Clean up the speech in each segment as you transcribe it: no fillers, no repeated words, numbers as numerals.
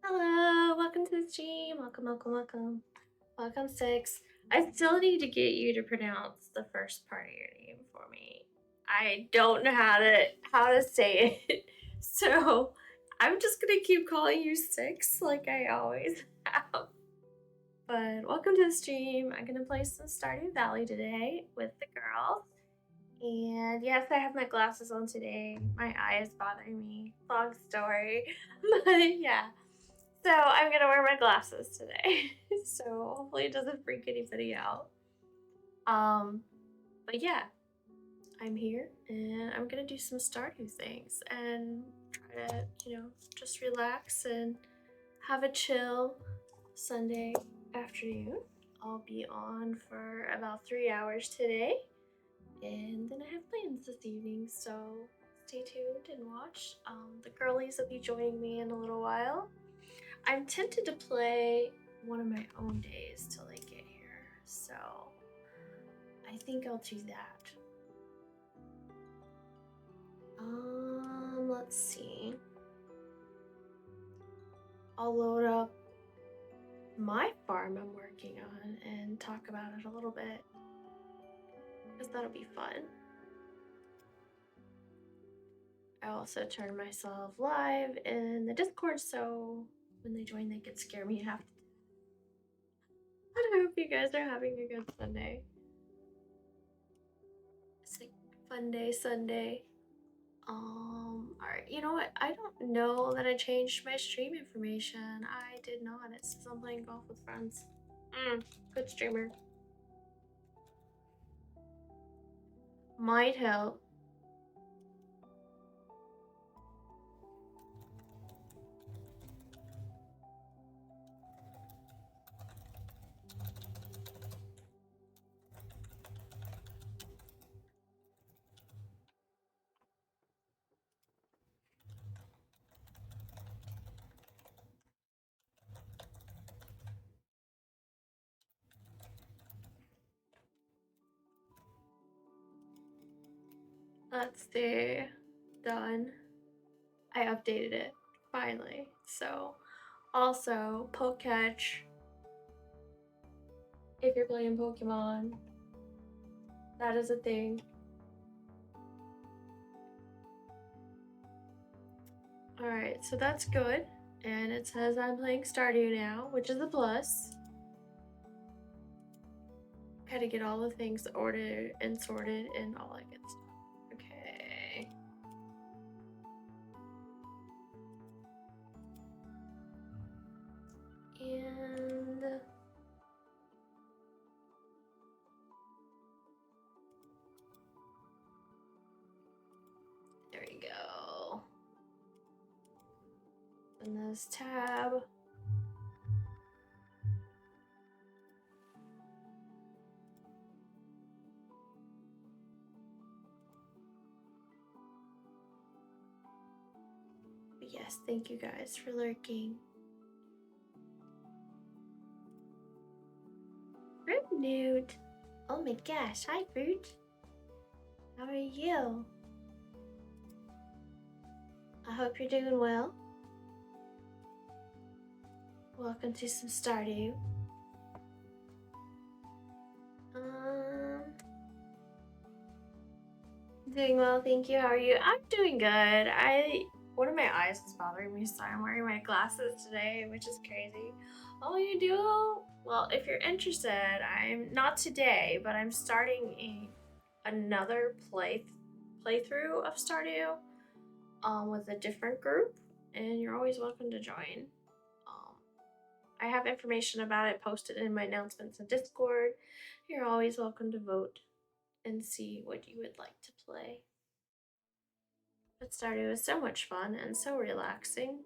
Hello, welcome to the stream. Welcome. Welcome, Six. I still need to get you to pronounce the first part of your name for me. I don't know how to say it. So I'm just gonna keep calling you Six like I always have. But welcome to the stream. I'm gonna play some Stardew Valley today with the girls. And yes, I have my glasses on today. My eye is bothering me. Long story. But yeah. So I'm gonna wear my glasses today. So hopefully it doesn't freak anybody out. But yeah, I'm here and I'm gonna do some Stardew things and try to, just relax and have a chill Sunday afternoon. I'll be on for about 3 hours today. And then I have plans this evening, so stay tuned and watch. The girlies will be joining me in a little while. I'm tempted to play one of my own days till they get here, so I think I'll do that. Let's see. I'll load up my farm I'm working on and talk about it a little bit, because that'll be fun. I also turn myself live in the Discord, so when they join, they can scare me half. I hope you guys are having a good Sunday. It's like fun day Sunday. Alright, you know what? I don't know that I changed my stream information. I did not. It says I'm playing golf with friends. Good streamer. Might help. Let's see. Done. I updated it finally. So, also, poke catch. If you're playing Pokemon, that is a thing. Alright, so that's good. And it says I'm playing Stardew now, which is a plus. Gotta get all the things ordered and sorted and all that good stuff. Okay. And there we go. And this tab. But yes, thank you guys for lurking. Fruit Newt. Oh my gosh, hi Fruit. How are you? I hope you're doing well. Welcome to some Stardew. Doing well, thank you. How are you? I'm doing good. One of my eyes is bothering me, so I'm wearing my glasses today, which is crazy. Oh, you do? Well, if you're interested, I'm not today, but I'm starting another playthrough of Stardew with a different group, and you're always welcome to join. I have information about it posted in my announcements in Discord. You're always welcome to vote and see what you would like to play. But Stardew is so much fun and so relaxing.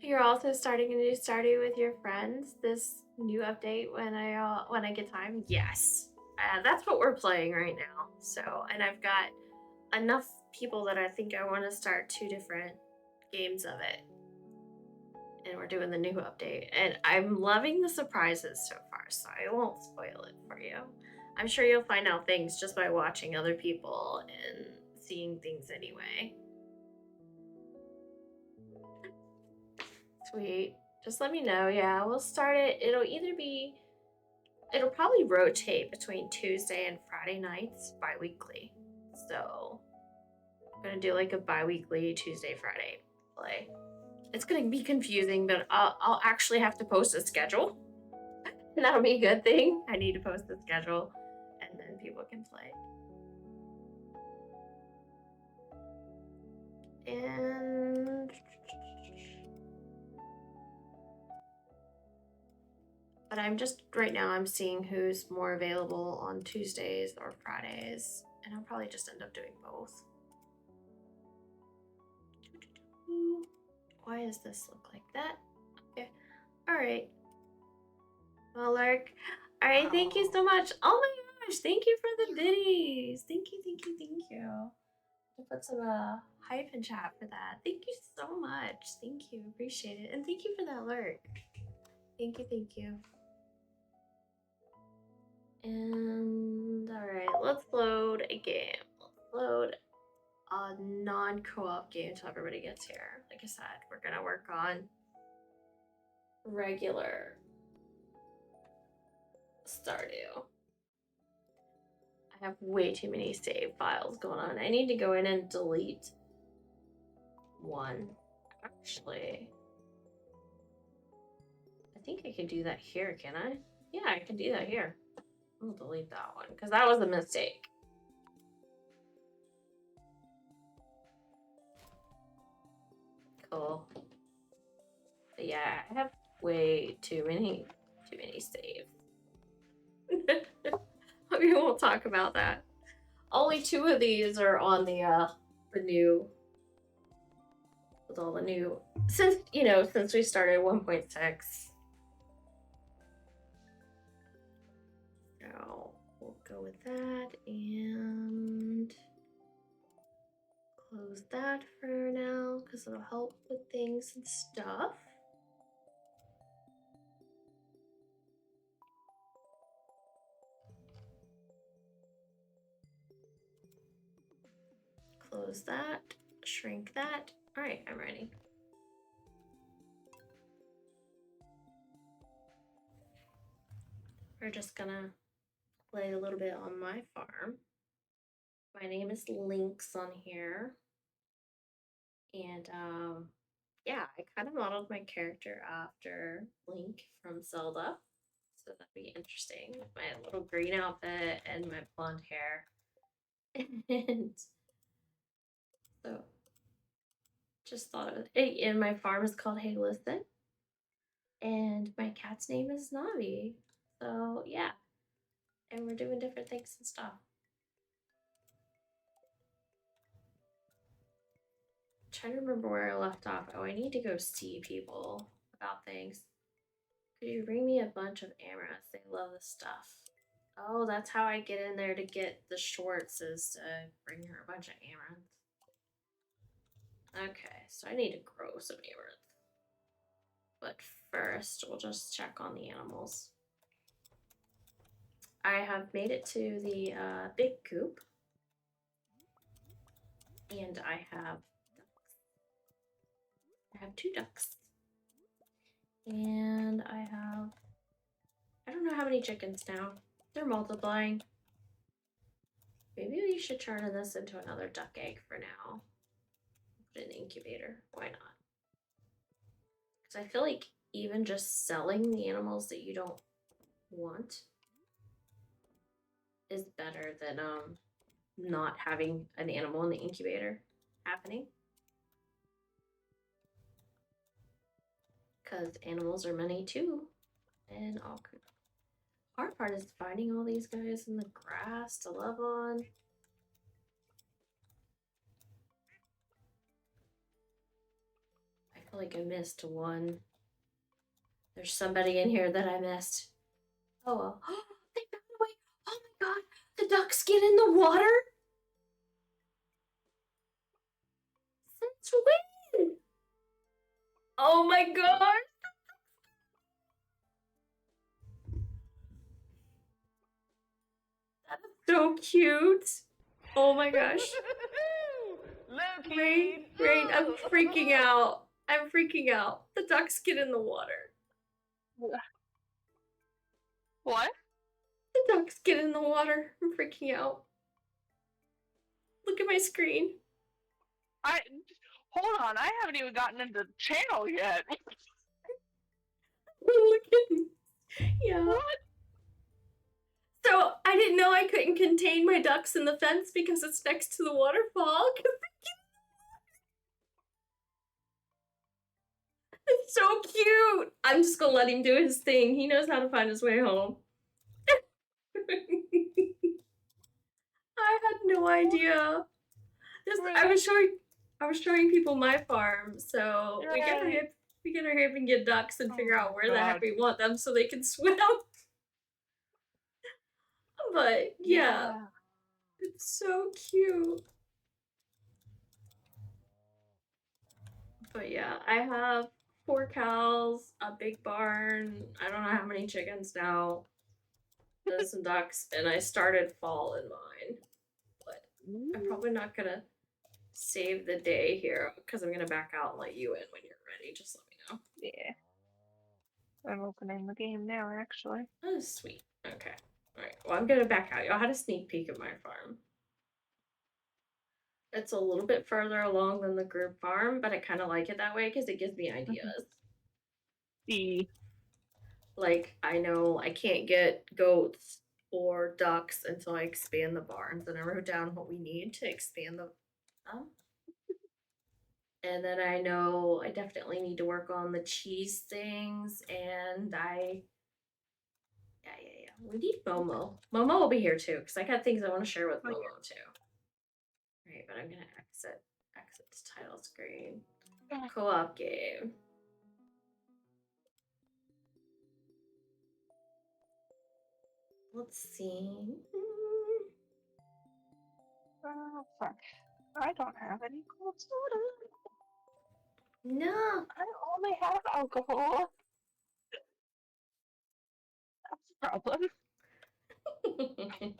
You're also starting a new Stardew with your friends. This new update when I get time. Yes, that's what we're playing right now. So, and I've got enough people that I think I want to start 2 different games of it. And we're doing the new update, and I'm loving the surprises so far, so I won't spoil it for you. I'm sure you'll find out things just by watching other people and seeing things anyway. Sweet. Just let me know. Yeah, we'll start it. It'll probably rotate between Tuesday and Friday nights bi-weekly. So I'm gonna do like a bi-weekly Tuesday, Friday play. It's gonna be confusing, but I'll actually have to post a schedule. And that'll be a good thing. I need to post the schedule and then people can play. And but I'm just right now I'm seeing who's more available on Tuesdays or Fridays, and I'll probably just end up doing both. Why does this look like that? Okay. Alright. Well, Lark. Alright, thank you so much. Oh my gosh, thank you for the biddies. Thank you, thank you, thank you. I'll put some hype in chat for that. Thank you so much. Thank you. Appreciate it. And thank you for that alert. Thank you, thank you. And alright, let's load a game. Let's load a non-co-op game until everybody gets here. Like I said, we're gonna work on regular Stardew. I have way too many save files going on. I need to go in and delete one. Actually, I think I can do that here, can I? Yeah, I can do that here. I'll delete that one because that was a mistake. Cool. But yeah, I have way too many saves. We won't talk about that. Only 2 of these are on the new, with all the new, since we started 1.6. So we'll go with that and close that for now because it'll help with things and stuff. Close that, shrink that. All right, I'm ready. We're just gonna play a little bit on my farm. My name is Lynx on here. And yeah, I kind of modeled my character after Link from Zelda. So that'd be interesting with my little green outfit and my blonde hair. And so just thought of it. And my farm is called Hey Listen. And my cat's name is Navi. So yeah. And we're doing different things and stuff. I'm trying to remember where I left off. Oh, I need to go see people about things. Could you bring me a bunch of Amaranths? They love this stuff. Oh, that's how I get in there to get the shorts, is to bring her a bunch of amaranth. Okay, so I need to grow some amaranth. But first, we'll just check on the animals. I have made it to the big coop. And I have ducks. I have 2 ducks. And I don't know how many chickens now. They're multiplying. Maybe we should turn this into another duck egg for now. Put it in the incubator. Why not? Because I feel like even just selling the animals that you don't want is better than not having an animal in the incubator happening. Because animals are money too. And all hard part is finding all these guys in the grass to love on. I feel like I missed one. There's somebody in here that I missed. Oh well. They found a way. Oh my god. The ducks get in the water? Since when? Oh my god. so cute. Oh my gosh. Loki. Rain, I'm freaking out. I'm freaking out. The ducks get in the water. What? The ducks get in the water. I'm freaking out. Look at my screen. Hold on. I haven't even gotten into the channel yet. Look at me. Yeah. What? So I didn't know I couldn't contain my ducks in the fence because it's next to the waterfall. It's so cute. I'm just gonna let him do his thing. He knows how to find his way home. I had no idea. I was showing people my farm, so we get our hip and get ducks and figure out where the heck we want them so they can swim. But yeah, it's so cute. But yeah, I have 4 cows, a big barn. I don't know how many chickens now. And some ducks, and I started fall in mine. But I'm probably not gonna save the day here because I'm gonna back out and let you in when you're ready. Just let me know. Yeah. I'm opening the game now, actually. Oh, sweet. Okay. Alright. Well, I'm gonna back out. Y'all had a sneak peek of my farm. It's a little bit further along than the group farm, but I kind of like it that way because it gives me ideas. Like, I know I can't get goats or ducks until I expand the barns, and I wrote down what we need to expand the and then I know I definitely need to work on the cheese things, and yeah. We need Momo. Momo will be here too, because I got things I want to share with Momo too. Right, but I'm gonna exit this title screen. Co-op game. Let's see. Oh, fuck. I don't have any cold soda. No. I only have alcohol. That's the problem.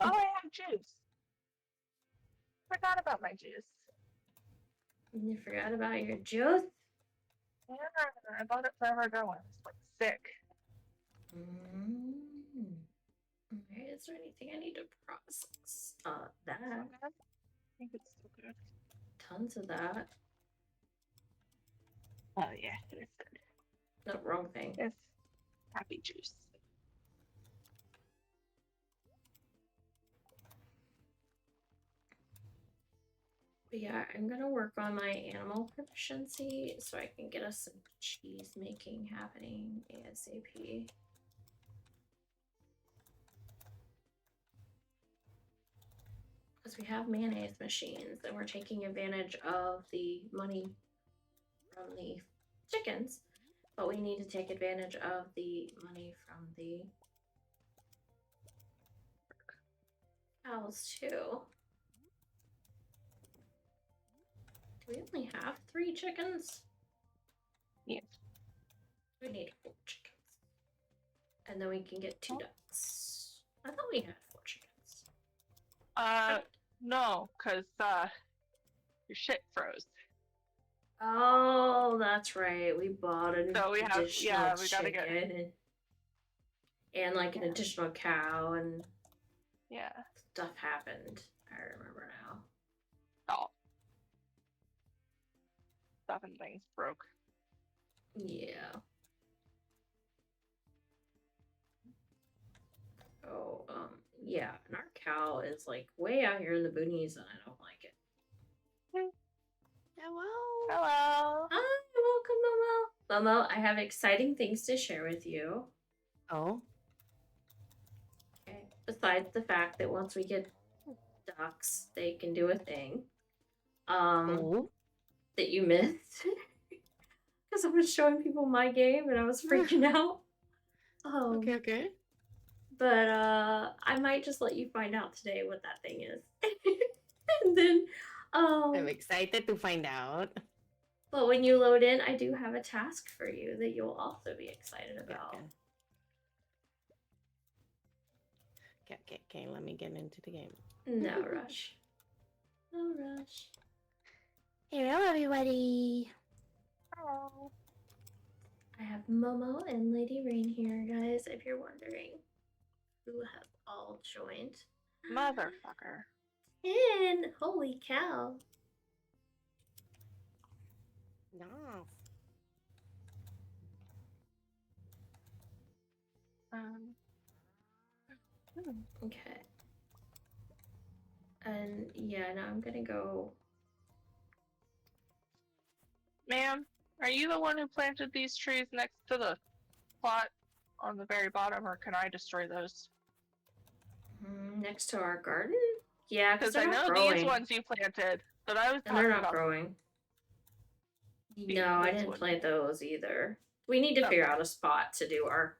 Oh, I have juice. Forgot about my juice. You forgot about your juice? Yeah, I bought it forever ago when I was like sick. Okay, is there anything I need to process? That. I think it's still good. Tons of that. Oh yeah, it is good. No, wrong thing. It's happy juice. But yeah, I'm gonna work on my animal proficiency so I can get us some cheese making happening ASAP. Because we have mayonnaise machines and we're taking advantage of the money from the chickens, but we need to take advantage of the money from the cows too. Do we only have 3 chickens? Yes. We need 4 chickens. And then we can get 2 ducks. I thought we had 4 chickens. No, because your shit froze. Oh, that's right. We bought an additional we gotta chicken and like an additional cow, and stuff happened. I remember now. Oh. Stuff and things broke. Yeah. Oh, yeah, and our cow is like way out here in the boonies, and I don't like it. Hello. Hello. Hi, welcome, Momo. Momo, I have exciting things to share with you. Oh. Okay. Besides the fact that once we get ducks, they can do a thing. That you missed. Because I was showing people my game and I was freaking out. Okay. But I might just let you find out today what that thing is. And then I'm excited to find out. But when you load in, I do have a task for you that you'll also be excited about. Okay, let me get into the game. No rush. No rush. Hello, everybody. Oh, I have Momo and Lady Rain here, guys, if you're wondering who have all joined. motherfucker. 10! Holy cow. No. Okay. And yeah, now I'm gonna go. Ma'am, are you the one who planted these trees next to the plot on the very bottom, or can I destroy those? Next to our garden? Yeah, because Because they're I not know growing. these ones you planted, but I was And they're talking not about growing. these No, I ones. didn't plant those either. We need to figure Okay. out a spot to do our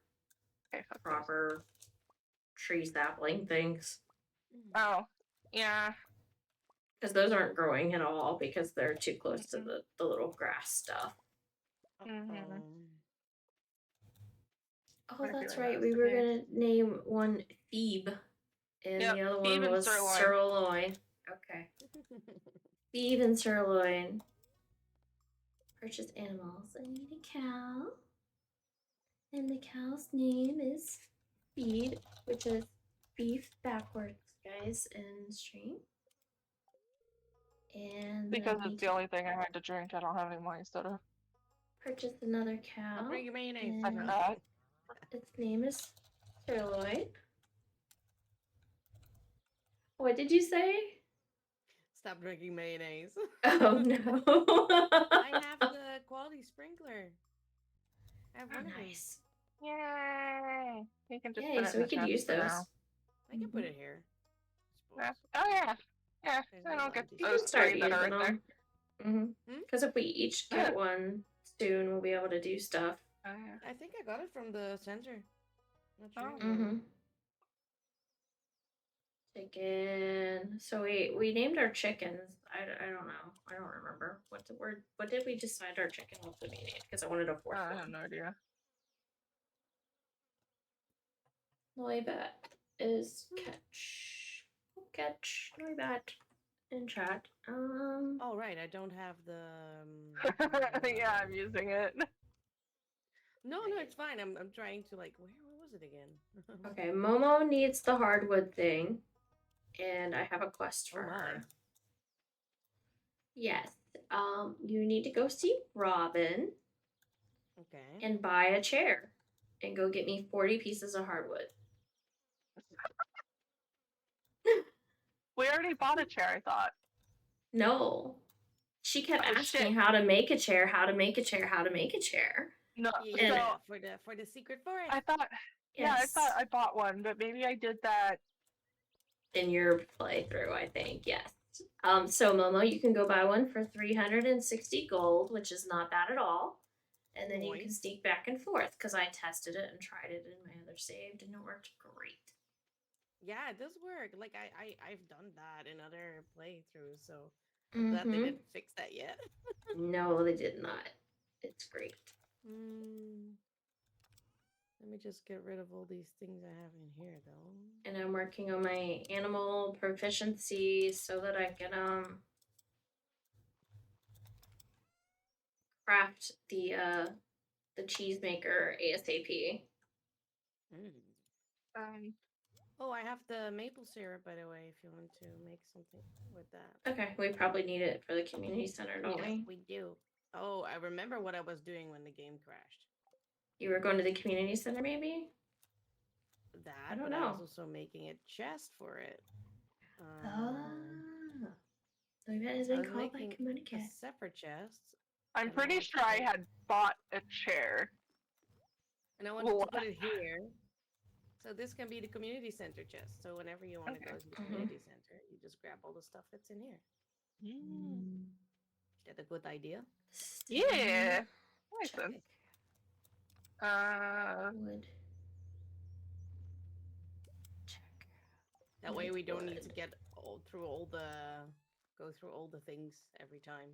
Okay, fuck those. proper tree sapling things. Oh, yeah. Because those aren't growing at all because they're too close to the little grass stuff. Mhm. Oh, I that's feel like right. that was We the were case. gonna name one Phoebe, and Yep, the other Phoebe one and was sirloin. sirloin. Okay. Phoebe and sirloin. Purchase animals. I need a cow. And the cow's name is Feed, which is beef backwards, guys, in stream. And Because then it's the only thing I had to drink. I don't have any money soda. purchase another cow. I'll bring you mayonnaise. I And forgot. its name is Sirloin. What did you say? Stop drinking mayonnaise. Oh no. I have the quality sprinkler. I have one of these. Nice. Yay! You can just Yay, put it so in we the could chest use for those. now. I can put it here. Yeah. Oh yeah. Yeah. There's I no don't get empty You those can start three that are using in there. them. Because if we each get one soon, we'll be able to do stuff. Oh yeah. I think I got it from the center. Not sure. Oh. Mm-hmm. Chicken. So we named our chickens. I don't know. I don't remember what the word. What did we decide our chicken was to be named? Because I wanted a fourth I have one. no idea. Noibat is catch. Catch. Noibat in chat. Oh right, I don't have the. Yeah, I'm using it. No, it's fine. I'm trying to like. Where was it again? Okay, Momo needs the hardwood thing, and I have a quest for Oh my. her. Yes. You need to go see Robin Okay. and buy a chair, and go get me 40 pieces of hardwood. We already bought a chair, I thought. No. She kept Oh, asking shit. how to make a chair, how to make a chair, how to make a chair. No, Yeah, so for the secret forest. I thought, yeah, I thought I bought one, but maybe I did that. In your playthrough, I think, yes. So Momo, you can go buy one for 360 gold, which is not bad at all. And then you can Nice. sneak back and forth because I tested it and tried it in my other save and it worked great. Yeah, it does work. Like I've done that in other playthroughs, so I'm glad they didn't fix that yet. No, they did not. It's great. Let me just get rid of all these things I have in here, though. And I'm working on my animal proficiency so that I can craft the cheese maker ASAP. Oh, I have the maple syrup, by the way, if you want to make something with that. Okay, we probably need it for the community center, don't we? We do. Oh, I remember what I was doing when the game crashed. You were going to the community center, maybe? That, I don't but know. I was also making a chest for it. So that has been called by a KimonoKat. separate chest. I'm pretty sure I had bought a chair. And I wanted to put it here. So this can be the community center chest. So whenever you want to go to the community center, you just grab all the stuff that's in here. Is that a good idea? Yeah. Makes Check. sense. Wood. Check. That way we don't need to get go through all the things every time.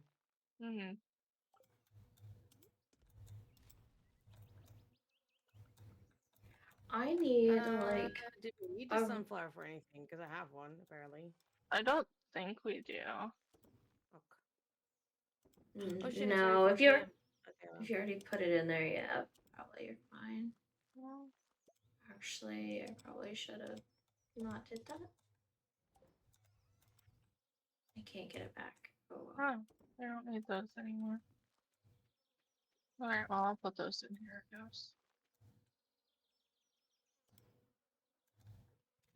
I need like Do we need the a sunflower for anything? Because I have one, apparently. I don't think we do. Okay. Oh shit, it's already no. 4 If you're p.m. Okay, well. if you already put it in there, yeah, probably you're fine. Well, Actually, I probably should have not did that. I can't get it back. Oh well. I don't need those anymore. Alright, well, I'll put those in here, I guess.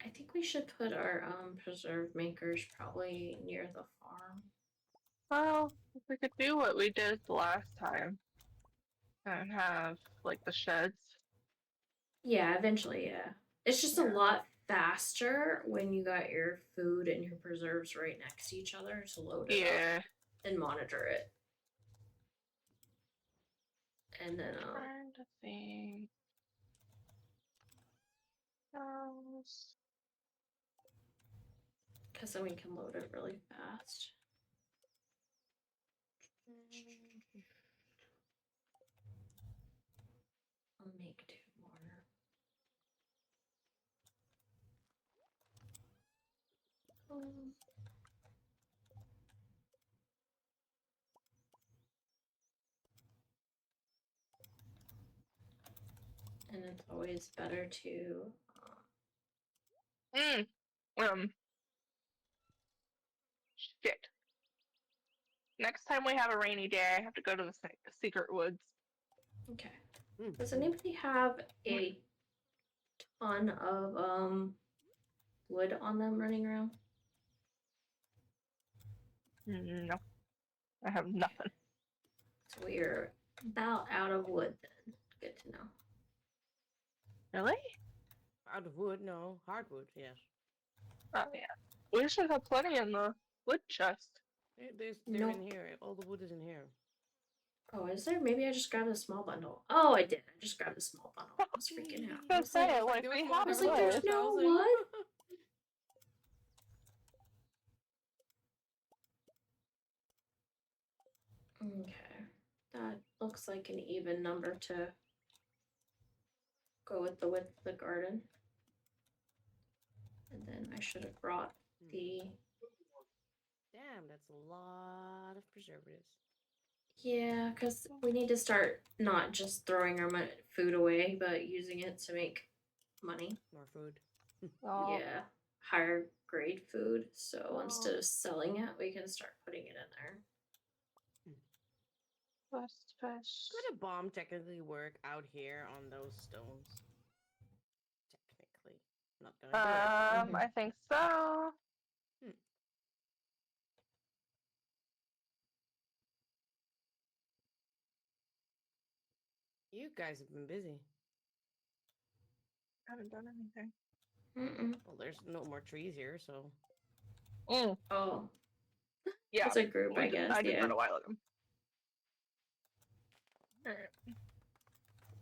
I think we should put our preserve makers probably near the farm. Well, if we could do what we did the last time and have, like, the sheds. Yeah, eventually, yeah. It's just a Yeah. lot faster when you got your food and your preserves right next to each other to load it up and monitor it. And then Trying to think. because then we can load it really fast. I'll make 2 more. And it's always better to Shit. Next time we have a rainy day, I have to go to the secret woods. okay. Does anybody have a ton of wood on them running around? No, I have nothing. So we're about out of wood then. Good to know. Really? Out of wood? No. Hardwood, yes. Oh, yeah. We should have plenty in the wood chest. They're in here. All the wood is in here. Oh, is there? Maybe I just grabbed a small bundle. Oh, I did. I just grabbed a small bundle. I was freaking out. I was saying, like, there we was have one, I was there like, was there's one. no I was wood. Okay. That looks like an even number to go with the width of the garden. And then I should have brought the... Damn, that's a lot of preservatives. Yeah, because we need to start not just throwing our food away, but using it to make money. More food. Oh. Yeah, higher grade food. So instead of selling it, we can start putting it in there. West fish. Could a bomb technically work out here on those stones? Technically. Not gonna do it. I think so. You guys have been busy. I haven't done anything. Well, there's no more trees here, so. Oh. Yeah. It's a group, I guess. I did that a while ago. Alright.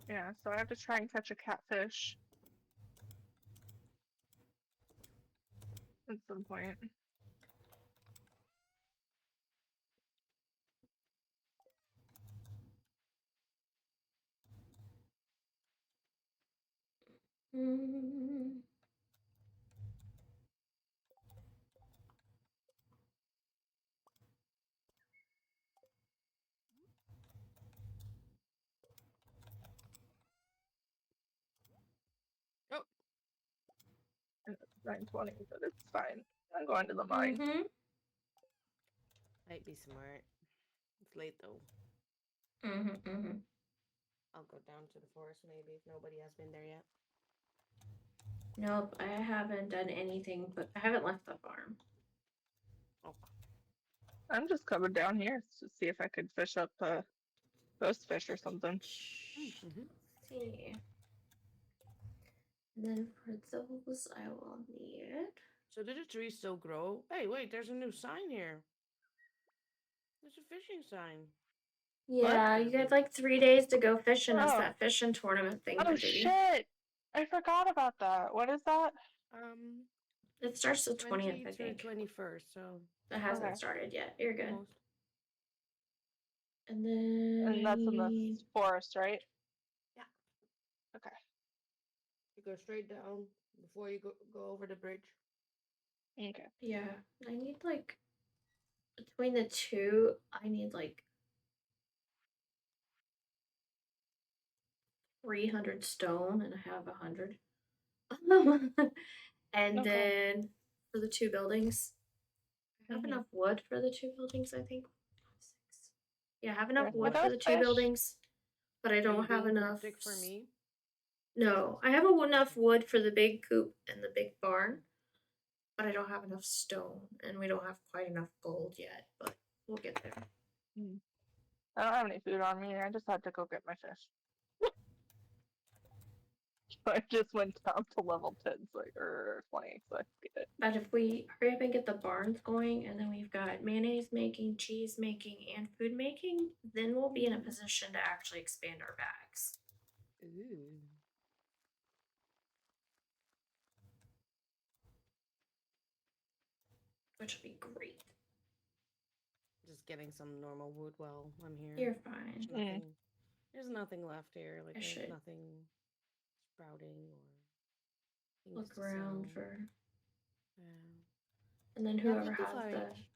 Yeah, so I have to try and catch a catfish. At some point. Oh. 9:20, but it's fine. I'm going to the mine. Might be smart. It's late though. I'll go down to the forest maybe if nobody has been there yet. Nope, I haven't done anything, but I haven't left the farm. Oh. I'm just coming down here to see if I could fish up a ghost fish or something. Let's see. And then for those, I will need. So did the tree still grow? Hey, wait, there's a new sign here. There's a fishing sign. Yeah, you got like 3 days to go fishing. It's Oh. that fishing tournament thing. Oh shit! I forgot about that. What is that? It starts the 20th, I through think. 21st, so. It hasn't started yet. You're good. Almost. And then. And that's in the forest, right? Yeah. Okay. You go straight down before you go over the bridge. Okay. Yeah, I need like between the two, I need like 300 stone, and I have 100. And Okay. then for the two buildings, I have Mhm. enough wood for the two buildings. I think 6. Yeah, I have enough Are wood for those the two fish? buildings, but I Are you don't have being enough. cryptic for me? No, I have enough wood for the big coop and the big barn, but I don't have enough stone, and we don't have quite enough gold yet. But we'll get there. I don't have any food on me. I just had to go get my fish. So I just went down to level 10, so, or 20, so I could get it. But if we hurry up and get the barns going, and then we've got mayonnaise making, cheese making, and food making, then we'll be in a position to actually expand our bags, Ooh. which will be great. Just getting some normal wood while I'm here. You're fine. There's nothing left here. Like I there's should nothing sprouting or things look to around sell. for, Yeah. and then Yeah, whoever we can has the. find.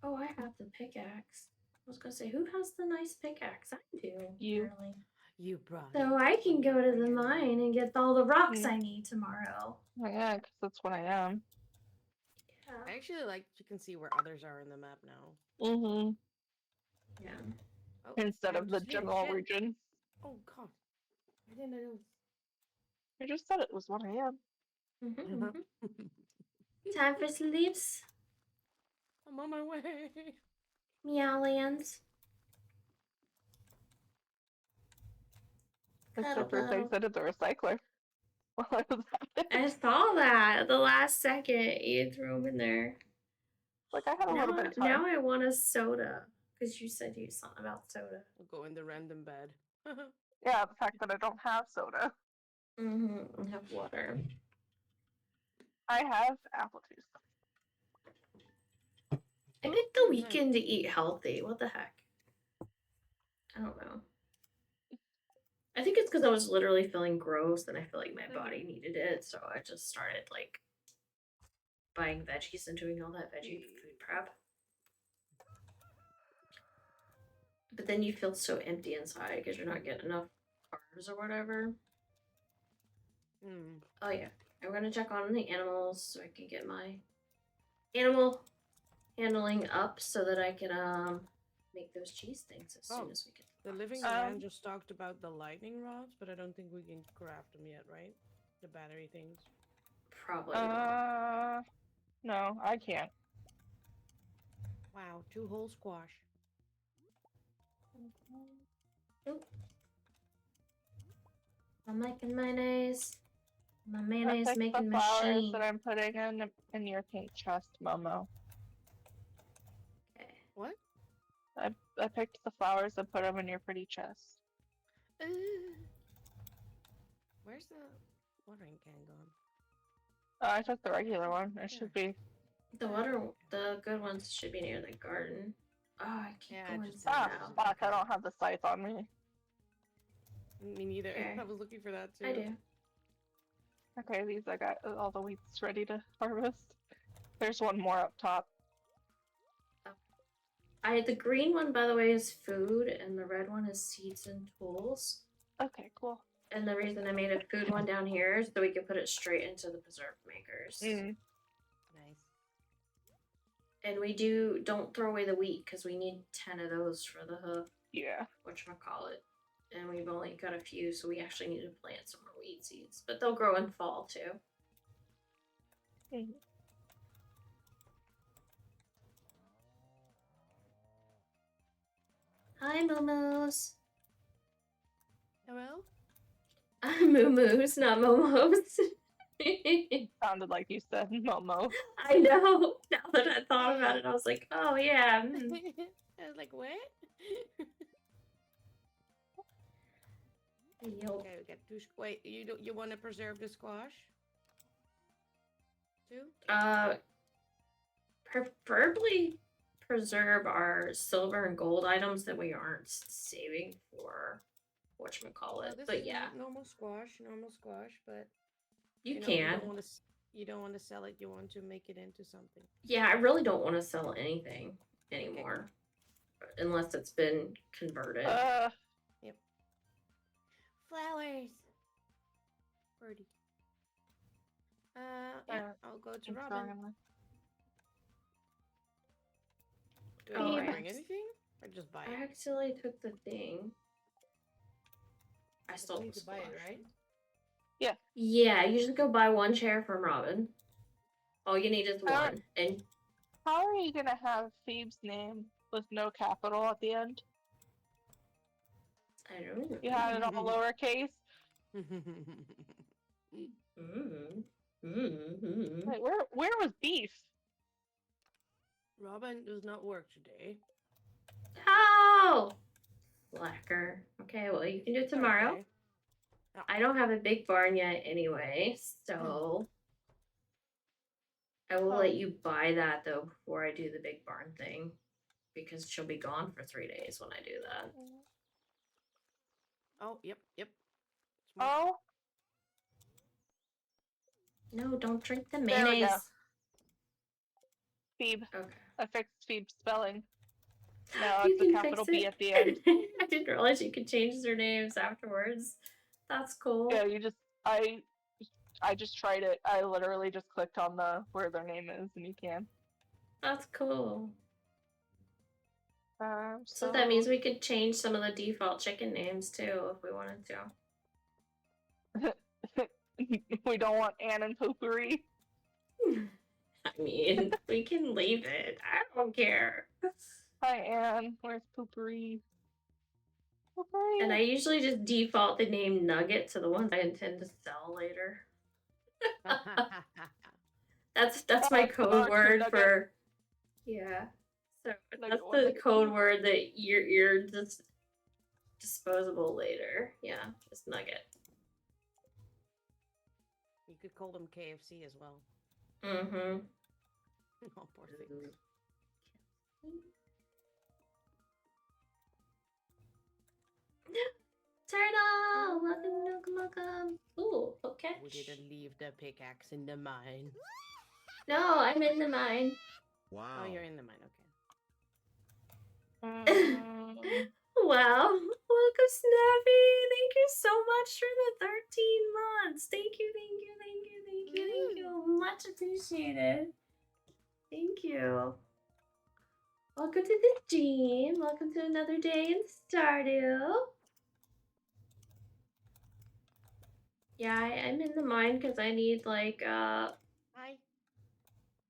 Oh, I have the pickaxe. I was gonna say, who has the nice pickaxe? I do. You. Apparently. You brought So it. I can go to the Yeah. mine and get all the rocks I need tomorrow. Oh, yeah, because that's what I am. I Yeah. actually like you can see where others are in the map now. Mm-hmm. Yeah. Oh, Instead I of the just hit it. general Shit. region. Oh god. I didn't know. I just said it was what I am. Mm-hmm. Time for sleeps. I'm on my way. Meowlands. Cuddle Except for things cuddle. I did the recycler while I was at I it. saw that at the last second. You threw them in there. Like, I had a little bit of time. Now I want a soda because you said you something about soda. We'll go in the random bed. Yeah, the fact that I don't have soda. Mm-hmm. I have water. I have apple juice. I picked the weekend to eat healthy. What the heck? I don't know. I think it's because I was literally feeling gross and I feel like my body needed it. So I just started like buying veggies and doing all that veggie food prep. But then you feel so empty inside because you're not getting enough carbs or whatever. Oh yeah. I'm gonna check on the animals so I can get my animal handling up so that I can make those cheese things as soon as we get The living man just talked about the lightning rods, but I don't think we can craft them yet, right? The battery things. Probably not. No, I can't. Wow, 2 whole squash. Oop. I'm making mayonnaise. My mayonnaise I picked making the flowers machine. that I'm putting in your pink chest, Momo. Okay. What? I picked the flowers and put them in your pretty chest. Where's the watering can gone? I took the regular one. It should be. The good ones should be near the garden. Oh, I keep going just now. Fuck, I don't have the scythe on me. Me neither. Okay. I was looking for that too. I do. Okay, these I got all the wheats ready to harvest. There's one more up top. The green one, by the way, is food, and the red one is seeds and tools. Okay, cool. And the reason I made a food one down here is so we can put it straight into the preserve makers. Nice. And we don't throw away the wheat because we need 10 of those for the whatchamacallit. And we've only got a few, so we actually need to plant some more wheat seeds. But they'll grow in fall too. Hi, Momos. Hello? Moo-moos, not Momos. Sounded like you said Momo. I know. Now that I thought about it, I was like, oh yeah. I was like, what? Okay, we got 2. Wait, you want to preserve the squash? 2? Preferably preserve our silver and gold items that we aren't saving for whatchamacallit. This But is yeah, normal squash, but you you can. don't want to you don't want to sell it. You want to make it into something. Yeah, I really don't want to sell anything Okay, anymore unless it's been converted. Yep. Flowers. Birdie. Yeah, I'll go to I'm Robin. sorry, Do I Oh, need I to bring anything? Or just buy it? accidentally took the thing. I stole need the to buy it, squash. right? Yeah, you just go buy one chair from Robin. All you need is one. And How are you gonna have Phoebe's name with no capital at the end? I don't know. You had it all lowercase. Wait, where was beef? Robin does not work today. Oh! Slacker. Okay, well, you can do it tomorrow. Okay. Oh. I don't have a big barn yet anyway, so I will let you buy that though before I do the big barn thing. Because she'll be gone for 3 days when I do that. Oh, yep. Oh, No, don't drink the there we go. mayonnaise. Phoebe. Okay. I fixed Phoebe's spelling. No, You it's a can capital fix B it. at the end. I didn't realize you could change their names afterwards. That's cool. Yeah, I just tried it. I literally just clicked on where their name is, and you can. That's cool. So that means we could change some of the default chicken names too if we wanted to. we don't want Anne and Poopery. I mean, we can leave it. I don't care. Hi, Anne. Where's Poopery? Poopery. And I usually just default the name Nugget to the ones I intend to sell later. That's my code word for. Yeah. So that's the code word that you're just disposable later. Yeah, just Nugget. You could call them KFC as well. Mm-hmm. Oh, poor things. Turtle! Welcome. Ooh, okay. We didn't leave the pickaxe in the mine. No, I'm in the mine. Wow. Oh, you're in the mine, okay. Wow. Welcome, Snappy. Thank you so much for the 13 months. Thank you. Much appreciated. Thank you. Welcome to the dream. Welcome to another day in Stardew. Yeah, I'm in the mine because I need like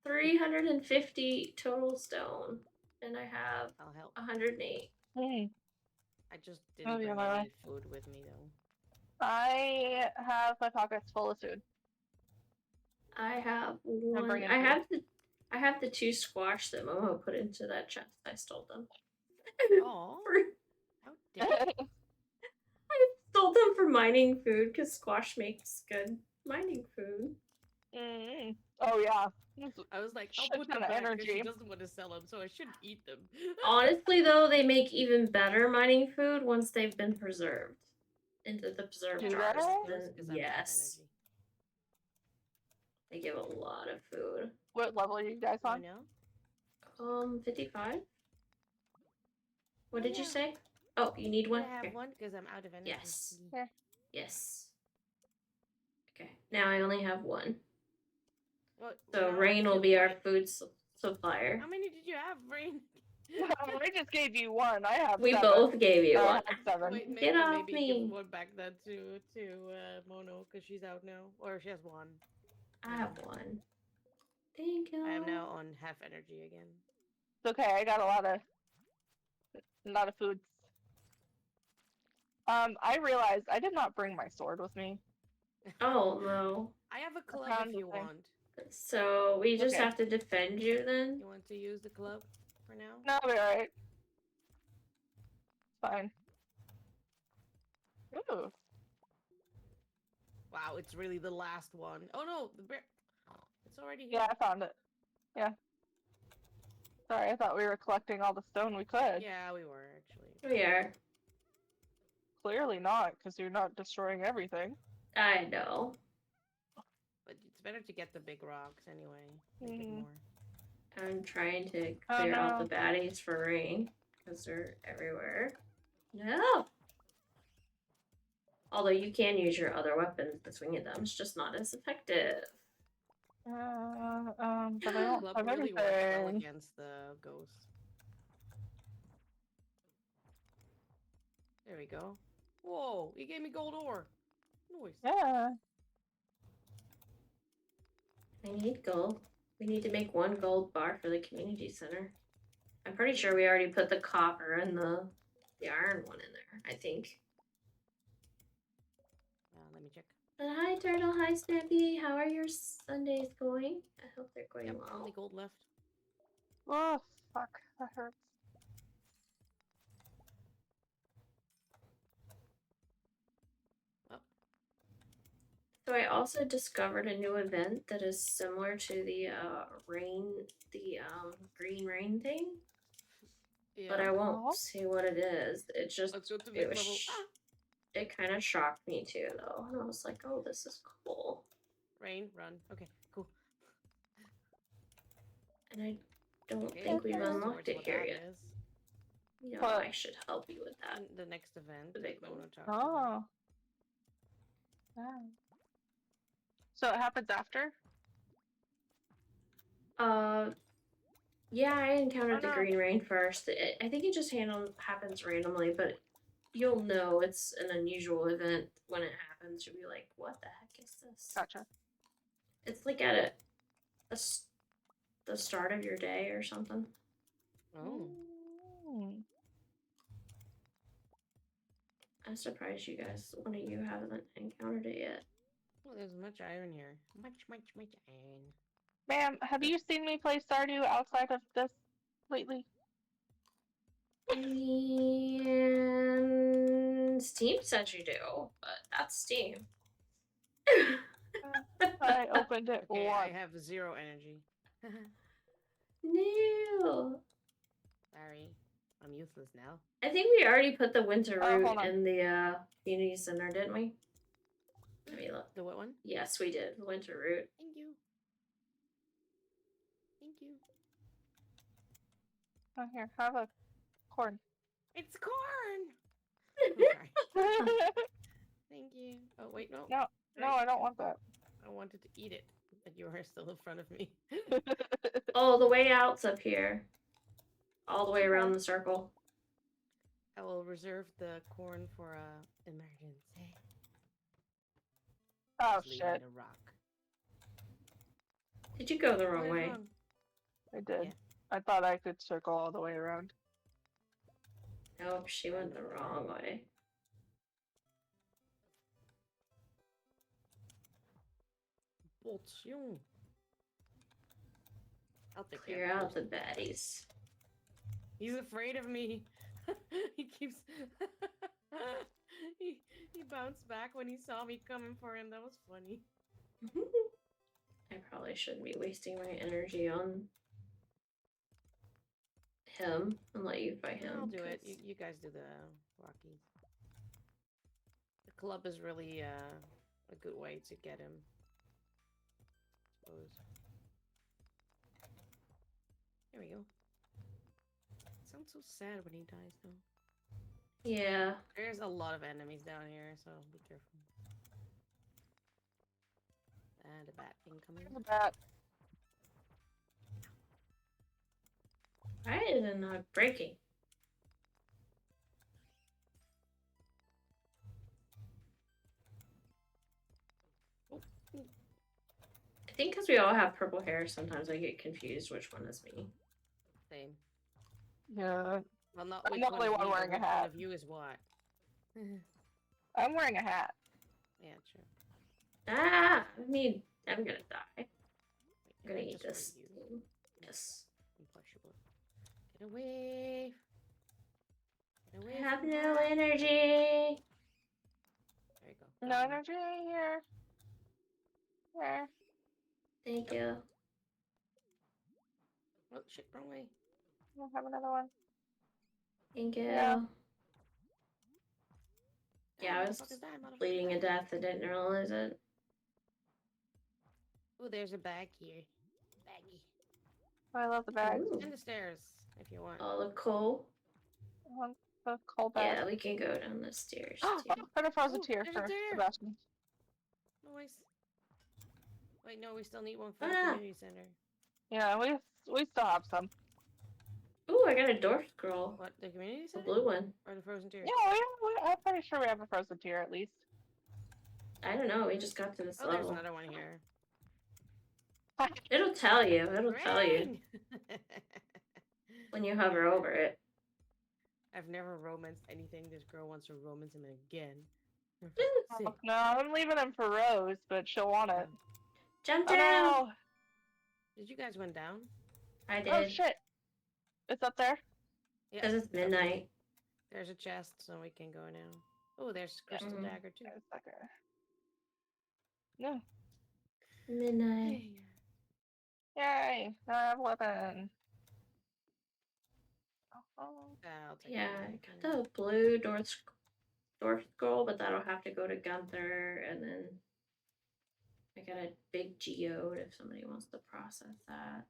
350 total stone. And I have 108. Hey. I just didn't bring any food with me though. I have my pockets full of food. I have one. I have the 2 squash that Momo put into that chest. I stole them. Oh, how dare you? I stole them for mining food because squash makes good mining food. Oh yeah. I was like, I'll put them back because she doesn't want to sell them, so I shouldn't eat them. Honestly, though, they make even better mining food once they've been preserved into the preserved jars. Yes. They give a lot of food. What level are you guys on? 55. What did you say? Oh, you need one? I have one because I'm out of energy. Yes. Yes. Okay. Now I only have one. So Rain will be our food supplier. How many did you have, Rain? I just gave you one. I have We 7. both gave you one. I have 7. Wait, Get off maybe me. give one back then to Mono because she's out now, or she has one. I have one. Thank you. I am now on half energy again. It's okay. I got a lot of foods. I realized I did not bring my sword with me. Oh no. I have a club if you want. So we just have to defend you then? You want to use the club for now? No, I'll be alright. Fine. Ooh. Wow, it's really the last one. Oh no, the bear. It's already here. Yeah, I found it. Yeah. Sorry, I thought we were collecting all the stone we could. Yeah, we were actually. We are. clearly not, because you're not destroying everything. I know. But it's better to get the big rocks anyway. Make it Mhm. more. I'm trying to Oh, clear out the no. baddies for rain because they're everywhere. No. Although you can use your other weapons to swing at them, it's just not as effective. But I don't Club have really works well anything. against the ghosts. There we go. Whoa, he gave me gold ore. Nice. Yeah. I need gold. We need to make 1 gold bar for the community center. I'm pretty sure we already put the copper and the iron one in there, I think. Let me check. But hi, Turtle. Hi, Snappy. How are your Sundays going? I hope they're going Yep, well. only gold left. Oh, fuck. That hurts. Oh. So I also discovered a new event that is similar to the green rain thing, Yeah. but I won't Oh. say what it is. It just Let's go to it big was level. it kind of shocked me too, though, and I was like, oh, this is cool. Rain, run. Okay, cool. And I don't Okay, think we've Okay. unlocked towards it what here that yet. is. You know, But- I should help you with that. The next event. The big that one. Kimono talked about. Oh. Yeah. So it happens after? Yeah, I encountered the no. green rain first. I think it just happens randomly, but you'll know it's an unusual event when it happens. You'll be like, what the heck is this? Gotcha. It's like at the start of your day or something. Oh. Mm. I'm surprised you guys, one of you haven't encountered it yet. Well, there's much iron here. Much iron. Ma'am, have you seen me play Stardew outside of this lately? And Steam said you do, but that's Steam. I opened it Okay, once. I have 0 energy. No. Sorry. I'm useless now. I think we already put the winter Oh, root hold on. in the community center, didn't we? Let me look. The what one? Yes, we did. The winter root. Thank you. Thank you. Oh, here, have a corn. It's corn! Sorry. Thank you. Oh, wait, no. No, no, I don't want that. I wanted to eat it, but you are still in front of me. Oh, the way out's up here. All the way around the circle. I will reserve the corn for emergency. Oh, Just leave it shit. a rock. Did you go the wrong What is way? wrong? I did. Yeah. I thought I could circle all the way around. Nope, she went the wrong way. Boltion. I'll take Clear care of out the it. baddies. He's afraid of me. He keeps. he bounced back when he saw me coming for him. That was funny. I probably shouldn't be wasting my energy on him and let you fight him. I'll do it. 'cause- You guys do the Rockies. The club is really a good way to get him. I suppose. There we go. Sounds so sad when he dies, though. Yeah. There's a lot of enemies down here, so be careful. And a bat incoming. There's a bat. Why is it not breaking? I think because we all have purple hair, sometimes I get confused which one is me. Same. Yeah. Well, not I'm which the one only is one me, but wearing a which one hat. of you is what. I'm wearing a hat. Yeah, true. Ah! I'm gonna die. I'm Wait, gonna if I eat just this. write you, Yes. impossible. Get away! Get away! I have from no her. energy. There you go. No energy here. There. Thank you. Oh shit! Wrong way. We'll have another one. Thank you. Yeah. Yeah, I was bleeding to death and didn't realize it. Oh, there's a bag here. Baggy. I love the bag. Ooh. And the stairs, if you want. All the coal. I want the coal bag. Yeah, we can go down the stairs Oh, too. put a frozen Oh, tear there's a for tear. Sebastian. Nice. Wait, no, we still need one for Oh, the yeah. community center. Yeah, we still have some. Ooh, I got a dwarf scroll. What, the community The center? blue one. Or the frozen tear? Yeah, I'm pretty sure we have a frozen tear at least. I don't know. We just got to this Oh, there's level. another one here. It'll tell you. It'll tell you Rain! when you hover over it. I've never romanced anything. This girl wants to romance him again. Oh, no, I'm leaving him for Rose, but she'll want it. Jump Oh down! no! Did you guys went down? I did. Oh shit! It's up there? Yeah. Because it's midnight. There's a chest, so we can go now. Oh, there's crystal Mhm. dagger too. There's a sucker. No. Midnight. Yay! Now I have a weapon. Oh. I'll take Yeah, that. I got the blue dwarf scroll, but that'll have to go to Gunther, and then I got a big geode if somebody wants to process that.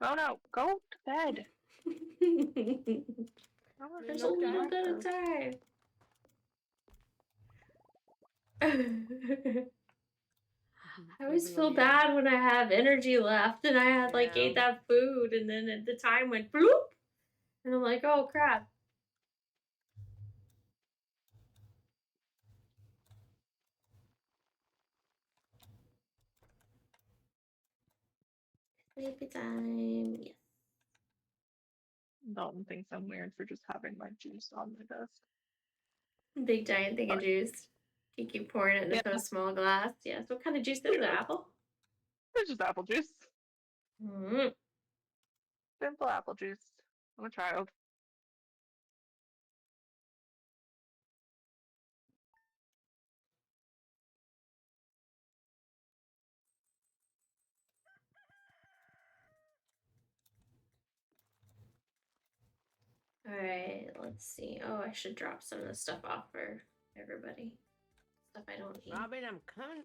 Oh no, go to bed. There's a little bit of time. I always feel bad when I have energy left and I had like ate that food and then the time went bloop and I'm like, oh crap. Sleepy time. Yes. Dalton thinks I'm weird for just having my juice on my desk. Big giant thing of juice. You keep pouring it into a small glass. Yes. What kind of juice is it? Apple? It's just apple juice. Mm-hmm. Simple apple juice. I'm a child. Alright, let's see. Oh, I should drop some of this stuff off for everybody. Stuff I don't need. Robin, I'm coming.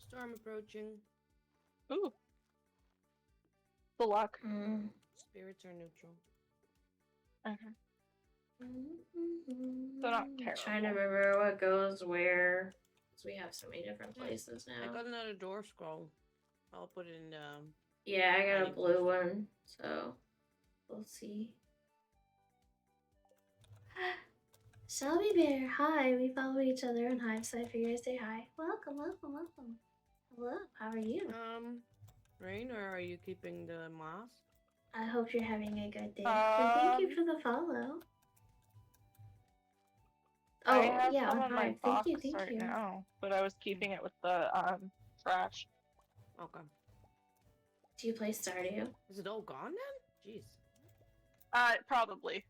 Storm approaching. Ooh. The luck. Spirits are neutral. They're not terrible. I'm trying to remember what goes where. Because we have so many different places now. I got another door scroll. I'll put it in yeah, I got a blue one. So, we'll see. Shelby Bear, hi. We follow each other on Hive, so I figured I'd say hi. Welcome, welcome, welcome. Hello, how are you? Rain, or are you keeping the mask? I hope you're having a good day. And thank you for the follow. I have yeah, some on in my Hive. box Thank right you. now, but I was keeping it with the trash. Okay. Do you play Stardew? Is it all gone then? Jeez. Probably.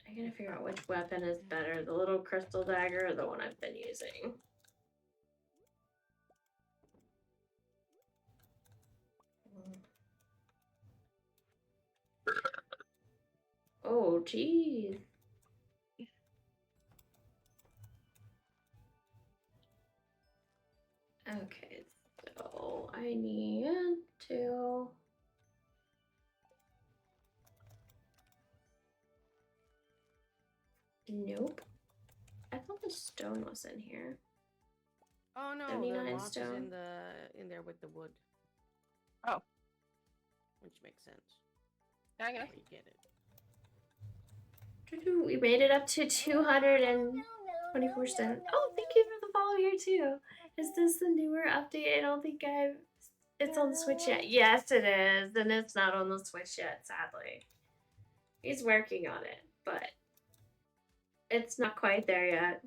I gotta figure out which weapon is better, the little crystal dagger or the one I've been using. Oh, geez. Okay, so I need to... Nope. I thought the stone was in here. Oh no, 79 the moss is stone. in there with the wood. Oh. Which makes sense. I guess. You get it. We made it up to 224 cents. Oh, thank you for the follow here too. Is this the newer update? I don't think it's on the Switch yet. Yes, it is. And it's not on the Switch yet, sadly. He's working on it, but it's not quite there yet.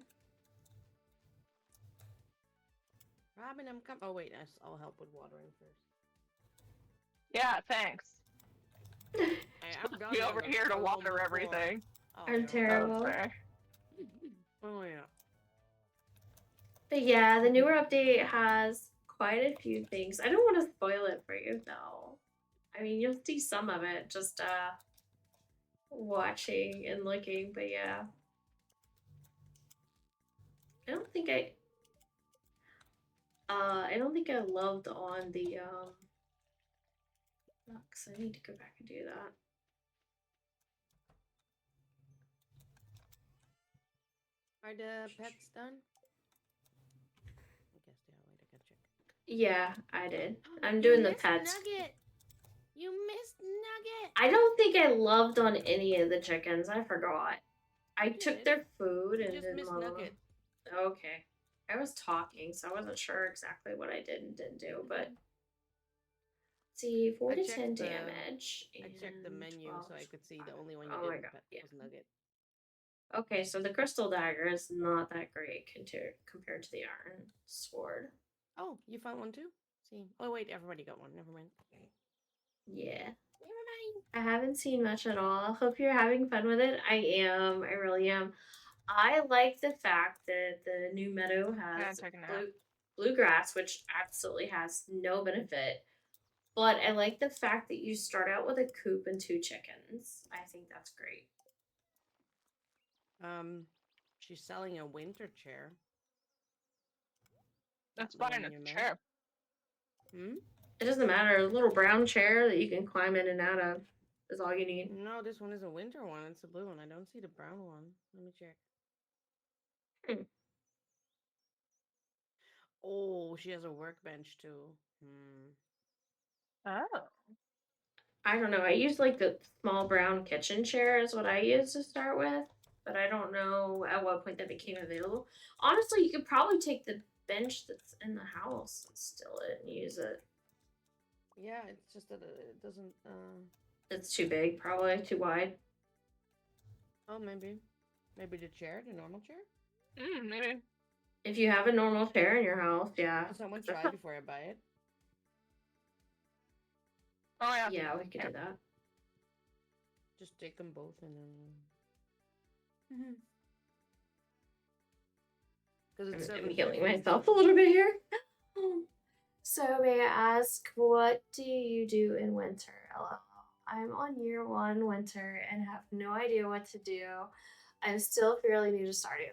Robin, I'm coming. Oh wait, I'll help with watering first. Yeah, thanks. I've gone Be there over like here to alone water before. everything. Oh, I'm yeah. terrible. Fair. Oh yeah. But yeah, the newer update has quite a few things. I don't want to spoil it for you though. I mean, you'll see some of it just watching and looking, but yeah. I don't think I loved on the cuz I need to go back and do that. Are the pets done? I guess they are. Wait, I gotta check. Yeah, I did. I'm You doing the missed pets. Nugget. You missed Nugget. I don't think I loved on any of the chickens. I forgot. I You took did. their food You and just did missed my little. Nugget. Okay. I was talking, so I wasn't sure exactly what I did and didn't do, but see, 4 I to checked 10 the- damage. I checked the and menu 12. so I could see the only one you Oh my didn't god, pet yeah. was Nugget. Okay, so the crystal dagger is not that great compared to the iron sword. Oh, you found one too? See. Oh wait, everybody got one. Never mind. Yeah. Never mind. I haven't seen much at all. Hope you're having fun with it. I am. I really am. I like the fact that the new meadow has take a nap. bluegrass, which absolutely has no benefit. But I like the fact that you start out with a coop and 2 chickens. I think that's great. She's selling a winter chair. That's Not the fine. one It's you a meant. chair. Hmm? It doesn't matter. A little brown chair that you can climb in and out of is all you need. No, this one is a winter one. It's a blue one. I don't see the brown one. Let me check. Hmm. Oh, she has a workbench too. Hmm. Oh. I don't know. I use like the small brown kitchen chair is what I use to start with, but I don't know at what point that became available. Honestly, you could probably take the bench that's in the house and steal it and use it. Yeah, it's just that it doesn't. It's too big, probably too wide. Oh, maybe the chair, the normal chair. Maybe. If you have a normal chair in your house, yeah. Can someone try before I buy it? Oh yeah. Yeah, we could do that. Just take them both and then. Because it's I'm 7:50, healing myself a so- little bit here. So may I ask, what do you do in winter? LOL. I'm on year 1 winter and have no idea what to do. I'm still fairly new to Stardew.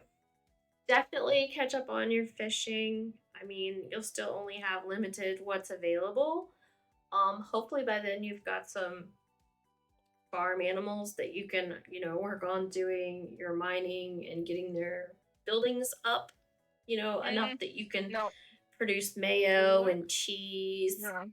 Definitely catch up on your fishing. I mean, you'll still only have limited what's available. Hopefully by then you've got some farm animals that you can, work on doing your mining and getting their buildings up, enough that you can No. produce mayo and cheese. No.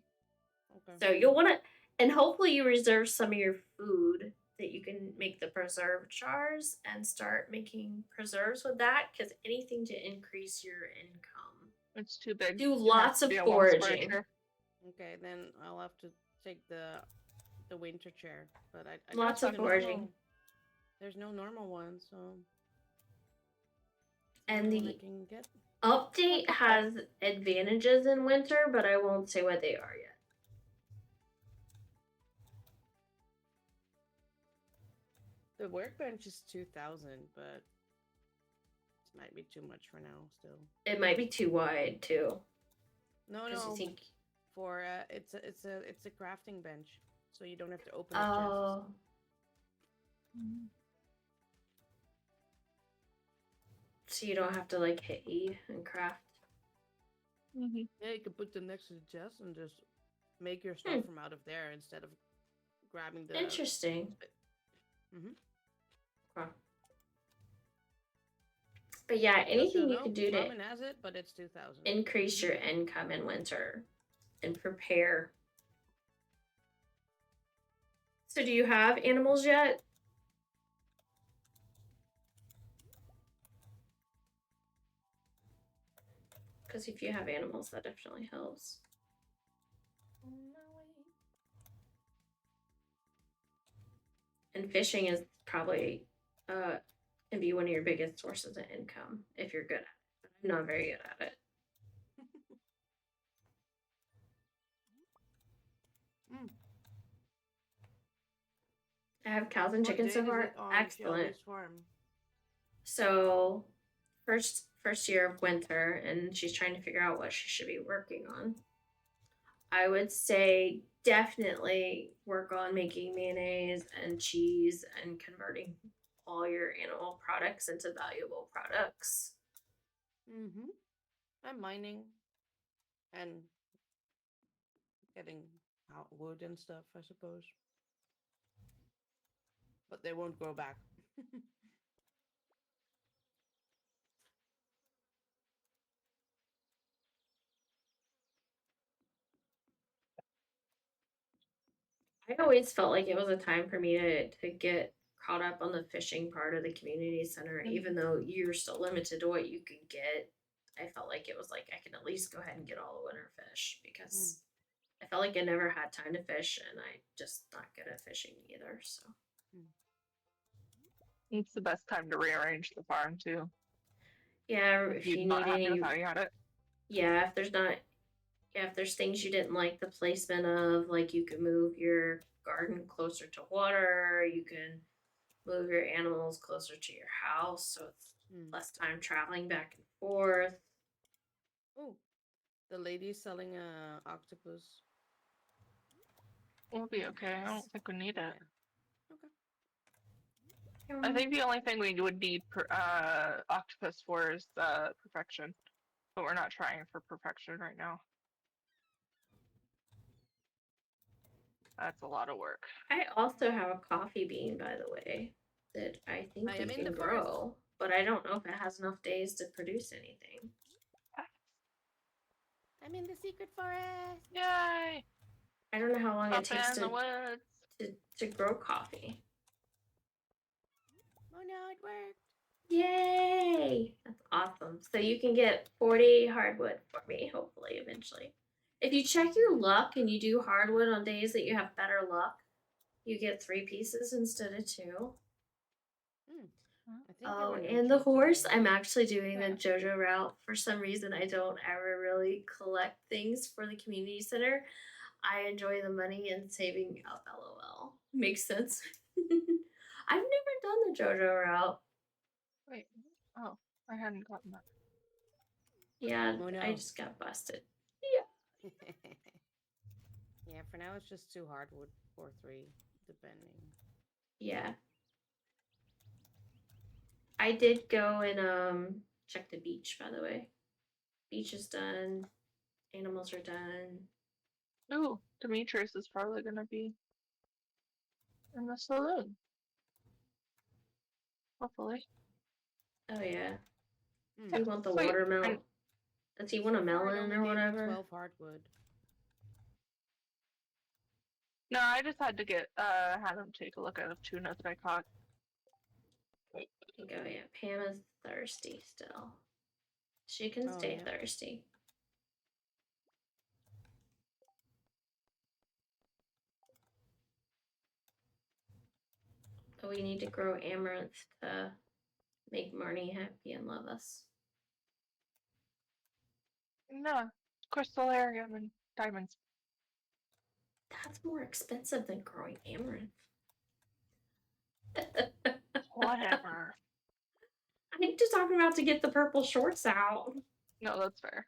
Okay. So you'll want to, and hopefully you reserve some of your food that you can make the preserve jars and start making preserves with that, because anything to increase your income. It's too big. Do It has lots to of be a one-square foraging. chair. Okay, then I'll have to take the winter chair, but I Lots don't of know. foraging. There's no normal one, so. And one I the can get. update has advantages in winter, but I won't say what they are yet. The workbench is 2,000, but this might be too much for now. Still. It might be too wide too. No. You think... For it's a crafting bench, so you don't have to open the Oh. So you don't have to like hit E and craft. Mm-hmm. Yeah, you can put them next to the chest and just make your stuff from out of there instead of grabbing the. Interesting. Huh. But yeah, anything you can do to Ramen has it, but it's 2,000. increase your income in winter and prepare. So do you have animals yet? Because if you have animals, that definitely helps. And fishing is probably can be one of your biggest sources of income if you're good at it. I'm not very good at it. I have cows and What chickens date so is far. it on Excellent. Shelby's farm? So, first year of winter, and she's trying to figure out what she should be working on. I would say definitely work on making mayonnaise and cheese and converting all your animal products into valuable products. Mm-hmm. I'm mining and getting out wood and stuff, I suppose. But they won't grow back. I always felt like it was a time for me to get caught up on the fishing part of the community center, even though you're still limited to what you can get. I felt like it was like I can at least go ahead and get all the winter fish Mm. because I felt like I never had time to fish and I just not good at fishing either. So It's the best time to rearrange the farm too. yeah, If if you're you not need happy with any, how you had it. yeah, if there's not, yeah, if there's things you didn't like the placement of, like you can move your garden closer to water, you can move your animals closer to your house so it's Mm. less time traveling back and forth. Oh, the lady's selling a octopus. We'll be okay. I don't think we need it. Yeah. Okay. I think the only thing we would need octopus for is perfection, but we're not trying for perfection right now. That's a lot of work. I also have a coffee bean, by the way, that I think I we am in can the forest. grow, but I don't know if it has enough days to produce anything. I'm in the secret forest. Yay! I don't know how long it Up takes in the woods. to grow coffee. Oh no, it worked. Yay! That's awesome. So you can get 40 hardwood for me, hopefully, eventually. If you check your luck and you do hardwood on days that you have better luck, you get 3 pieces instead of 2. Mm. I think there Oh, were no and the trees horse, today. I'm actually doing the Yeah. JoJo route. For some reason, I don't ever really collect things for the community center. I enjoy the money and saving up, lol. Makes sense. I've never done the JoJo route. Wait. Oh, I hadn't gotten that. Yeah, Oh I no. just got busted. Yeah, for now it's just 2 hardwood or 3, depending. Yeah. I did go and check the beach, by the way. Beach is done. Animals are done. Ooh, Demetrius is probably gonna be in the saloon. Hopefully. Oh yeah. Mm. Do you want the Sweet. watermelon? Does he want a So far, it melon only or gave me whatever? 12 hardwood. No, I just had to had him take a look at a tuna that I caught. I think, oh yeah, Pam is thirsty still. She can Oh, stay yeah. thirsty. But we need to grow amaranth to make Marnie happy and love us. No, crystallarium and diamonds. That's more expensive than growing amaranth. Whatever. I'm just talking about to get the purple shorts out. No, that's fair.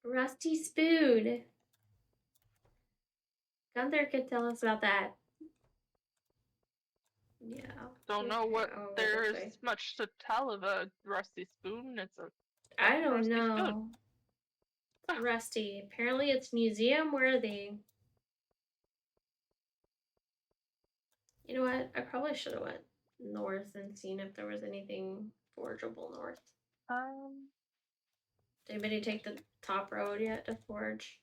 Rusty spoon. Gunther could tell us about that. Yeah. Don't know Okay, what I'll go this there's way. much to tell of a rusty spoon. It's a I don't rusty spoon. know. Rusty. Apparently it's museum worthy. You know what? I probably should have went north and seen if there was anything forgeable north. Did anybody take the top road yet to forge?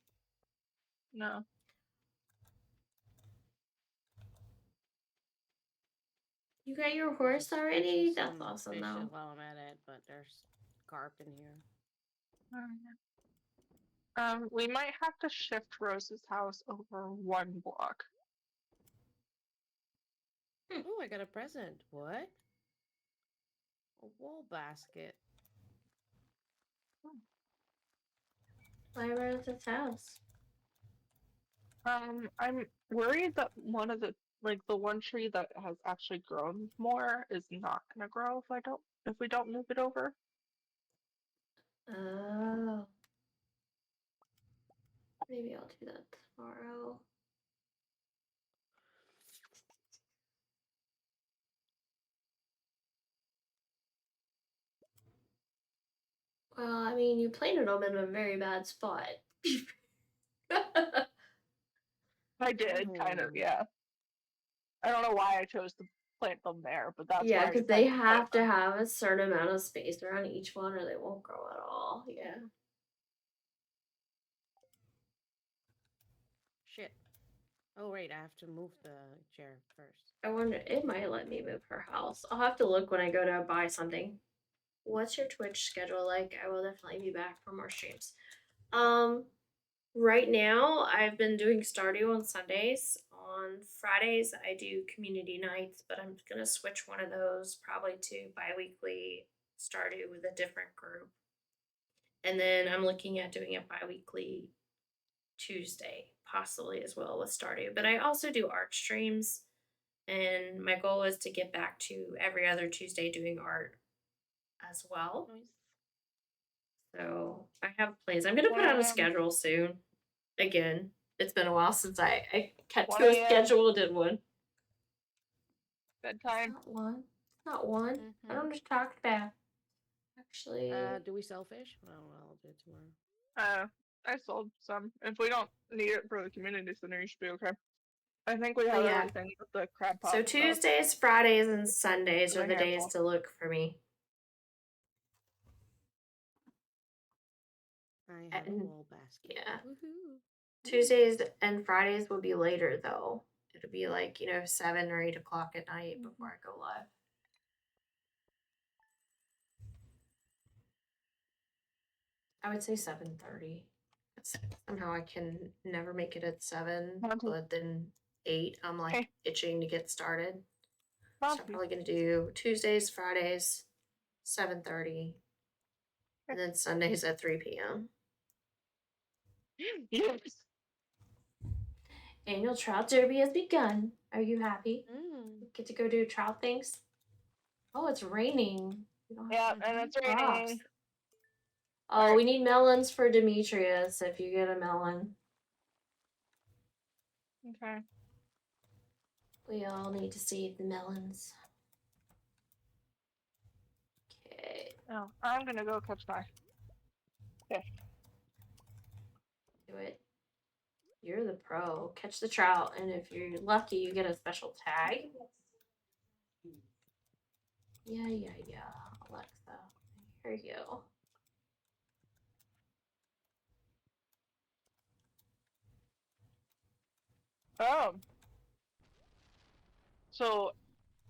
No. You got your horse Just already? catching That's some awesome fish though. while I'm at it, but there's carp in here. We might have to shift Rose's house over 1 block. Oh, I got a present. What? A wall basket. Why Rose's house? I'm worried that one of the one tree that has actually grown more is not gonna grow if we don't move it over. Oh. Maybe I'll do that tomorrow. Well, I mean, you planted them in a very bad spot. I did, kind of, yeah. I don't know why I chose to plant them there, but that's Yeah, where I because they decided to plant have to them. have a certain amount of space around each one or they won't grow at all. Yeah. Shit. Oh, wait, I have to move the chair first. I wonder, it might let me move her house. I'll have to look when I go to buy something. What's your Twitch schedule like? I will definitely be back for more streams. Right now I've been doing Stardew on Sundays. On Fridays I do community nights, but I'm gonna switch one of those probably to bi-weekly Stardew with a different group. And then I'm looking at doing a bi-weekly Tuesday, possibly as well with Stardew. But I also do art streams, and my goal is to get back to every other Tuesday doing art as well. Nice. So I have plans. I'm gonna put out a schedule soon. Again, it's been a while since I kept to a schedule and did one. Bedtime. It's not one. It's not one. I don't just talk about. Actually. Do we sell fish? Well, I'll do it tomorrow. I sold some. If we don't need it for the community center, you should be okay. I think we have yeah. everything with the crab pot. So Tuesdays, Fridays, and Sundays are the days handful. to look for me. I have a wall basket. Yeah. Woohoo. Tuesdays and Fridays will be later though. It'll be like, 7 or 8 o'clock at night before I go live. I would say 7:30. Somehow I can never make it at 7, but then 8 I'm like itching to get started. So I'm probably gonna do Tuesdays, Fridays, 7:30, and then Sundays at 3 p.m. Yes. Annual trout derby has begun. Are you happy? Get to go do trout things? Oh, it's raining. Yeah, and it's raining. Oh, we need melons for Demetrius if you get a melon. Okay. We all need to see the melons. Okay. Oh, I'm gonna go catch my fish. Do it. You're the pro. Catch the trout, and if you're lucky, you get a special tag. Yeah, Alexa. Here you go. Oh. So,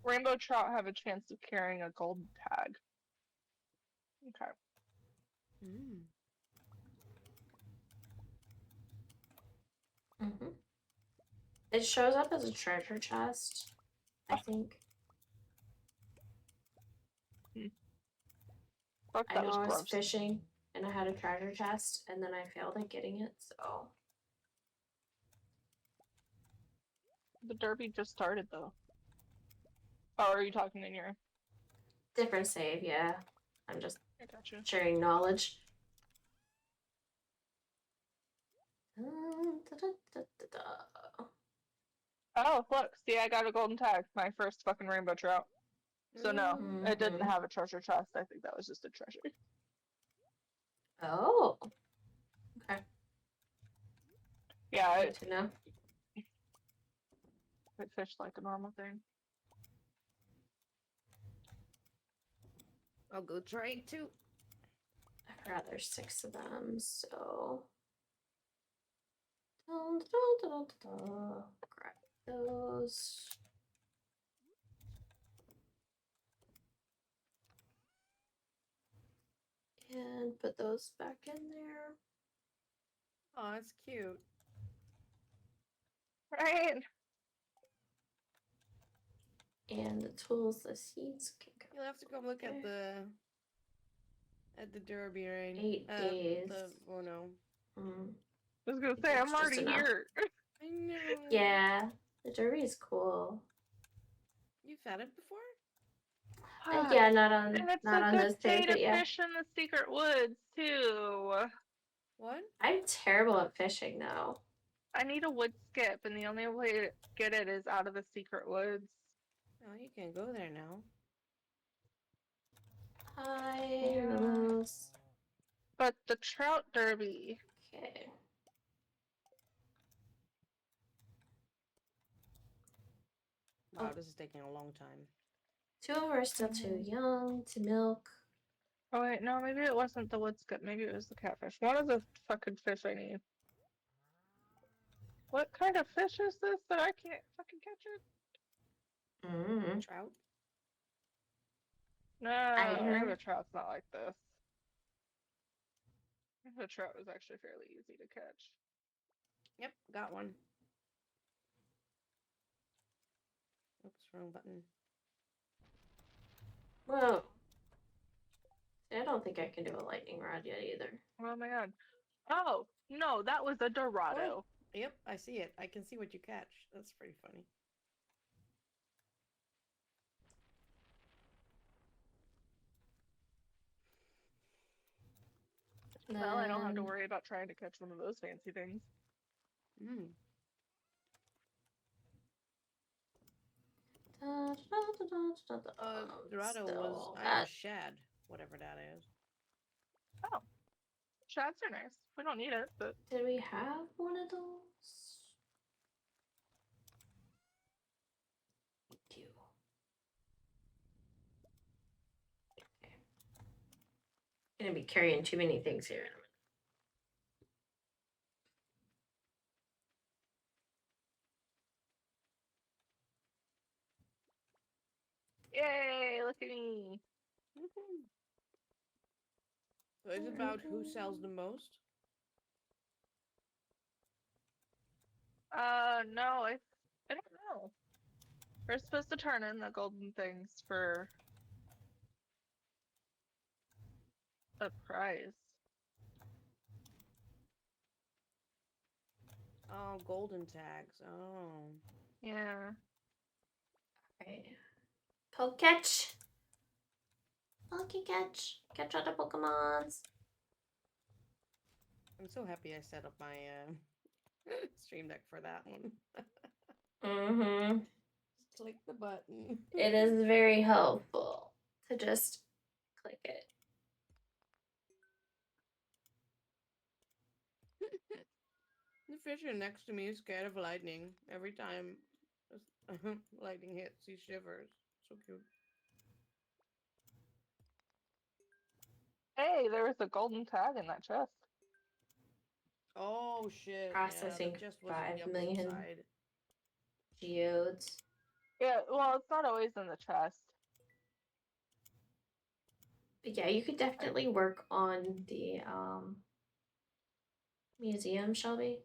rainbow trout have a chance of carrying a gold tag. Okay. It shows up as a treasure chest, I think. Fuck, I know I was fishing and I had a treasure chest and then I failed at getting it, so. The derby just started though. Oh, are you talking in your Different save, yeah. I'm just gotcha. sharing knowledge. Oh, look, see, I got a golden tag. My first fucking rainbow trout. So no, it didn't have a treasure chest. I think that was just a treasure. Oh. Okay. Yeah, Good to know. It fished like a normal thing. I'll go try it too. I forgot there's 6 of them, so. Grab those. And put those back in there. Oh, it's cute. Right. And the tools, the seeds can go. You'll have to come look at the derby, right? 8 days. Oh no. I was gonna say, I'm already here. I No. Yeah, the derby is cool. You've had it before? Yeah, And it's not a on good this day, day to but yeah. fish in the secret woods too. What? I'm terrible at fishing though. I need a wood skip, and the only way to get it is out of the secret woods. Oh, you can go there now. Hi, Lumos. But the trout derby. Okay. Wow, this is taking a long time. 2 of them are still too young to milk. Oh wait, no, maybe it wasn't the wood skip. Maybe it was the catfish. One of the fucking fish I need. What kind of fish is this that I can't fucking catch it? Trout? No, I regular trout's not like this. The trout was actually fairly easy to catch. Yep, got one. Oops, wrong button. Whoa. I don't think I can do a lightning rod yet either. Oh my god. Oh, no, that was a Dorado. Oh, yep, I see it. I can see what you catch. That's pretty funny. Well, I don't have to worry about trying to catch one of those fancy things. Mm. Dorado was, I have a shad, whatever that is. Oh, shads are nice. We don't need it, but... Did we have one of those? Thank you. Okay. I'm gonna be carrying too many things here. Yay, look at me. So is it about who sells the most? No, I don't know. We're supposed to turn in the golden things for a prize. Oh, golden tags. Oh. Yeah. Right. Pokecatch. Pokecatch. Catch other Pokemons. I'm so happy I set up my stream deck for that one. Just click the button. It is very helpful to just click it. The fisher next to me is scared of lightning. Every time lightning hits, he shivers. So cute. Hey, there was a golden tag in that chest. Oh shit! Processing yeah, the chest was on 5 the opposite million side. geodes. Yeah, well, it's not always in the chest. But yeah, you could definitely work on the museum, Shelby.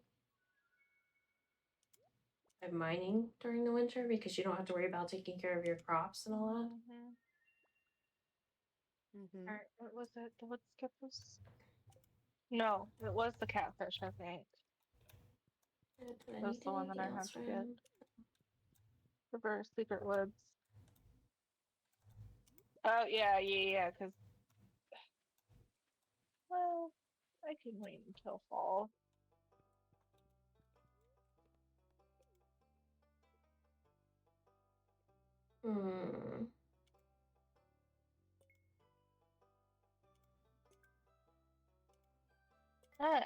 By mining during the winter because you don't have to worry about taking care of your crops and all that. Alright, what was it? The wood skip was? No, it was the catfish, I think. That's the one that I have to get. Reverse secret woods. Oh, yeah, because... Well, I can wait until fall. Nice.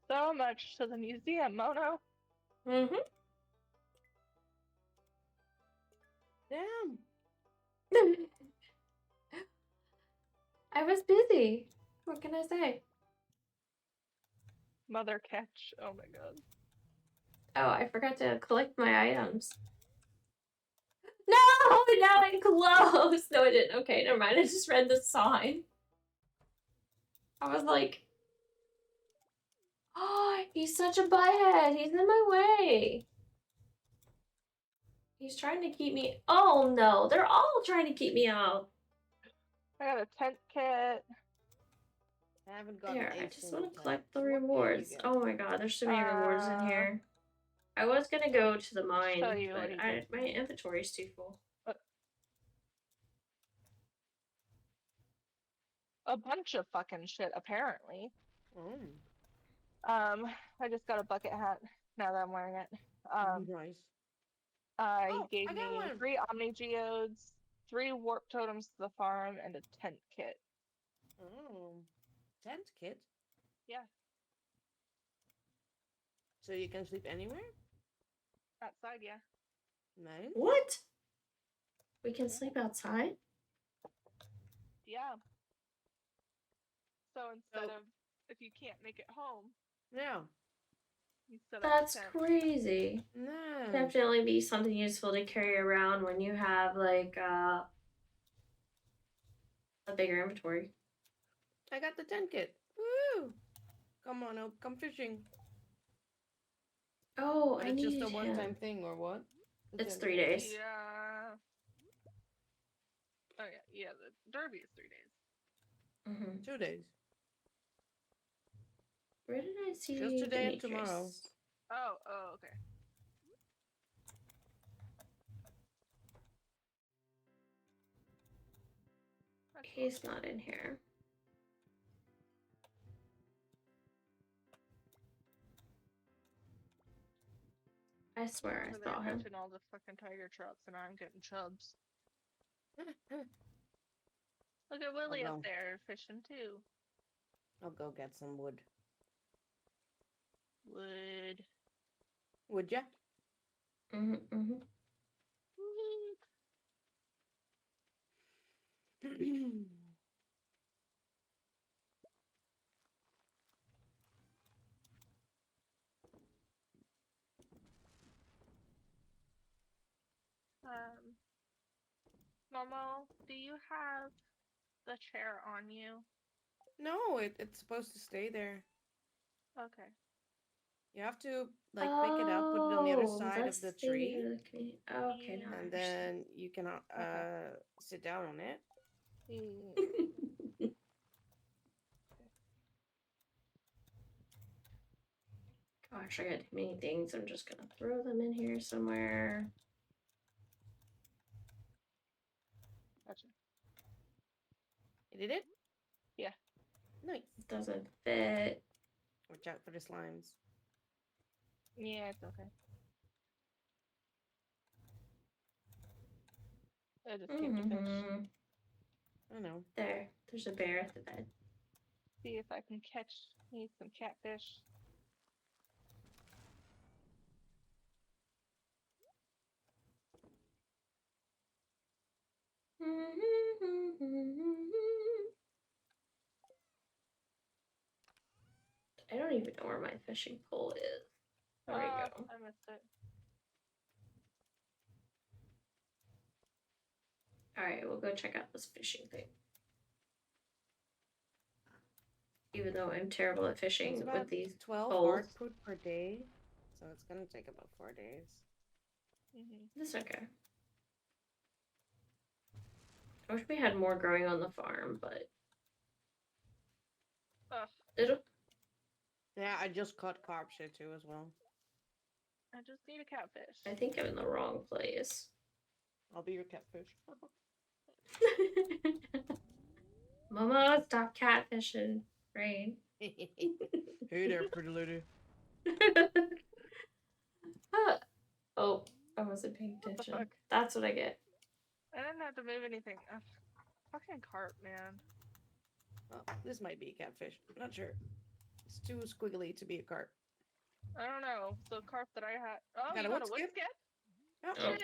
So much to the museum, Mono. Damn. I was busy. What can I say? Mother catch. Oh my god. Oh, I forgot to collect my items. No, now I closed. No, I didn't. Okay, never mind. I just read the sign. I was like, oh, he's such a butthead. He's in my way. He's trying to keep me. Oh no, they're all trying to keep me out. I got a tent kit. I haven't gotten There, a I just single want to pet. collect the So what can you rewards. get? Oh my god, there's so many rewards in here. I was gonna go to the mine, Show you what but he gives my me. inventory's too full. A bunch of fucking shit, apparently. Oh, I just got a bucket hat now that I'm wearing it. nice. He Oh, gave I got me one. 3 Omni Geodes, 3 warp totems to the farm, and a tent kit. Oh, tent kit. Yeah, So you can sleep anywhere. outside, yeah. Nice. What? We can sleep outside? Yeah. So instead So- of, if you can't make it home, Yeah. you set up That's a tent. crazy. Nice. Definitely be something useful to carry around when you have like a bigger inventory. I got the tent kit. Woo! Come on, Oak. Come fishing. Oh, But I it's just need a one-time him. thing, or what? The It's tent 3 kit? days. Yeah. Oh yeah, the derby is 3 days. Mm-hmm. 2 days. Where did I see Just today and Demetrius? tomorrow. Oh, okay. That's cool. He's not in here. I swear I Over saw there him. catching all the fucking tiger trucks, and I'm getting chubs. Look at Willie I'll up go. there fishing too. I'll go get some wood. Wood. Would ya? Mm-hmm, mm-hmm. Momo, do you have the chair on you? No, it's supposed to stay there. Okay. You have to like pick it up, put it on the other side that's of the the tree, Oh, okay, now I and understand. then you can Okay. sit down on it. Gosh, I got too many things. I'm just gonna throw them in here somewhere. Gotcha. You did it? Yeah. Nice. It doesn't fit. Watch out for the slimes. Yeah, it's okay. I just came to fish. I know. There's a bear at the bed. See if I can catch me some catfish. I don't even know where my fishing pole is. There we go. I missed it. Alright, we'll go check out this fishing thing. Even though I'm terrible at fishing It's about with these 12 poles. output per day, so it's gonna take about 4 days. It's okay. I wish we had more growing on the farm, but it'll. Yeah, I just caught carp shit too as well. I just need a catfish. I think I'm in the wrong place. I'll be your catfish. Mama, stop catfishing. Rain. Hey there, pretty lady. Oh, I wasn't paying attention. Fuck? That's what I get. I didn't have to move anything. Fucking carp, man. Oh, this might be a catfish. I'm not sure. It's too squiggly to be a carp. I don't know. The carp that I had. Oh, Got you a got wood a wood skip? skip? Oh. Shit!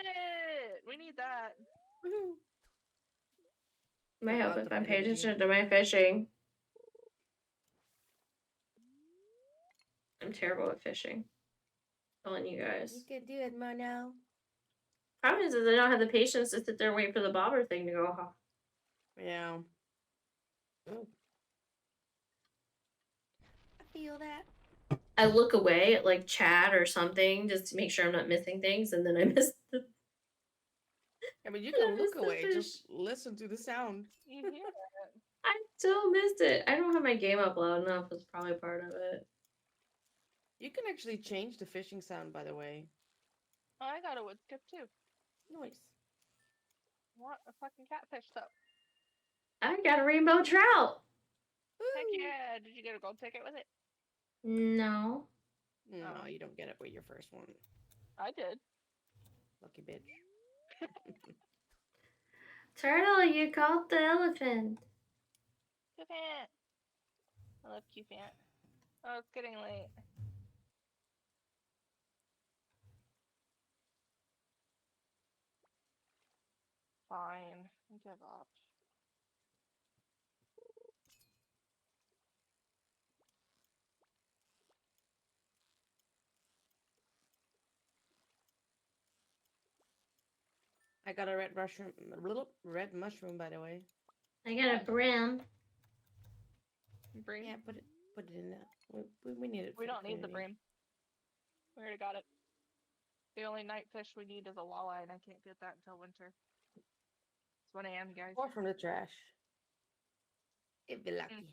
We need that. Woohoo. Might help About if the I'm paying energy. attention to my fishing. I'm terrible at fishing. Telling you guys. You can do it, Mono. Problem is I don't have the patience to sit there and wait for the bobber thing to go off. Yeah. Oh. I feel that. I look away at like chat or something just to make sure I'm not missing things, and then I miss the. I mean, you I can miss look the away. fish. Just listen to the sound. You hear it. Still missed it. I don't have my game up loud enough. That's probably part of it. You can actually change the fishing sound, by the way. Oh, I got a wood skip too. Nice. What a fucking catfish though. I got a rainbow trout. Heck Woo! yeah! Did you get a gold ticket with it? No. No, you don't get it with your first one. I did. Lucky bitch. Turtle, you caught the elephant. Cupant. I love Cupant. Oh, it's getting late. Fine. Give up. I got a red mushroom. Red mushroom, by the way. I got a brim. Bream? Yeah, put it in there. We need it. We don't need the bream. We already got it. The only night fish we need is a walleye, and I can't get that until winter. It's 1 a.m., guys. Or from the trash. If you're lucky.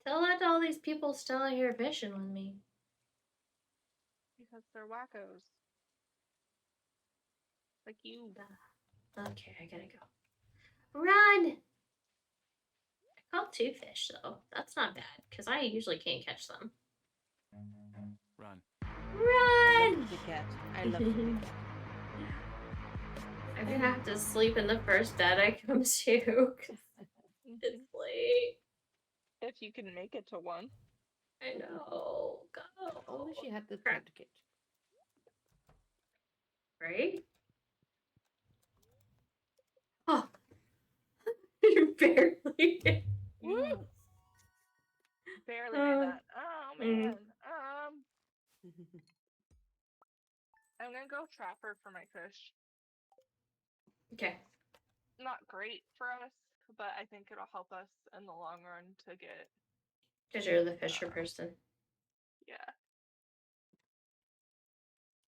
Tell that to all these people still out here fishing with me. Because they're wackos. Like you. Okay, I gotta go. Run! I caught 2 fish, though. That's not bad, because I usually can't catch them. Run. Run! I love the cat. I'm gonna have to sleep in the first bed I come to, because it's late. If you can make it to one. I know. Go. Only she had the Crap. ticket. Right? Oh. You barely. Woo! Barely made that. Oh man. I'm gonna go trapper for my fish. Okay. Not great for us, but I think it'll help us in the long run to get. Because you're the fisher person. Yeah.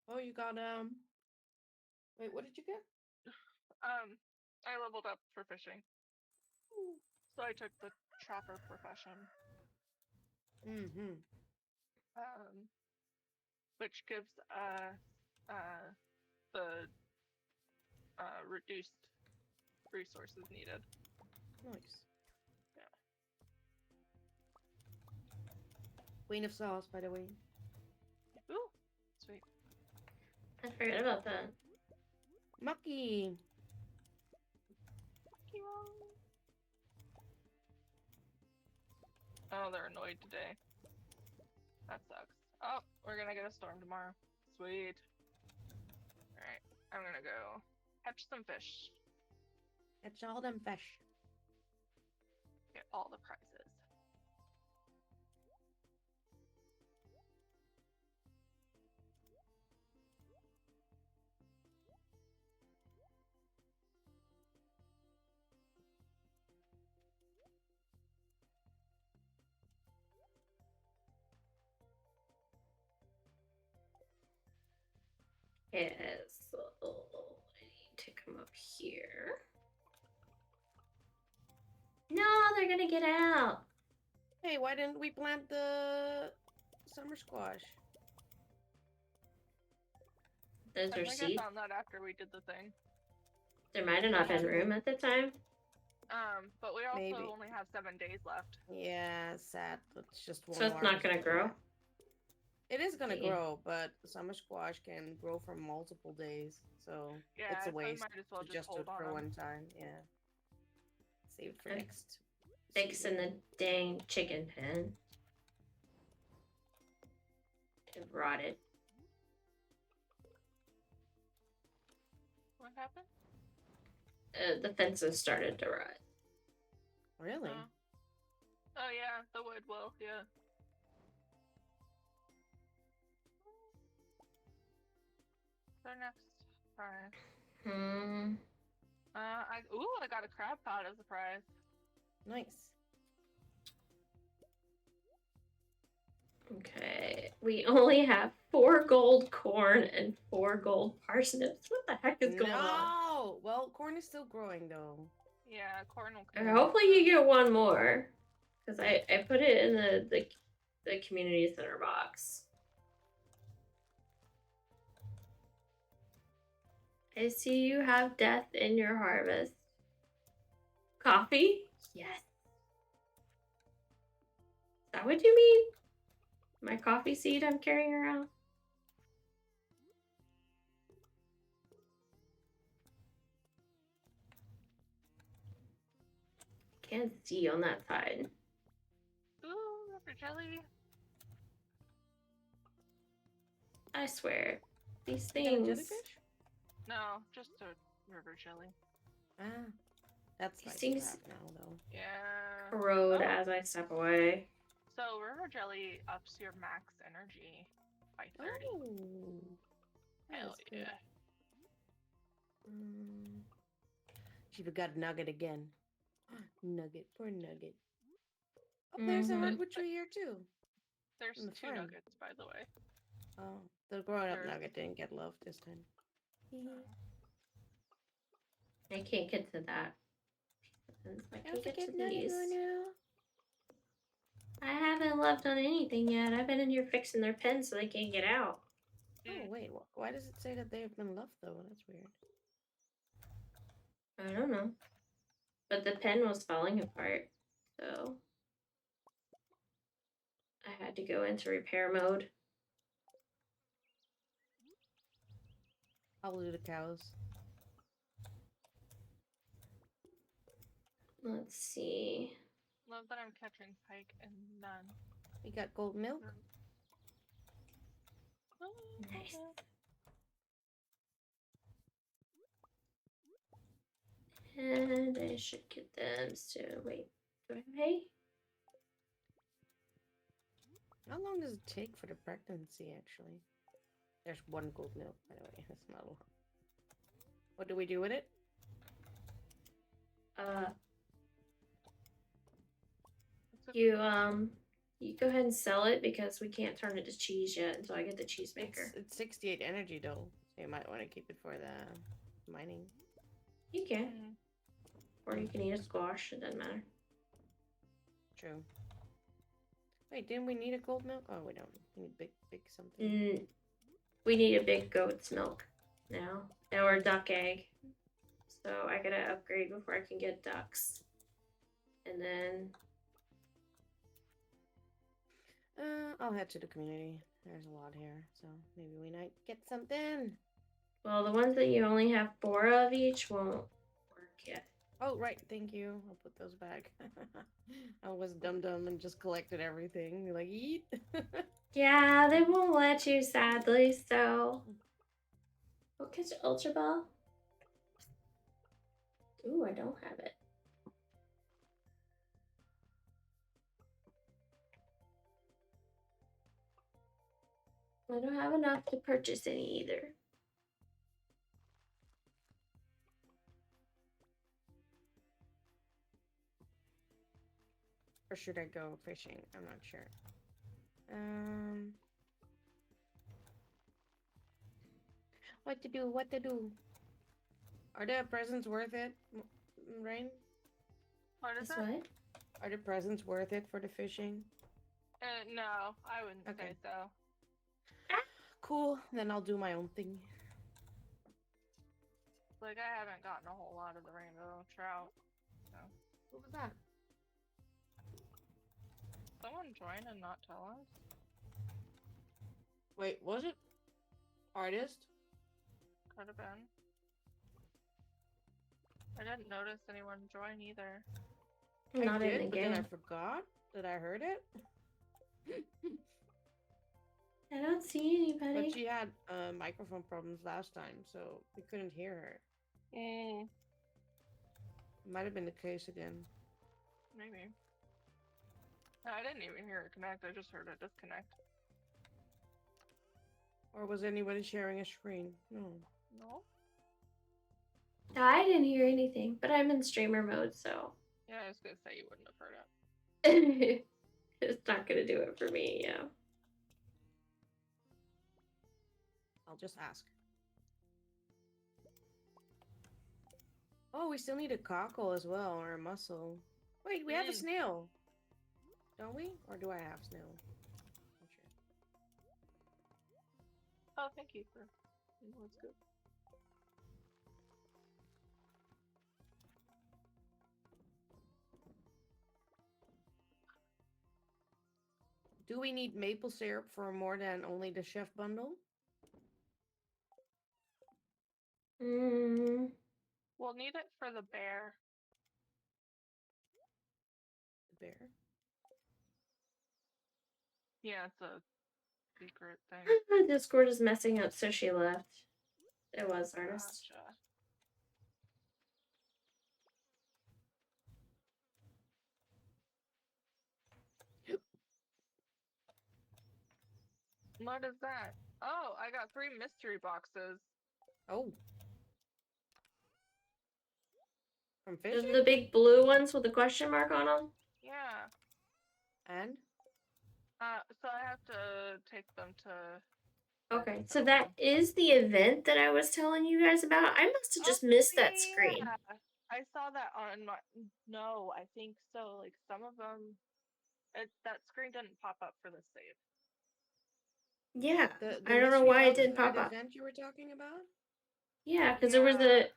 Oh, you got Wait, what did you get? I leveled up for fishing. So I took the trapper profession. Which gives the reduced resources needed. Nice. Yeah. Queen of sauce, by the way. Ooh, sweet. I forgot about that. Mucky. Oh, they're annoyed today. That sucks. Oh, we're gonna get a storm tomorrow. Sweet. Alright, I'm gonna go catch some fish. Catch all them fish. Get all the prizes. Yes. So I need to come up here. No, they're gonna get out. Hey, why didn't we plant the summer squash? Those are seeds. I found that after we did the thing. There might have not been room at the time. But we also Maybe. only have 7 days left. Yeah, sad. It's just one. So it's not gonna grow? It is gonna Yeah. grow, but summer squash can grow for multiple days, so Yeah, it's a so waste might as well to just just do hold it for on. one time. Yeah. Save it for Okay. next. Fixing the dang chicken pen. It rotted. What happened? The fences started to rot. Really? Oh yeah, the wood will, yeah. Their next prize. I got a crab pot as a prize. Nice. Okay, we only have 4 gold corn and 4 gold parsnips. What the heck is going on? No! Well, corn is still growing though. Yeah, corn will Or come. hopefully you get one more. Because I put it in the community center box. I see you have death in your harvest. Coffee? Yes. Is that what you mean? My coffee seed I'm carrying around? Can't see on that side. Ooh, rubber jelly. I swear, these You got a things. jellyfish? No, just a river jelly. Ah, that's These nice things to have now, though. Yeah. corrode Oh. as I step away. So river jelly ups your max energy by 30. Oh, Hell that's good. yeah. She got nugget again. Nugget, poor nugget. Oh, there's a Mhm. hardwood tree here too. There's In the 2 farm. nuggets, by the way. Oh, the grown-up There's- nugget didn't get love this time. I can't get to that. I can Don't get forget to nugget these. now. I haven't loved on anything yet. I've been in here fixing their pens so they can't get out. Oh wait, why does it say that they have been left though? That's weird. I don't know. But the pen was falling apart, so I had to go into repair mode. I'll do the cows. Let's see. Love that I'm catching pike and none. We got gold milk. Nice. And I should get them soon. Wait, do I have hay? How long does it take for the pregnancy, actually? There's 1 gold milk, by the way. That's not a lot. What do we do with it? You go ahead and sell it because we can't turn it to cheese yet until I get the cheese maker. It's 68 energy, though. So you might want to keep it for the mining. You can. Or you can eat a squash. It doesn't matter. True. Wait, didn't we need a gold milk? Oh, we don't. We need big something. We need a big goat's milk now. Or duck egg. So I gotta upgrade before I can get ducks. And then... I'll head to the community. There's a lot here, so maybe we might get something. Well, the ones that you only have 4 of each won't work yet. Oh, right. Thank you. I'll put those back. I was dumb and just collected everything. Like, eat. Yeah, they won't let you, sadly, so... We'll catch Ultra Ball. Ooh, I don't have it. I don't have enough to purchase any either. Or should I go fishing? I'm not sure. What to do? What to do? Are the presents worth it, Rain? What is This it? what? Are the presents worth it for the fishing? No, I wouldn't Okay. say so. Cool. Then I'll do my own thing. Like, I haven't gotten a whole lot of the rainbow trout. So. What was that? Someone join and not tell us? Wait, was it artist? Could have been. I didn't notice anyone join either. Not I did, in the but then I game. forgot that I heard it. I don't see anybody. But she had microphone problems last time, so we couldn't hear her. Might have been the case again. Maybe. No, I didn't even hear it connect, I just heard it disconnect. Or was anybody sharing a screen? No. No? I didn't hear anything, but I'm in streamer mode, so Yeah, I was gonna say you wouldn't have heard it. it's not gonna do it for me, yeah. I'll just ask. Oh, we still need a cockle as well, or a mussel. Wait, we have a Mm. snail. Don't we? Or do I have snail? Not sure. Oh, thank you for. That's good. Do we need maple syrup for more than only the chef bundle? Mm. We'll need it for the bear. The bear. Yeah, it's a secret thing. Discord is messing up, so she left. It was artist. Gotcha. What is that? Oh, I got 3 mystery boxes. Oh. From Those fishing? are the big blue ones with the question mark on them? Yeah. And? So I have to take them to. Okay, so that is the event that I was telling you guys about. I must have just missed that screen. Yeah. I saw that on my. No, I think so. Like some of them, that screen didn't pop up for the save. Yeah, The I don't know why it mystery didn't box pop up. event you were talking about? Yeah, because Yeah.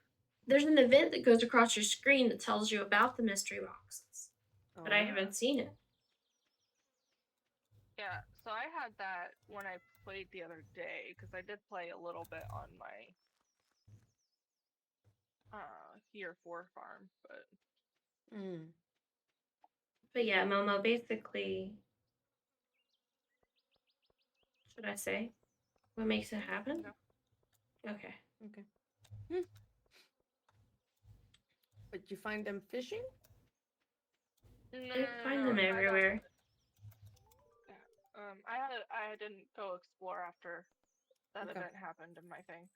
there's an event that goes across your screen that tells you about the mystery boxes, but I Oh. haven't seen it. Yeah, so I had that when I played the other day because I did play a little bit on my Year 4 farm, but Mm. But yeah, Momo, basically, should I say what makes it happen? no. Okay. Okay. Hmm. But you find them fishing? No, I find them I got everywhere. I didn't go explore after that Okay. event happened in my thing.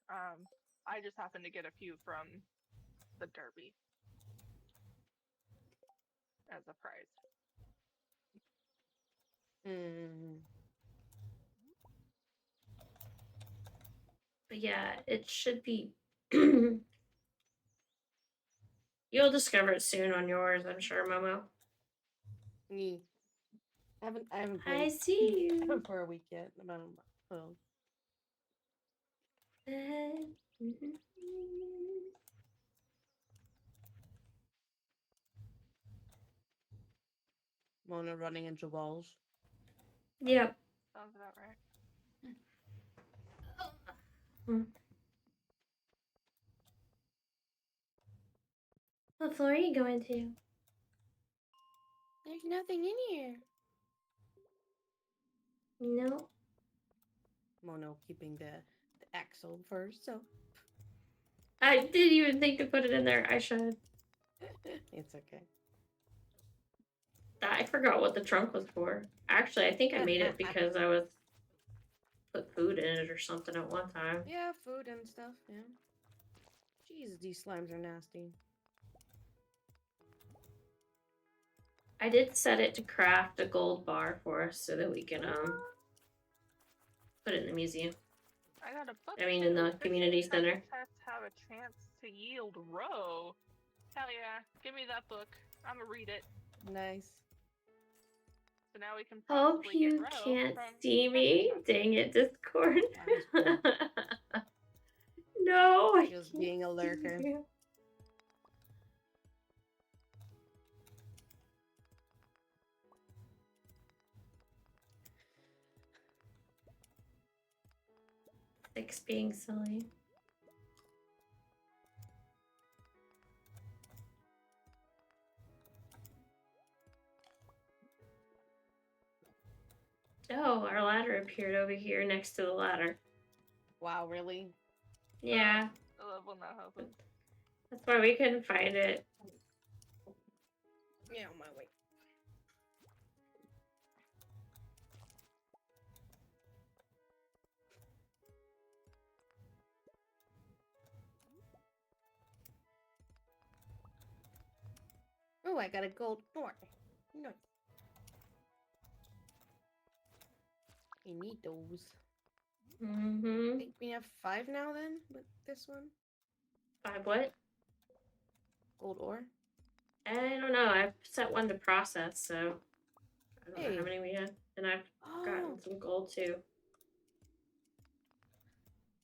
I just happened to get a few from the derby as a prize. Mm. But yeah, it should be. You'll discover it soon on yours, I'm sure, Momo. Yeah. I haven't I played see you. for a week yet. About well. Mona running into walls. Yep. Sounds about right. What floor are you going to? There's nothing in here. No. Mono keeping the axle first, so I didn't even think to put it in there. I should. it's okay. I forgot what the trunk was for. Actually, I think I made it because I was put food in it or something at one time. Yeah, food and stuff, yeah. Jesus, these slimes are nasty. I did set it to craft a gold bar for us so that we can put it in the museum. I got a book. I mean, in the community center. Tests have a chance to yield roe. Hell yeah! Give me that book. I'm gonna read it. Nice. So now we can Hope possibly you get roe can't from see me. Dang it, Discord. No, I Just can't being a lurker. see you. Six being silly. Oh, our ladder appeared over here next to the ladder. Wow, really? Yeah. I love when that happens. That's why we couldn't find it. Yeah, on my way. Oh, I got a gold door. Nice. I need those. Mm-hmm. I think we have 5 now then with this one. 5 what? Gold ore? I don't know. I've set one to process, so I don't know how Hey. many we had. And I've gotten Oh, some gold too.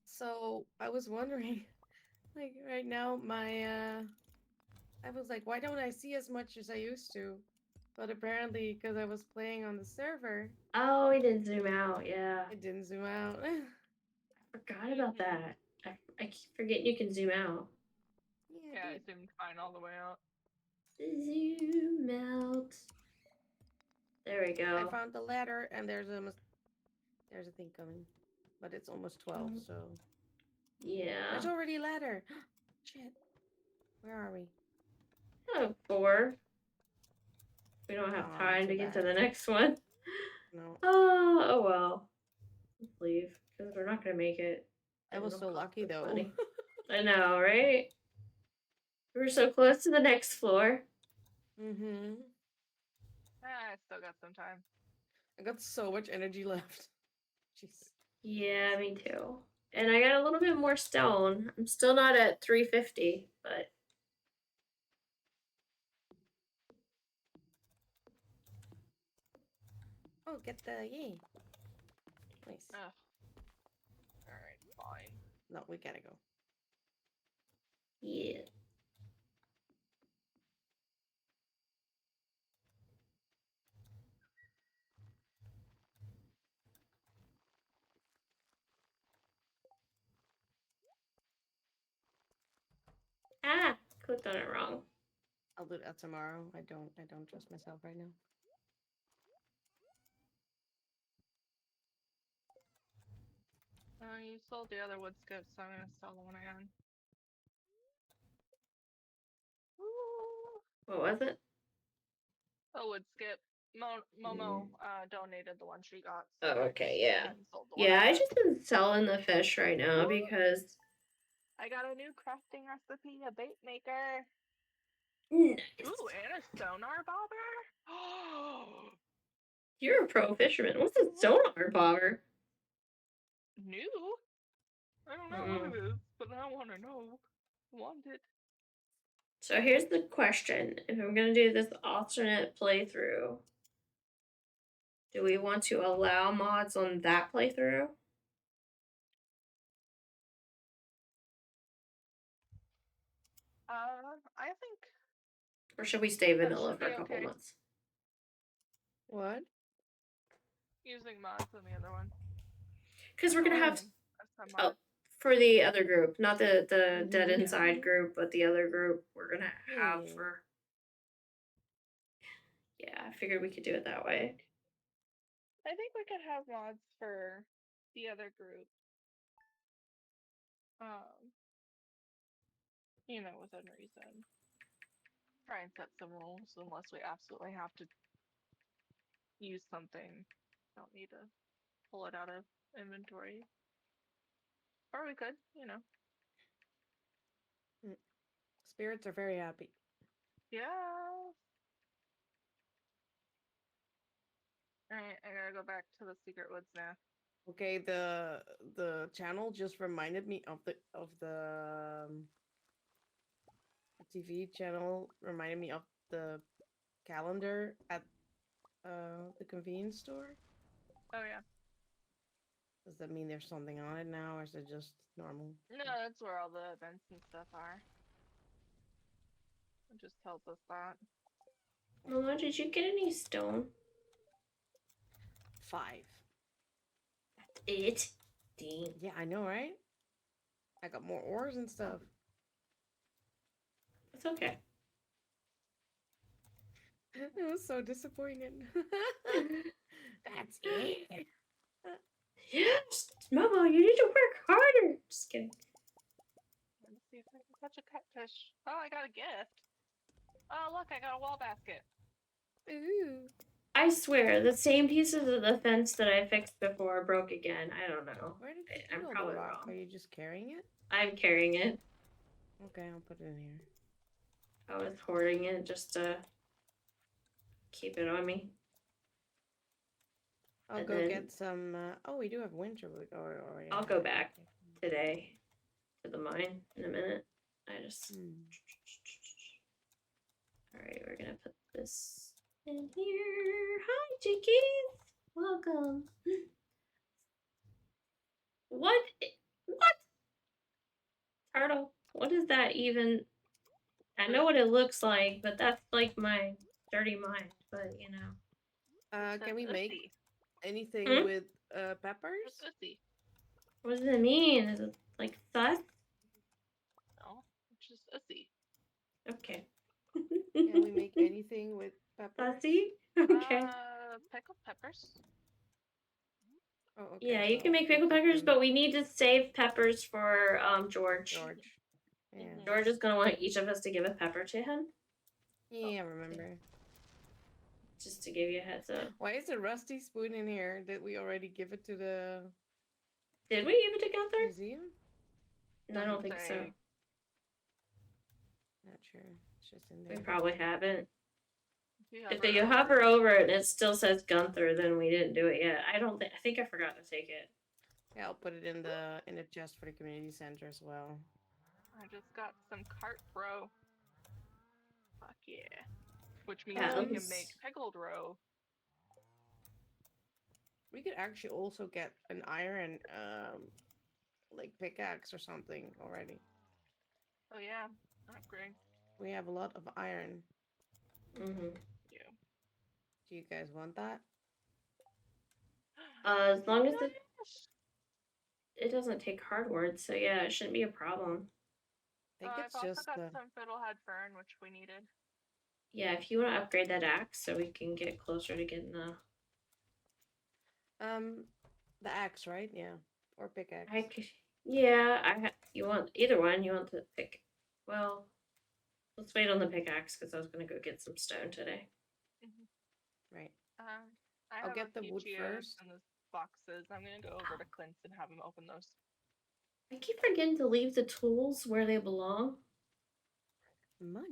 so I was wondering, like right now, I was like, why don't I see as much as I used to? But apparently, because I was playing on the server, Oh, we didn't zoom out. Yeah. it didn't zoom out. I forgot about that. I keep forgetting you can zoom out. Yeah, I I did. zoomed fine all the way out. Zoom out. There we I go. found the ladder, and there's a thing coming, but it's almost 12, so Yeah. there's already a ladder. Shit, where are we? Oh, 4. We don't have Aw, time too to get to bad. the next one. No, Oh well. Let's leave because we're not gonna make it. I And was it'll so cost lucky us though. money. I know, right? We're so close to the next floor. Mm-hmm. I still got some time. I got so much energy left. Jeez. Yeah, me too. And I got a little bit more stone. I'm still not at 350, but Oh, get the yay. Nice. Ugh. Alright, fine. No, we gotta go. yeah. Ah, clicked on it wrong. I'll do that tomorrow. I don't trust myself right now. You sold the other wood skips, so I'm gonna sell the one I own. Ooh. What was it? A wood skip. Momo donated the one she got. So Oh, I okay, just yeah. went and sold the one Yeah, I I got. just been selling the fish right now Ooh. because I got a new crafting recipe, a bait maker. nice. Ooh, and a sonar bobber. Oh, You're a pro fisherman. What's a sonar bobber? new? I don't know what it is, but I want to know. Want it? So here's the question. If I'm going to do this alternate playthrough, do we want to allow mods on that playthrough? I think Or should we stay that vanilla should for be a couple okay. months? What? Using mods on the other one. Because we're going to have... Some Oh, mods. for the other group. Not the Dead Mhm. Inside group, but the other group we're going to have Yeah. for... Yeah, I figured we could do it that way. I think we could have mods for the other group. You know, within reason. Try and set some rules unless we absolutely have to use something. Don't need to pull it out of inventory. Or we could, you know. Spirits are very happy. Yeah. Alright, I gotta go back to the secret woods now. Okay, the channel just reminded me of the TV channel reminded me of the calendar at the convenience store. Oh yeah. Does that mean there's something on it now, or is it just normal? No, that's where all the events and stuff are. It just tells us that. Mama, did you get any stone? 5. That's it. Dang. Yeah, I know, right? I got more ores and stuff. It's okay. It was so disappointed. That's it. Yes, Mama, you need to work harder. Just kidding. Let me see if I can catch a catfish. Oh, I got a gift. Oh, look, I got a wall basket. Ooh. I swear, the same pieces of the fence that I fixed before broke again. I don't know. Where did you I'm put all probably the rock? wrong. Are you just carrying it? I'm carrying it. Okay, I'll put it in here. I was hoarding it just to keep it on me. I'll And go then- get some. Oh, we do have winter wood. Yeah, I'll go back today to the mine in a minute. I just... Alright, we're gonna put this in here. Hi, chickies! Welcome. What? What? Turtle. What is that even? I know what it looks like, but that's like my dirty mind. But you know. Can we make anything Hmm? with What's peppers? ussy? What does it mean? Is it like sus? No, it's just ussy. Okay. Can we make anything with peppers? Sussy? Okay. Pickled peppers. Oh, okay. Yeah, you so can make we'll pickled cook peppers, them. but we need to save peppers for George. George. Yeah. George is gonna want each of us to give a pepper to him. Yeah, I remember. Just to give you a heads up. Why is a rusty spoon in here? Did we already give it to the Did we give it to Gunther? museum? No, I don't think so. Say. Not sure. It's just in We there. probably haven't. If Hover you over hover it. over it and it still says Gunther, then we didn't do it yet. I think I forgot to take it. Yeah, I'll put it in the chest for the community center as well. I just got some cart roe. Fuck yeah. Which means Yeah, we can let's- make pickled roe. We could actually also get an iron like pickaxe or something already. Oh yeah, upgrade. We have a lot of iron. Mm-hmm. Yeah. Do you guys want that? As long as Yes. it doesn't take hardwood, so yeah, it shouldn't be a problem. I think I've it's also just got the some fiddlehead fern, which we needed. Yeah, if you want to upgrade that axe so we can get closer to getting the axe, right? Yeah, or pickaxe. you want either one. You want to pick. Well, let's wait on the pickaxe because I was gonna go get some stone today. Right. I I'll have get a the few wood geodes first. in the boxes. I'm gonna go over to Clint's and have him open those. I keep forgetting to leave the tools where they belong. Mono.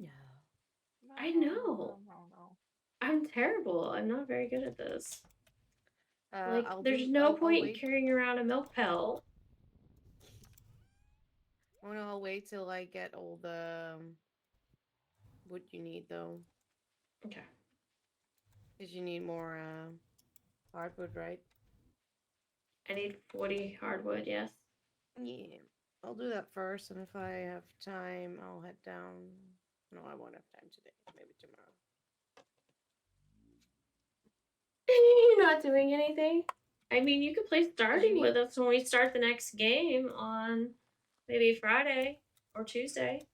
I know. No. I'm terrible. I'm not very good at this. Like, there's I'll point in wait. carrying around a milk pail. Mono, I'll wait till I get all the wood you need though, Okay. because you need more hardwood, right? I need 40 hardwood. Yes. Yeah, I'll do that first, and if I have time, I'll head down. No, I won't have time today. Maybe tomorrow. You're not doing anything. I mean, you could play Stardew need- with us when we start the next game on maybe Friday or Tuesday.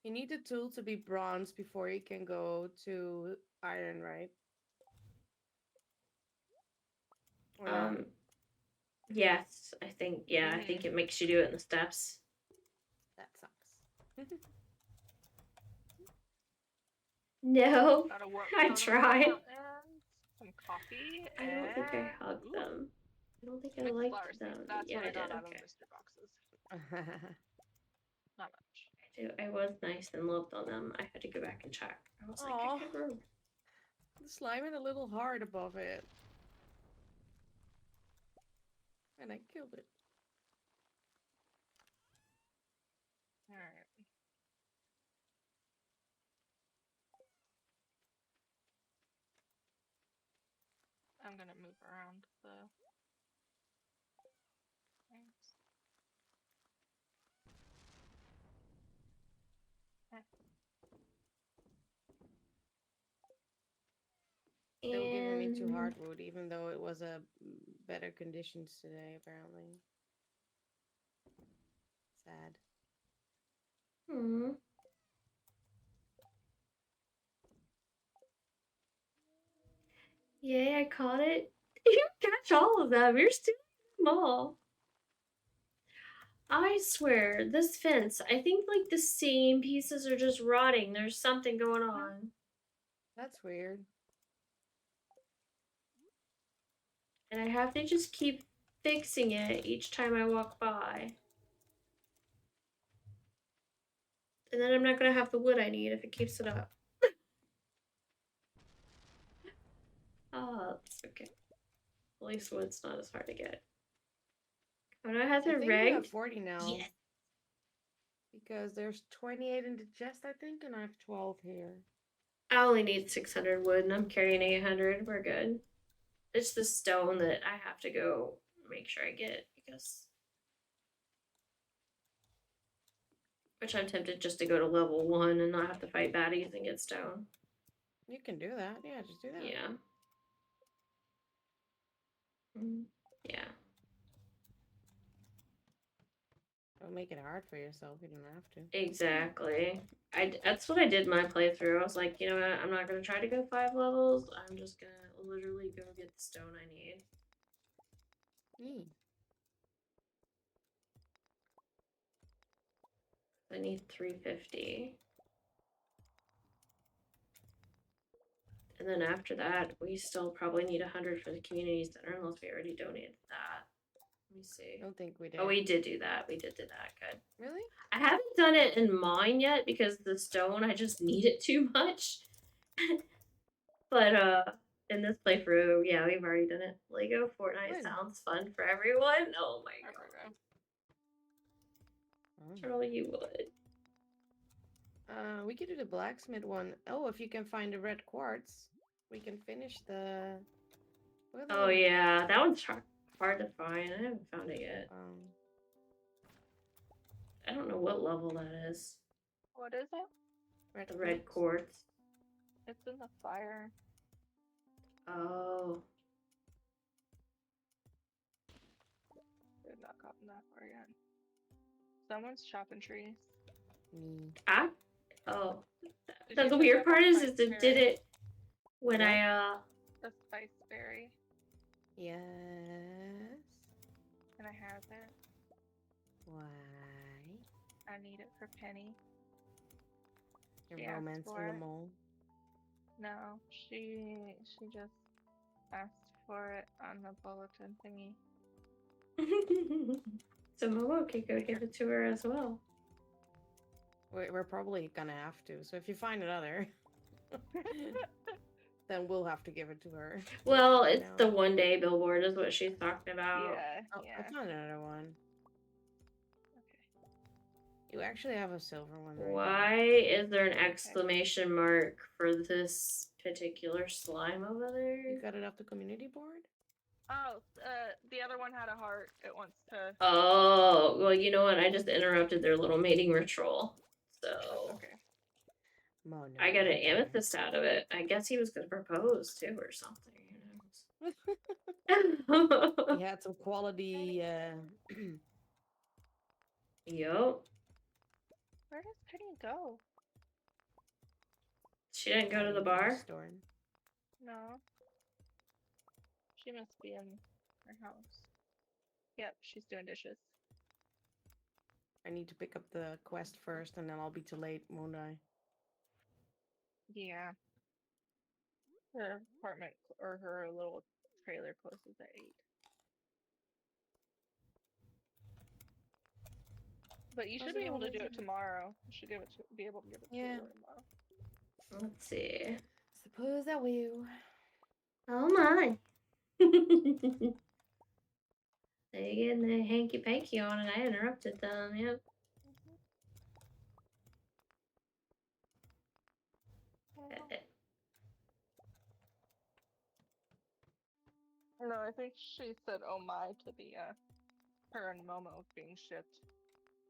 You need the tool to be bronze before you can go to iron, right? Or not? Yes, I think. Yeah, I think it makes you do it in the steps. That sucks. No, Got a work I totem tried. and some coffee. I don't think I and- hugged Ooh, them. I don't think I mixed liked flour seeds. them. That's Yeah, what I I got did. out Okay. of Mr. Boxes. Not much. I was nice and loved on them. I had to go back and check. I was like, Aw. I could room. The slime had a little heart above it. And I killed it. Alright. I'm gonna move around the things. Still giving me 2 And- hardwood, even though it was a better conditions today, apparently. Sad. Yay, I caught it. You catch all of them. You're still small. I swear, this fence, I think like the same pieces are just rotting. There's something going on. That's weird. And I have to just keep fixing it each time I walk by. And then I'm not gonna have the wood I need if it keeps it up. Oh, that's okay. At least wood's not as hard to get. Oh no, it has I a think you reg. have 40 now. Yes. because there's 28 in the chest, I think, and I have 12 here. I only need 600 wood and I'm carrying 800. We're good. It's the stone that I have to go make sure I get because. Which I'm tempted just to go to level 1 and not have to fight baddies and get stone. You can do that. Yeah, just do that. Yeah. Yeah. Don't make it hard for yourself. You don't have to. Exactly. That's what I did my playthrough. I was like, you know what? I'm not gonna try to go 5 levels. I'm just gonna literally go get the stone I need. Mm. I need 350. And then after that, we still probably need 100 for the community center unless we already donated that. Let me see. I don't think we did. Oh, we did do that. We did that. Good. Really? I haven't done it in mine yet because the stone, I just need it too much. But in this playthrough, yeah, we've already done it. Lego Fortnite Good. sounds fun for everyone. Oh my god. Oh. Turtle, you would. We could do the blacksmith one. Oh, if you can find the red quartz, we can finish the. Oh yeah, that one's hard to find. I haven't found it yet. I don't know what level that is. What is it? The red quartz. It's in the fire. Oh. I've not gotten that far yet. Someone's chopping trees. Me. Oh. Did The you weird pick part up is spice it did berry? it when What? The spice berry. Yes. Can I have it? Why? I need it for Penny. You're She asked romancing for them it. all. No, she just asked for it on the bulletin thingy. So Momo could go give it to her as well. We're probably gonna have to. So if you find another, then we'll have to give it to her. Well, Right it's now. the 1-day billboard is what she's talking about. Yeah, Oh, yeah. I found another one. Okay. You actually have a silver one. Right Why is there an exclamation mark for this particular slime over You there? got it off the community board? Oh, the other one had a heart. It wants to. Oh, well, you know what? I just interrupted their little mating ritual. So Okay. Oh, no, I got an okay. amethyst out of it. I guess he was going to propose too or something. He had some quality. Yup. Where does Penny go? She didn't go to the bar? Store. No. She must be in her house. Yep, she's doing dishes. I need to pick up the quest first, and then I'll be too late, won't I? Yeah. Her apartment or her little trailer closes at 8. But you should be able to do it tomorrow. You should be able to give it to her tomorrow. Let's see. Suppose I will. Oh my. They getting the hanky panky on and I interrupted them, yep. No, I think she said oh my to the her and Momo being shipped.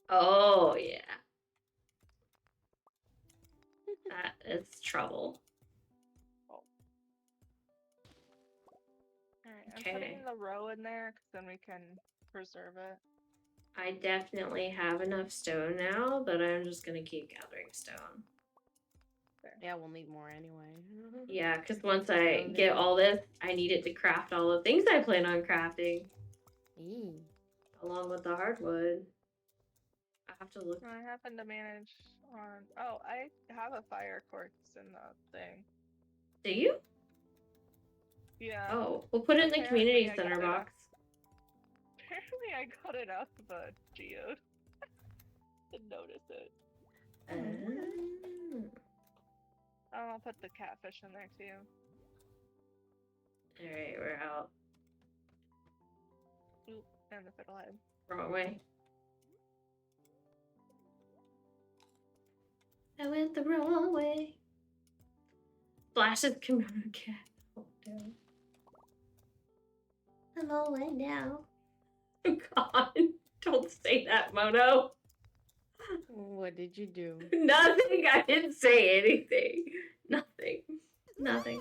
Oh yeah. That is trouble. Alright, Okay. I'm putting the row in there because then we can preserve it. I definitely have enough stone now, but I'm just gonna keep gathering stone. There. Yeah, we'll need more anyway. Yeah, because once I get all this, I need it to craft all the things I plan on crafting. Along with the hardwood. I have to look. I happen to manage on. Oh, I have a fire quartz in the thing. Do you? Yeah. Oh, we'll put it in the community center box. Apparently, I got it out of a geode. Didn't notice it. I'll put the catfish in there too. Alright, we're out. Oop, and the fiddlehead. Wrong way. I went the wrong way. Flashes KimonoKat. Oh no. I'm all wet now. Oh god. Don't say that, Mono. What did you do? Nothing. I didn't say anything. Nothing. Nothing.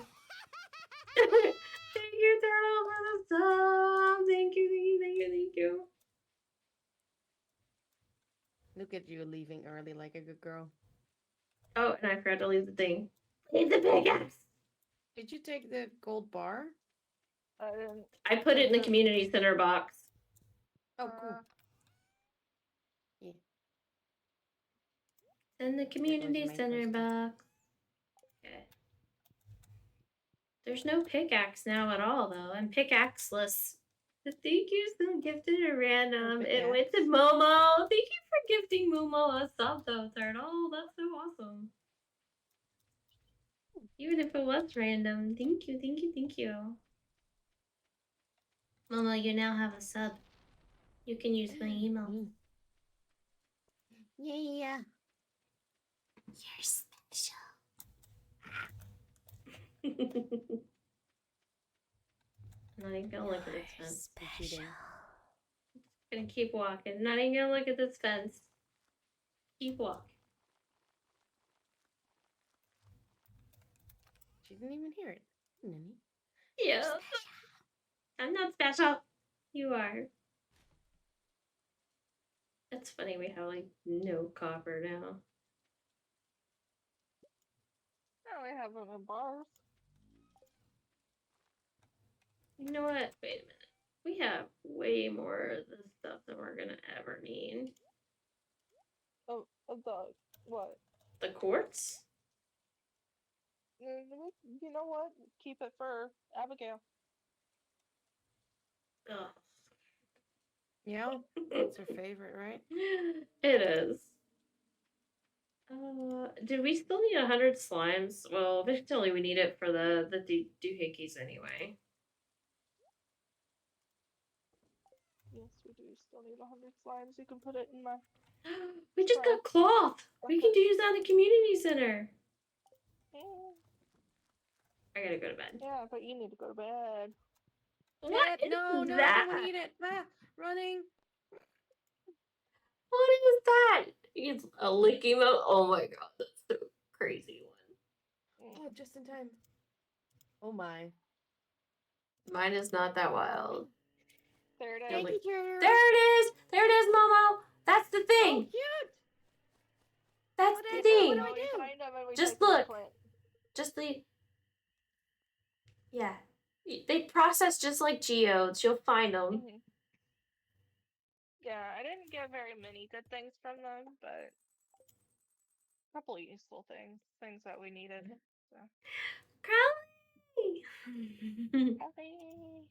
Thank you, Turtle, for the sub. Thank you, thank you, thank you, thank you. Look at you leaving early like a good girl. Oh, and I forgot to leave the thing. Leave the pickaxe. Did you take the gold bar? I didn't. I put it in the community center box. Oh, cool. Yeah. In the community my center question. box. Okay. There's no pickaxe now at all, though. I'm pickaxeless. Thank you, so gifted a random. It went to Momo. Thank you for gifting Momo a sub, though, Turtle. That's so awesome. Even if it was random. Thank you, thank you, thank you. Momo, you now have a sub. You can use my email. Yeah. You're special. I'm not even gonna look at this fence. Cheating. Gonna keep walking. Not even gonna look at this fence. Keep walking. She didn't even hear it. Ninny. Yeah. I'm not special. You are. It's funny we have like no copper now. Now we have them in bars. You know what? Wait a minute. We have way more of this stuff than we're gonna ever need. Of the what? The quartz? You know what? Keep it for Abigail. Ugh. Yeah, it's her favorite, right? It is. Did we still need 100 slimes? Well, eventually we need it for the doohickeys anyway. Yes, we do still need 100 slimes. You can put it in my. We just got cloth. We can use that in the community center. I gotta go to bed. Yeah, but you need to go to bed. What is No, that? I don't need it. Ah, running. What is that? It's a licky mo. Oh my god, that's the crazy one. Oh, just in time. Oh my. Mine is not that wild. There it is. Thank you, Turtle. There it is! There it is, Momo! That's the thing! Oh, cute! That's What the is it? thing! What do I do? Find them and we Just take them to look. Clint. Just the... Yeah. They process just like geodes. You'll find them. Mm-hmm. Yeah, I didn't get very many good things from them, but a couple of useful things. Things that we needed. So. Crowley! Crowley!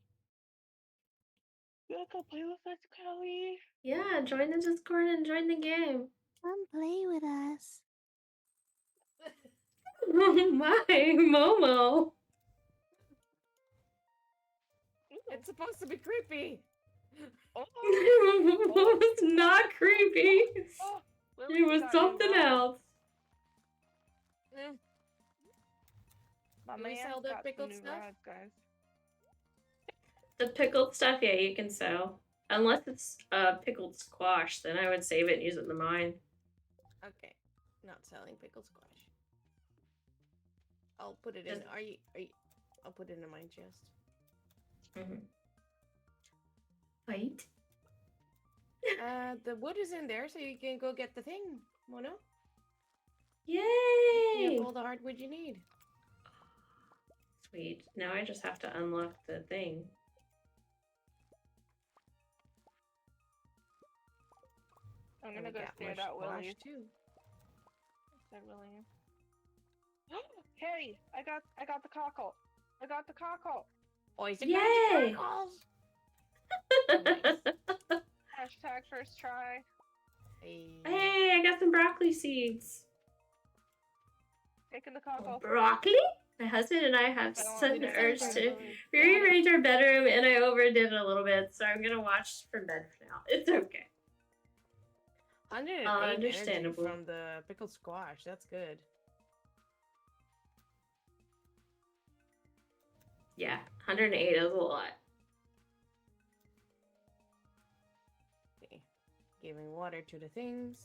You wanna go play with us, Crowley? Yeah, join the Discord and join the game. Come play with us. My Momo! It's supposed to be creepy. Oh, It's not creepy. oh, It was something else. My Do we man sell the got pickled some new stuff? rods, guys. The pickled stuff, yeah, you can sell. Unless it's pickled squash, then I would save it and use it in the mine. Okay, not selling pickled squash. I'll put it in. Are you? I'll put it in my chest. Wait. The wood is in there, so you can go get the thing, Mono. Yay! You have all the hardwood you need. Sweet. Now I just have to unlock the thing. I'm And gonna we go got stare more at squash Willie. too. Said Willie. Hey, I got the cockle. I got the cockle. Oyster Yay! magic cockles! Hashtag first try. Hey. Hey, I got some broccoli seeds. Taking the cockle. Broccoli? My husband and I have I don't such want an to urge say to Willie. rearrange our bedroom, and I overdid it a little bit, so I'm gonna watch from bed for now. It's okay. 108 energy Understandable. from the pickled squash. That's good. Yeah, 108 is a lot. Okay. Giving water to the things.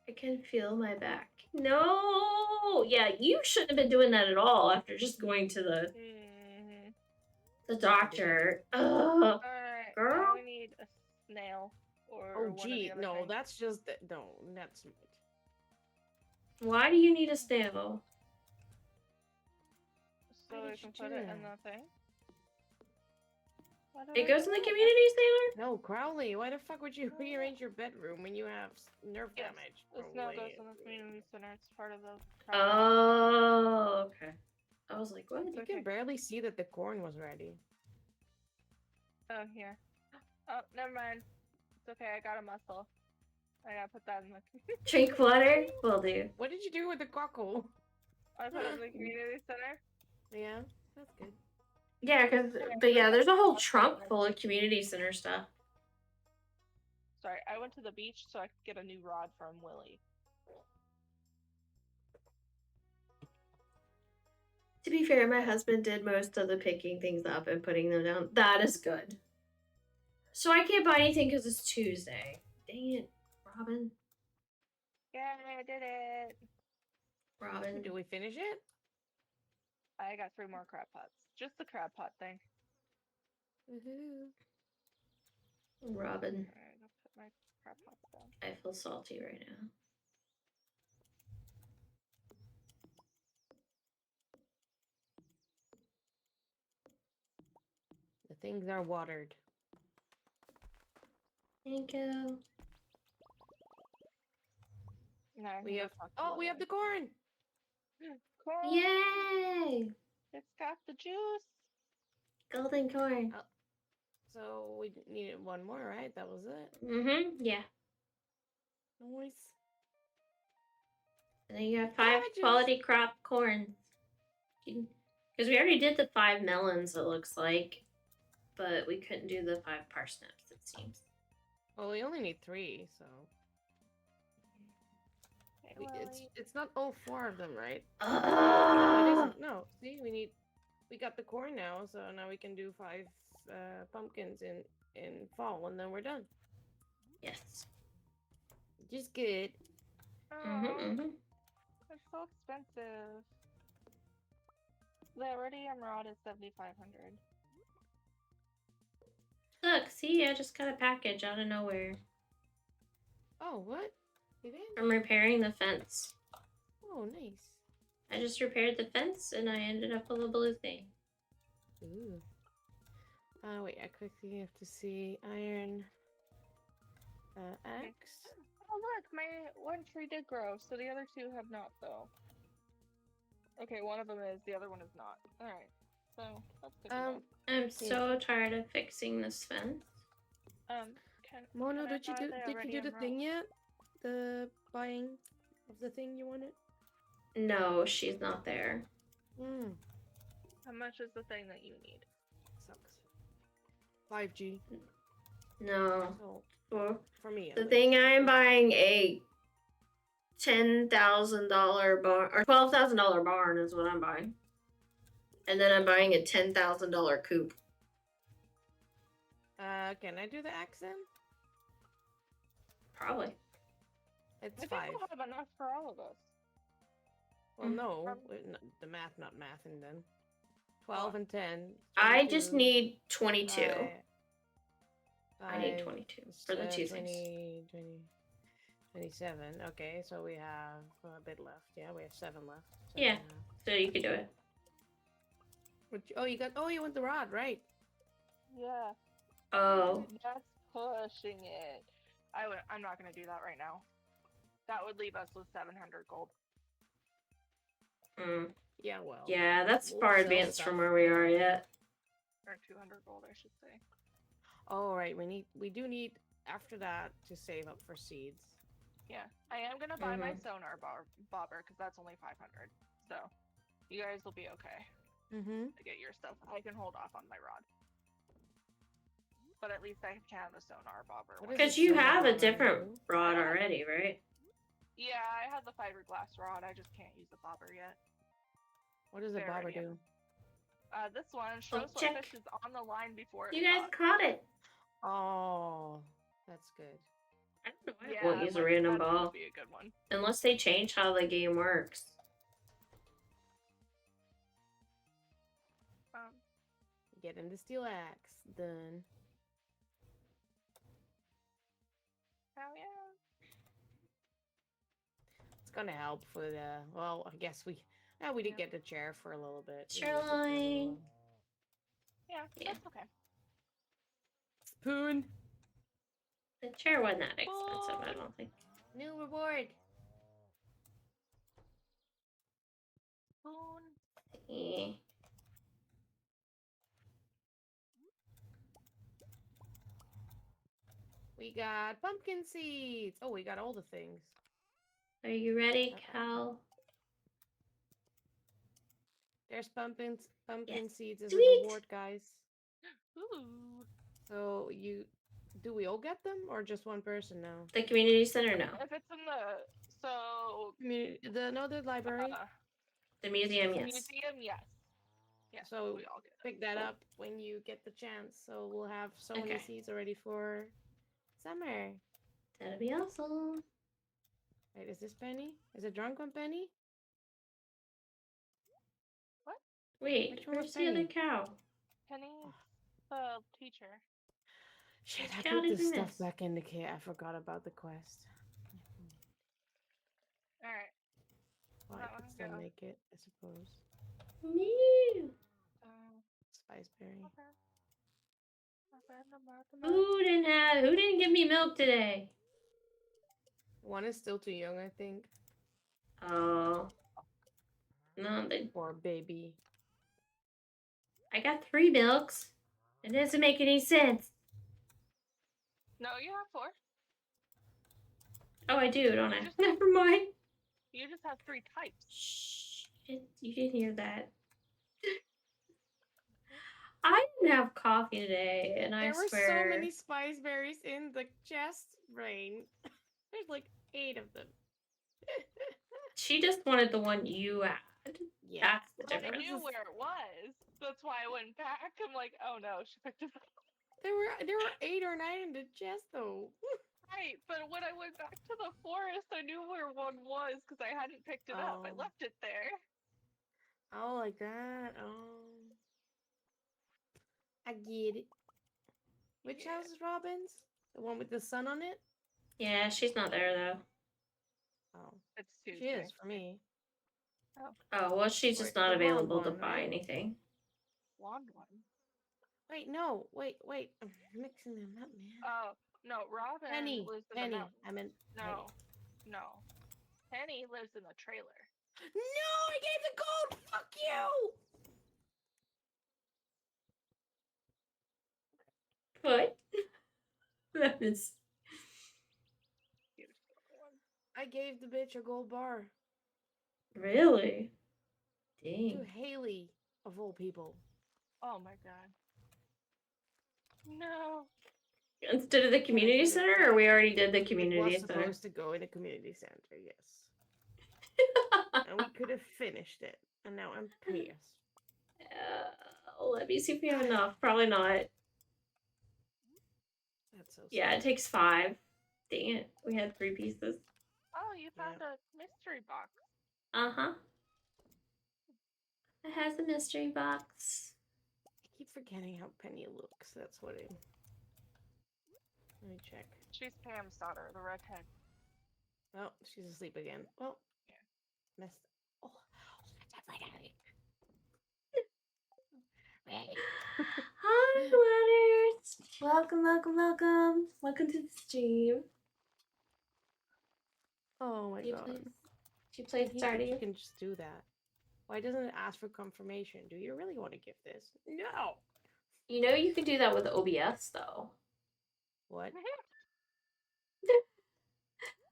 I can feel my back. No! Yeah, you shouldn't have been doing that at all after just going to the doctor. Ugh, Alright, girl. now we need a snail or Oh, one of the gee. other No, things. that's just... No, that's... Why do you need a snail? So Why we did can you put do it in that? the thing. Why did It I goes do in the that? community sailor? No, Crowley, why the fuck would you rearrange your bedroom when you have nerve Yes, damage? the snail goes in the community center. It's part of the Oh, okay. I was like, what? You Okay. can barely see that the corn was ready. Oh, here. Oh, never mind. It's okay, I got a muscle. I gotta put that in the... Drink water? Will do. What did you do with the cockle? I put it in the community center. Yeah, that's good. Yeah, but yeah, there's a whole trunk full of community center stuff. Sorry, I went to the beach so I could get a new rod from Willie. To be fair, my husband did most of the picking things up and putting them down. That is good. So I can't buy anything because it's Tuesday. Dang it, Robin. Yeah, I did it. Robin. Do we finish it? I got 3 more crab pots. Just the crab pot thing. Woohoo. Robin. Alright, I'll put my crab pots down. I feel salty right now. The things are watered. Thank you. Now I We can go have... talk to Oh, we have the Willie. corn! Corn! Yay! It's got the juice! Golden corn. So we needed one more, right? That was it. Mm-hmm. Yeah. Nice. And then you have 5 Cabbages. quality crop corns. Because we already did the 5 melons, it looks like. But we couldn't do the 5 parsnips, it seems. Well, we only need 3, so... Hey, It's not all 4 of them, right? No, it Ah! isn't. No. See, we got the corn now, so now we can do 5 pumpkins in fall, and then we're done. Yes. Just good. Mm-hmm. It's so expensive. The iridium rod is 7,500. Look, see, I just got a package out of nowhere. Oh, what? You did? I'm repairing the fence. Oh, nice. I just repaired the fence and I ended up with a blue thing. Ooh. Wait, I quickly have to see iron. Axe. Oh look, my one tree did grow, so the other 2 have not though. Okay, one of them is, the other one is not. Alright, so that's good to know. I'm so tired of fixing this fence. Mono, can I did you buy do? the Did you do the iridium thing yet? The buying of the thing you wanted? No, she's not there. Hmm. How much is the thing that you need? Sucks. 5G. No. So, Well, for me. at the least. thing I'm buying a $10,000 barn or $12,000 barn is what I'm buying. And then I'm buying a $10,000 coop. Can I do the accent? Probably. It's I 5. think we'll have enough for all of us. Well, no, the math not mathing then. 12 and 10. I just 22, need 22. I need 5, 22 for the 2 things. 27. Okay, so we have a bit left. Yeah, we have 7 left. So Yeah. So you could do it. You want the rod, right? Yeah. Oh. That's pushing it. I'm not gonna do that right now. That would leave us with 700 gold. Mm. Yeah, well. Yeah, that's we'll far sell advanced stuff. from where we are yet. Or 200 gold, I should say. Oh, right. We do need after that to save up for seeds. Yeah, I am gonna buy my sonar bobber because that's only 500. So, you guys will be okay Mm-hmm. to get your stuff. I can hold off on my rod. but at least I can have a sonar bobber. What one. is Because a you sonar have a bobber different do? rod I have- already, right? Yeah, I have the fiberglass rod. I just can't use the bobber yet. What does a There, bobber yeah. do? This one shows what check. fish is on the line before it's You guys caught. caught it. Oh, that's good. I don't know why Yeah, I won't use a like, random that's ball. gonna be a good one. Unless they change how the game works. Get him the steel axe. Done. Hell yeah. It's gonna help for the. Well, I guess we. Yeah, we did get the chair for a little bit. We used it for a little Sirloin. while. Yeah, Yeah. that's okay. Spoon. The chair wasn't that expensive, I don't think. New reward. Spoon. Yeah. We got pumpkin seeds. Oh, we got all the things. Are you ready, Cal? There's pumpkin seeds as a Sweet. reward, guys. Ooh. So do we all get them or just one person now? The community center, no. If it's in the The library. The museum, yes. museum, yes. Yes, So we all get it. pick that up when you get the chance. So we'll have so many Okay. seeds already for summer. That'd be awesome. Wait, is this Penny? Is it drunk on Penny? Wait, Which one was where's the other Penny? cow? Penny's the teacher. Shit, Which I cow put did the we stuff miss? back in the kit. I forgot about the quest. Alright. Well, That I could one still go. make it, I suppose. Me. Spiceberry. Okay. Who didn't give me milk today? One is still too young, I think. Oh. No, Poor baby. I got 3 milks. It doesn't make any sense. No, you have 4. Oh, I do, don't I? Just- Never mind. You just have 3 types. Shh. You didn't hear that. I didn't have coffee today, and I There were swear. so many spiceberries in the chest, Rain. There's like 8 of them. She just wanted the one you had. Yeah. That's the I difference. knew where it was. That's why I went back. I'm like, oh no, she picked it up. There were 8 or 9 in the chest though. Right, but when I went back to the forest, I knew where one was because I hadn't picked it up. I Oh. left it there. Oh, like that. Oh. I get it. Which Yeah. house is Robin's? The one with the sun on it? Yeah, she's not there though. Oh. It's She Tuesday. is for me. Oh, well, she's just Wait, not the blonde available to one, buy right? anything. Blonde one. Wait, no. Wait. I'm mixing them up, man. Oh, no, Robin Penny. lives in the Penny. mountain. I meant No. Penny lives in the trailer. No, I gave the gold. Fuck you. What? That is. Here's the other one. I gave the bitch a gold bar. Really? To Dang. Haley, of all people. Oh my god. No. Instead of the community center, or we already did the It community was center? supposed to go in a community center, yes. And we could have finished it. And now I'm pissed. Let me see if we have enough. Probably not. That's so Yeah, sad. it takes 5. Dang it. We had 3 pieces. Oh, you found a mystery box. Uh-huh. It has a mystery box. I keep forgetting how Penny looks. That's what it. Let me check. She's Pam's daughter, the redhead. Oh, she's asleep again. Well, Yeah. messed. Oh, Hi, Letters. Welcome. Welcome to the stream. oh my Do you god. play? Do you play You Stardew? can just do that. Why doesn't it ask for confirmation? Do you really want to give this? No. You know you can do that with OBS though. What?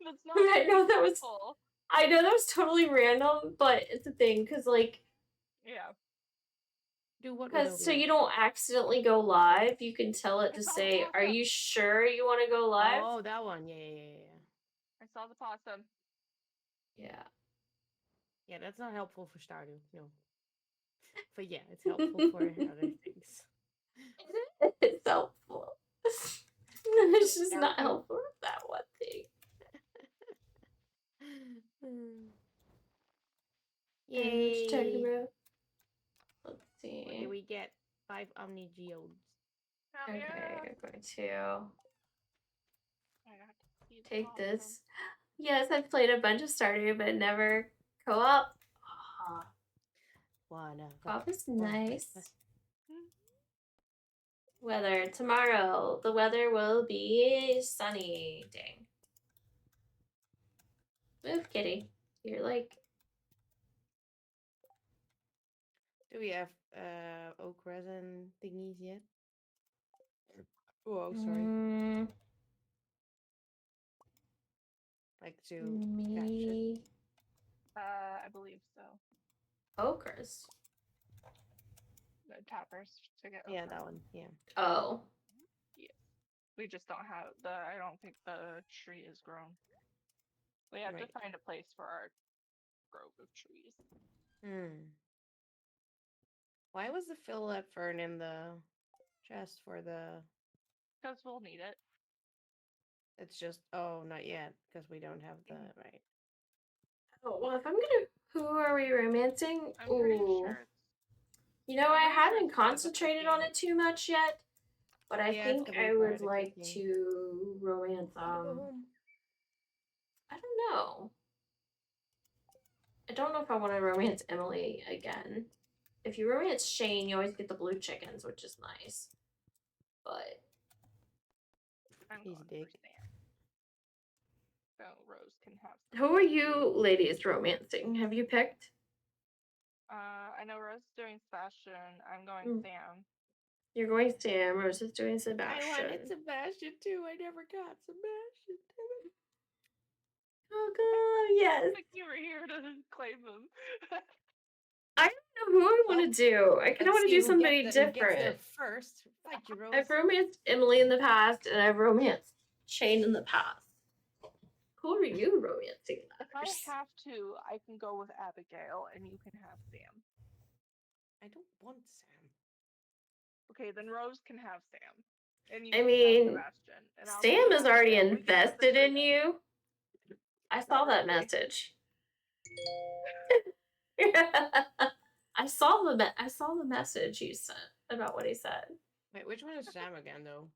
That's not I know that was. full. I know that was totally random, but it's a thing because like Yeah. Do what with Because so OBS? you don't accidentally go live, you can tell it I to saw the say, "Are possum. you sure you want to go live?" Oh, that one. Yeah. I saw the possum. Yeah. Yeah, that's not helpful for Stardew. No. But yeah, it's helpful for other things. It's helpful. It's just not Helpful. helpful with that one thing. Just talking Yay! about. Let's What see. do we get? 5 Omni Geodes. Hell Okay, yeah. I'm going to I got to see the take possum. this. Yes, I've played a bunch of Stardew, but never co-op. Co-op is nice. Weather tomorrow. The weather will be sunny. Dang. Move, kitty. You're like. Do we have oak resin thingies yet? Oh, sorry. Like to catch it. Me. I believe so. Okras. The tappers to get. Yeah, okra. that one. Yeah. Oh. We just don't have the. I don't think the tree is grown. We have to Right. find a place for our grove of trees. Why was the fillet fern in the chest for the... Because we'll need it. It's just... Oh, not yet, because we don't have the... Right. Oh, well, if I'm gonna. Who are we romancing? I'm pretty Ooh. sure it's. You know, I'm I pretty sure haven't it's part of the concentrated on cooking. it too much yet, but I Yeah, it's think gonna be I part would of the like cooking. to romance. Wanna go home? I don't know. I don't know if I want to romance Emily again. If you romance Shane, you always get the blue chickens, which is nice. But I'm He's going a dick. for Sam. So Rose can have. who are you ladies romancing? Have you picked? I know Rose is doing Sebastian. I'm going Sam. You're going Sam. Rose is doing Sebastian. I wanted Sebastian too. I never got Sebastian. Damn it. Oh god, yes. Like you were here to claim them. I don't know who I want to do. I kind of want to do somebody Who gets there different. first. Fight you, Rose. I've romanced Emily in the past, and I've romanced Shane in the past. Who are you romancing? If I have to, I can go with Abigail, and you can have Sam. I don't want Sam. Okay, then Rose can have Sam. And you I can mean, have Sebastian. And I'll Sam take is already Abigail. We can have the invested in trio. you. I saw that really. message. I saw the message you sent about what he said. Wait, which one is Sam again, though?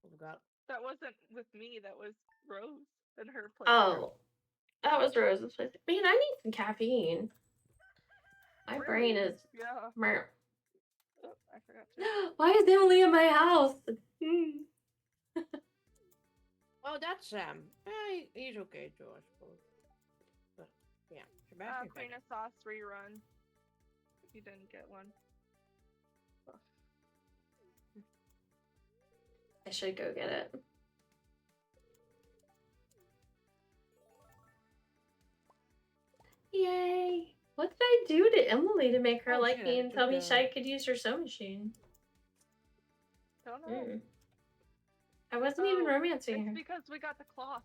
I forgot. That wasn't with me. That was Rose and her playthrough. Oh, that was Rose's place. Man, I need some caffeine. My brain is. Yeah. Mer- Oh, I forgot to. Why is Emily in my house? Oh, that's Sam. He's okay too, I suppose. But yeah, Sebastian. Queen of Sauce rerun. If you didn't get one. I should go get it. Yay! What did I do to Emily to make her like me and tell me I could use her sewing machine? Don't know. I wasn't even romancing her. It's because we got the cloth.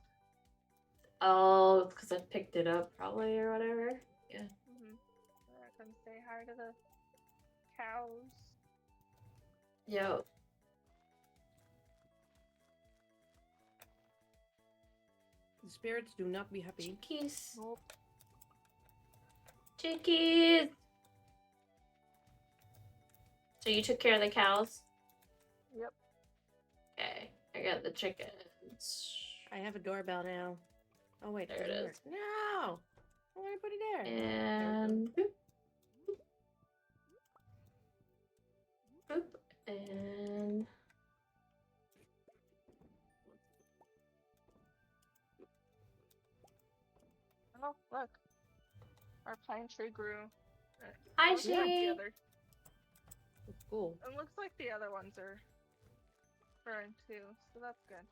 Oh, it's because I picked it up probably or whatever. Yeah. I'm gonna say hi to the cows. Yo. The spirits do not be happy. Chickies. Nope. Chickies. So you took care of the cows? Yep. Okay. I got the chickens. I have a doorbell now. Oh wait, there it is. No! I want to put it there. And boop. Boop. And oh, look. Our pine tree grew. hi, Looks like the Shane. other. It's cool. It looks like the other ones are growing too, so that's good.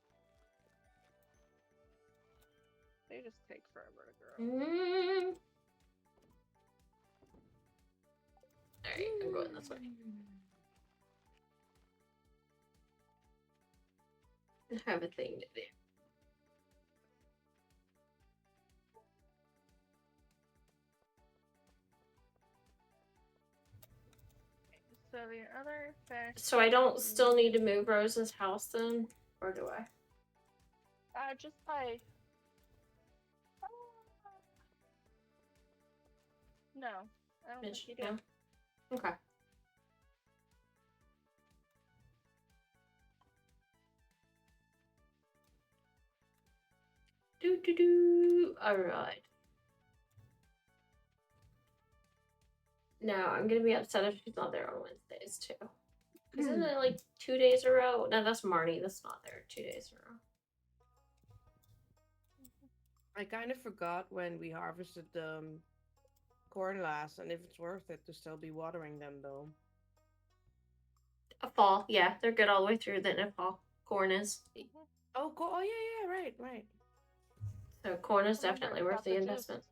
They just take forever to grow. Alright, I'm going this way. I have a thing to do. So the other fish. So I don't still need to move Rose's house then? Or do I? Just by. No, I don't think you do. No? Okay. Alright. No, I'm gonna be upset if she's not there on Wednesdays too. Isn't it like 2 days in a row? No, that's Marnie. That's not there 2 days in a row. I kind of forgot when we harvested the corn last, and if it's worth it to still be watering them though. A fall, yeah, they're good all the way through. Then a fall, corn is. Oh, oh yeah, right. So corn is Remember, definitely it's worth got the the investment.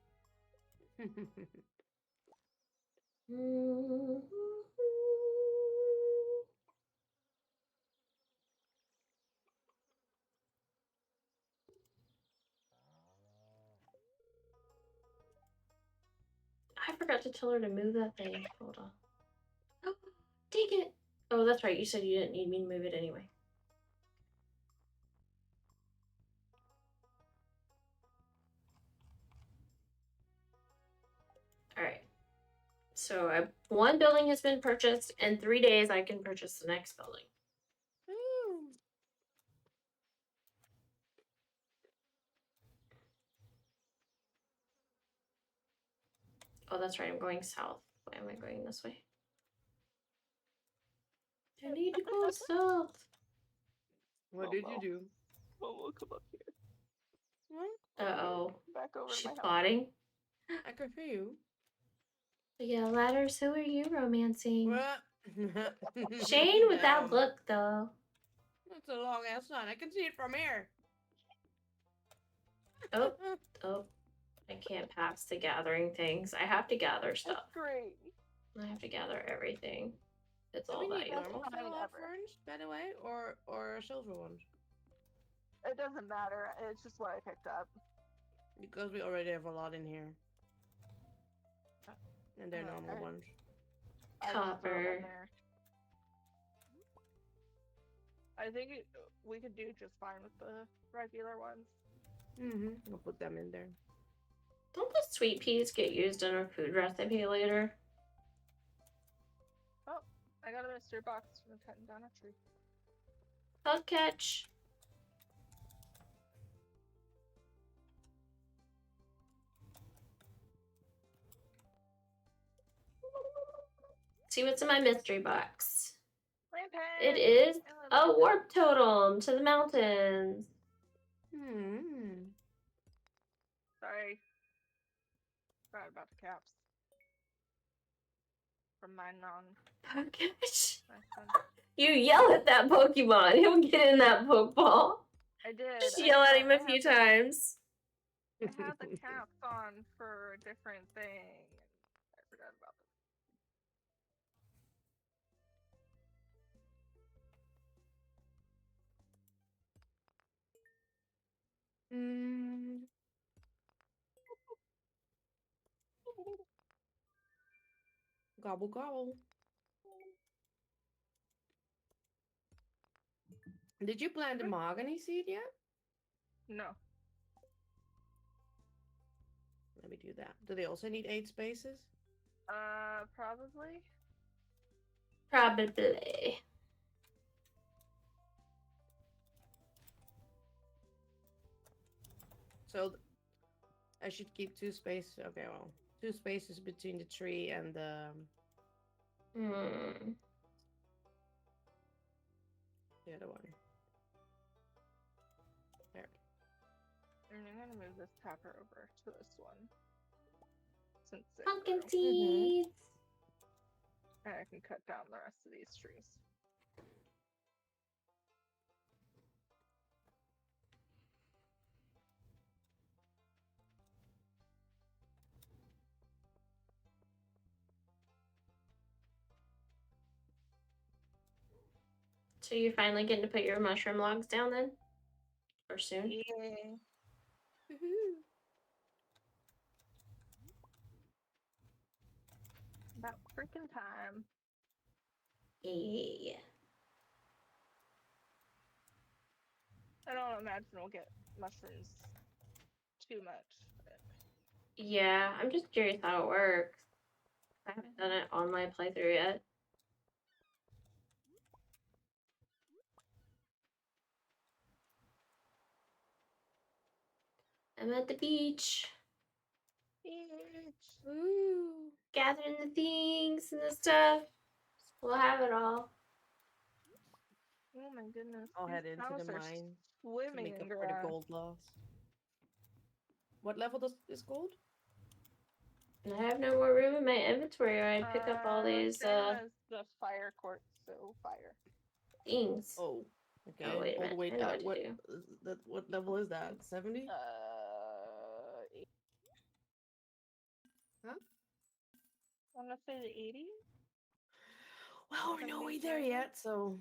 I forgot to tell her to move that thing. Hold on. Oh, dang it. Oh, that's right. You said you didn't need me to move it anyway. Alright. So one building has been purchased. In 3 days, I can purchase the next building. Ooh. Oh, that's right. I'm going south. Why am I going this way? I need to go south. What did you do? Momo, come up here. What? Uh-oh. Back over to She's my house. plotting. I could hear you. Yeah, ladders, who are you romancing? What? Shane with that No. look, though. That's a long ass line. I can see it from here. Oh, oh. I can't pass the gathering things. I have to gather stuff. That's great. I have to gather everything. It's Do all we need valuable. normal fine fill ever. ferns, by the way, or silver ones? It doesn't matter. It's just what I picked up. Because we already have a lot in here. And they're normal Okay. ones. I just threw 'em in Copper. there. I think we could do just fine with the regular ones. We'll put them in there. Don't the sweet peas get used in a food recipe later? Oh, I got a mystery box from cutting down a tree. Bug catch. See what's in my mystery box. Rampage! It is a warp totem to the mountains. Sorry. Forgot about the caps. From my Bug catch. my son. You yell at that Pokemon. He'll get in that Pokeball. I did. Just I yell at had- him a I few had the- times. I had the caps on for a different thing. I forgot about them. Gobble gobble. Did you plant the mahogany seed yet? No. Let me do that. Do they also need 8 spaces? Probably. Probably. So I should keep 2 spaces. Okay, well, 2 spaces between the tree and the the other one. There. And I'm gonna move this pepper over to this one. Since it Pumpkin grew. seeds. And I can cut down the rest of these trees. So you're finally getting to put your mushroom logs down then? Or soon? Yeah. Woohoo. About freaking time. Yeah. I don't imagine we'll get mushrooms too much. But... Yeah, I'm just curious how it works. I haven't done it on my playthrough yet. I'm at the beach, Bitch. Ooh. gathering the things and the stuff. We'll have it all. Oh my goodness. I'll These head into cows the are mine to swimming make in up for the grass. gold loss. What level is gold? I have no more room in my inventory where I pick up all these Same as the fire quartz, so fire. things. Oh, okay. Oh, wait a All the minute. way. I know what to What? do. What level is that? 70? Huh? I want to say the 80? Well, we're no way there 75? yet, so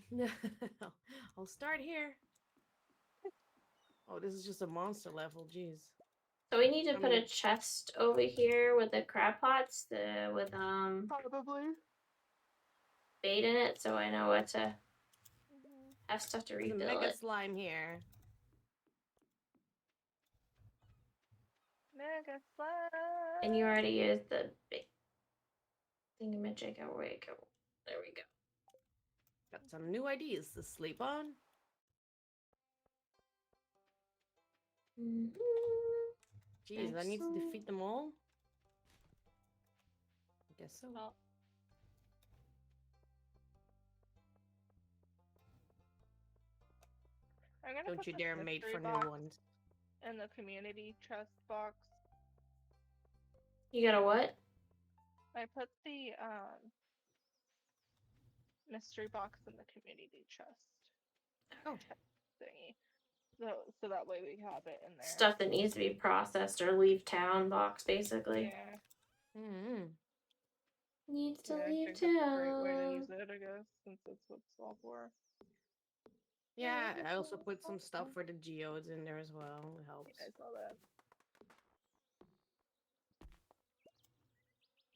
I'll start here. Oh, this is just a monster level. Jeez. So we need to I put a mean- chest over here with the crab pots, with Probably. bait in it, so I know what to have stuff to There's a refill mega it. slime here. Mega slime. And you already used the big thingamajig. Oh, wait, go. There we go. Got some new ideas to sleep on. Jeez, I need to defeat them all? I guess so. Well, I'm gonna Don't put you this dare mate mystery for box new ones. in the community chest box. You got a what? I put the mystery box in the community chest. Oh. Thingy. So that way we have it in there. Stuff that needs to be processed or leave town box, basically. Yeah. Mm-hmm. Needs to Yeah, I leave think that's a great way to town. use it, I guess, since it's what it's all for. Yeah, I also put some stuff for the geodes in there as well. It helps. I saw that.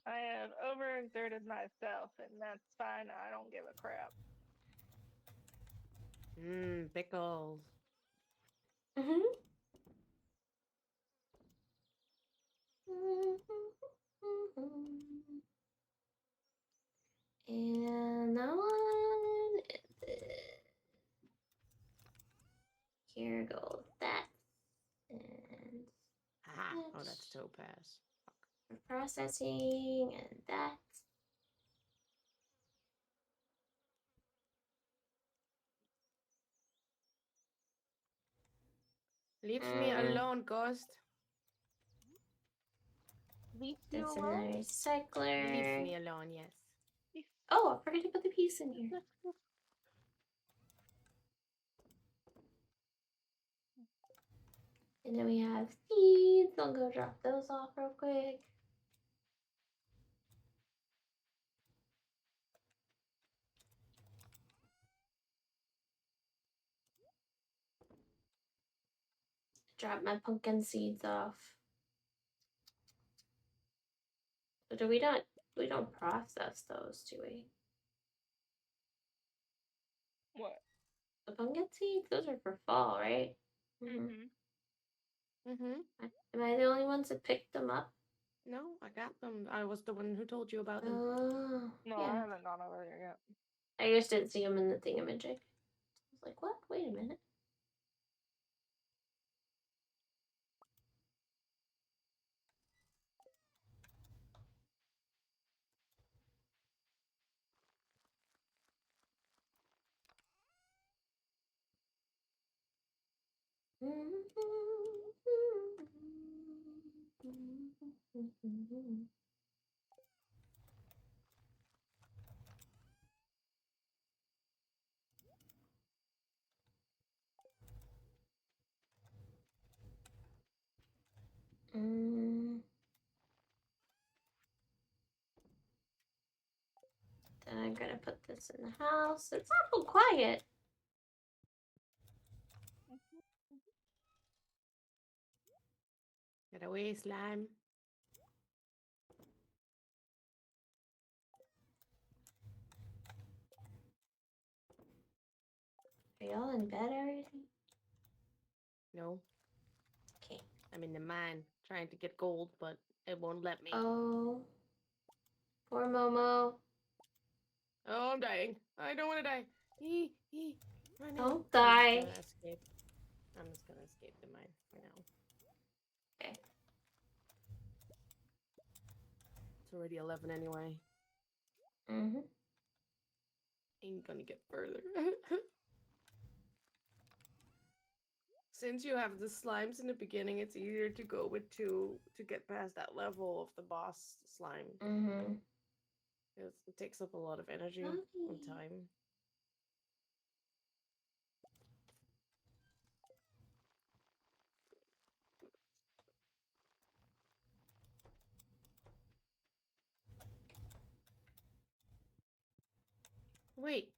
I have overexerted myself, and that's fine. I don't give a crap. Mmm, pickles. Mm-hmm. And that one. Here goes that. And Ah, oh, that's topaz. processing, and that. Leaves me alone, ghost. Leave you That's in the alone? Leaves recycler. me alone, yes. Oh, I forgot to put the piece in here. And then we have seeds. I'll go drop those off real quick. Drop my pumpkin seeds off. But we don't process those, do we? What? The pumpkin seeds, those are for fall, right? Mm-hmm. Am I the only ones that picked them up? No, I got them. I was the one who told you about them. Oh, No, I yeah. haven't gone over there yet. I just didn't see them in the thingamajig. I was like, what? Wait a minute. Then I'm gonna put this in the house. It's awful quiet. Get away, slime. Are y'all in bed already? No, Okay. I'm in the mine trying to get gold, but it won't let me. Oh. Poor Momo. Oh, I'm dying. I don't want to die. Run in. Don't I'm die. just gonna escape. I'm just gonna escape the mine for now. Okay. It's already 11 anyway. Mm-hmm. Ain't gonna get further. Since you have the slimes in the beginning, it's easier to go with two to get past that level of the boss slime. Mm-hmm. It takes up a lot of energy and time. Wait.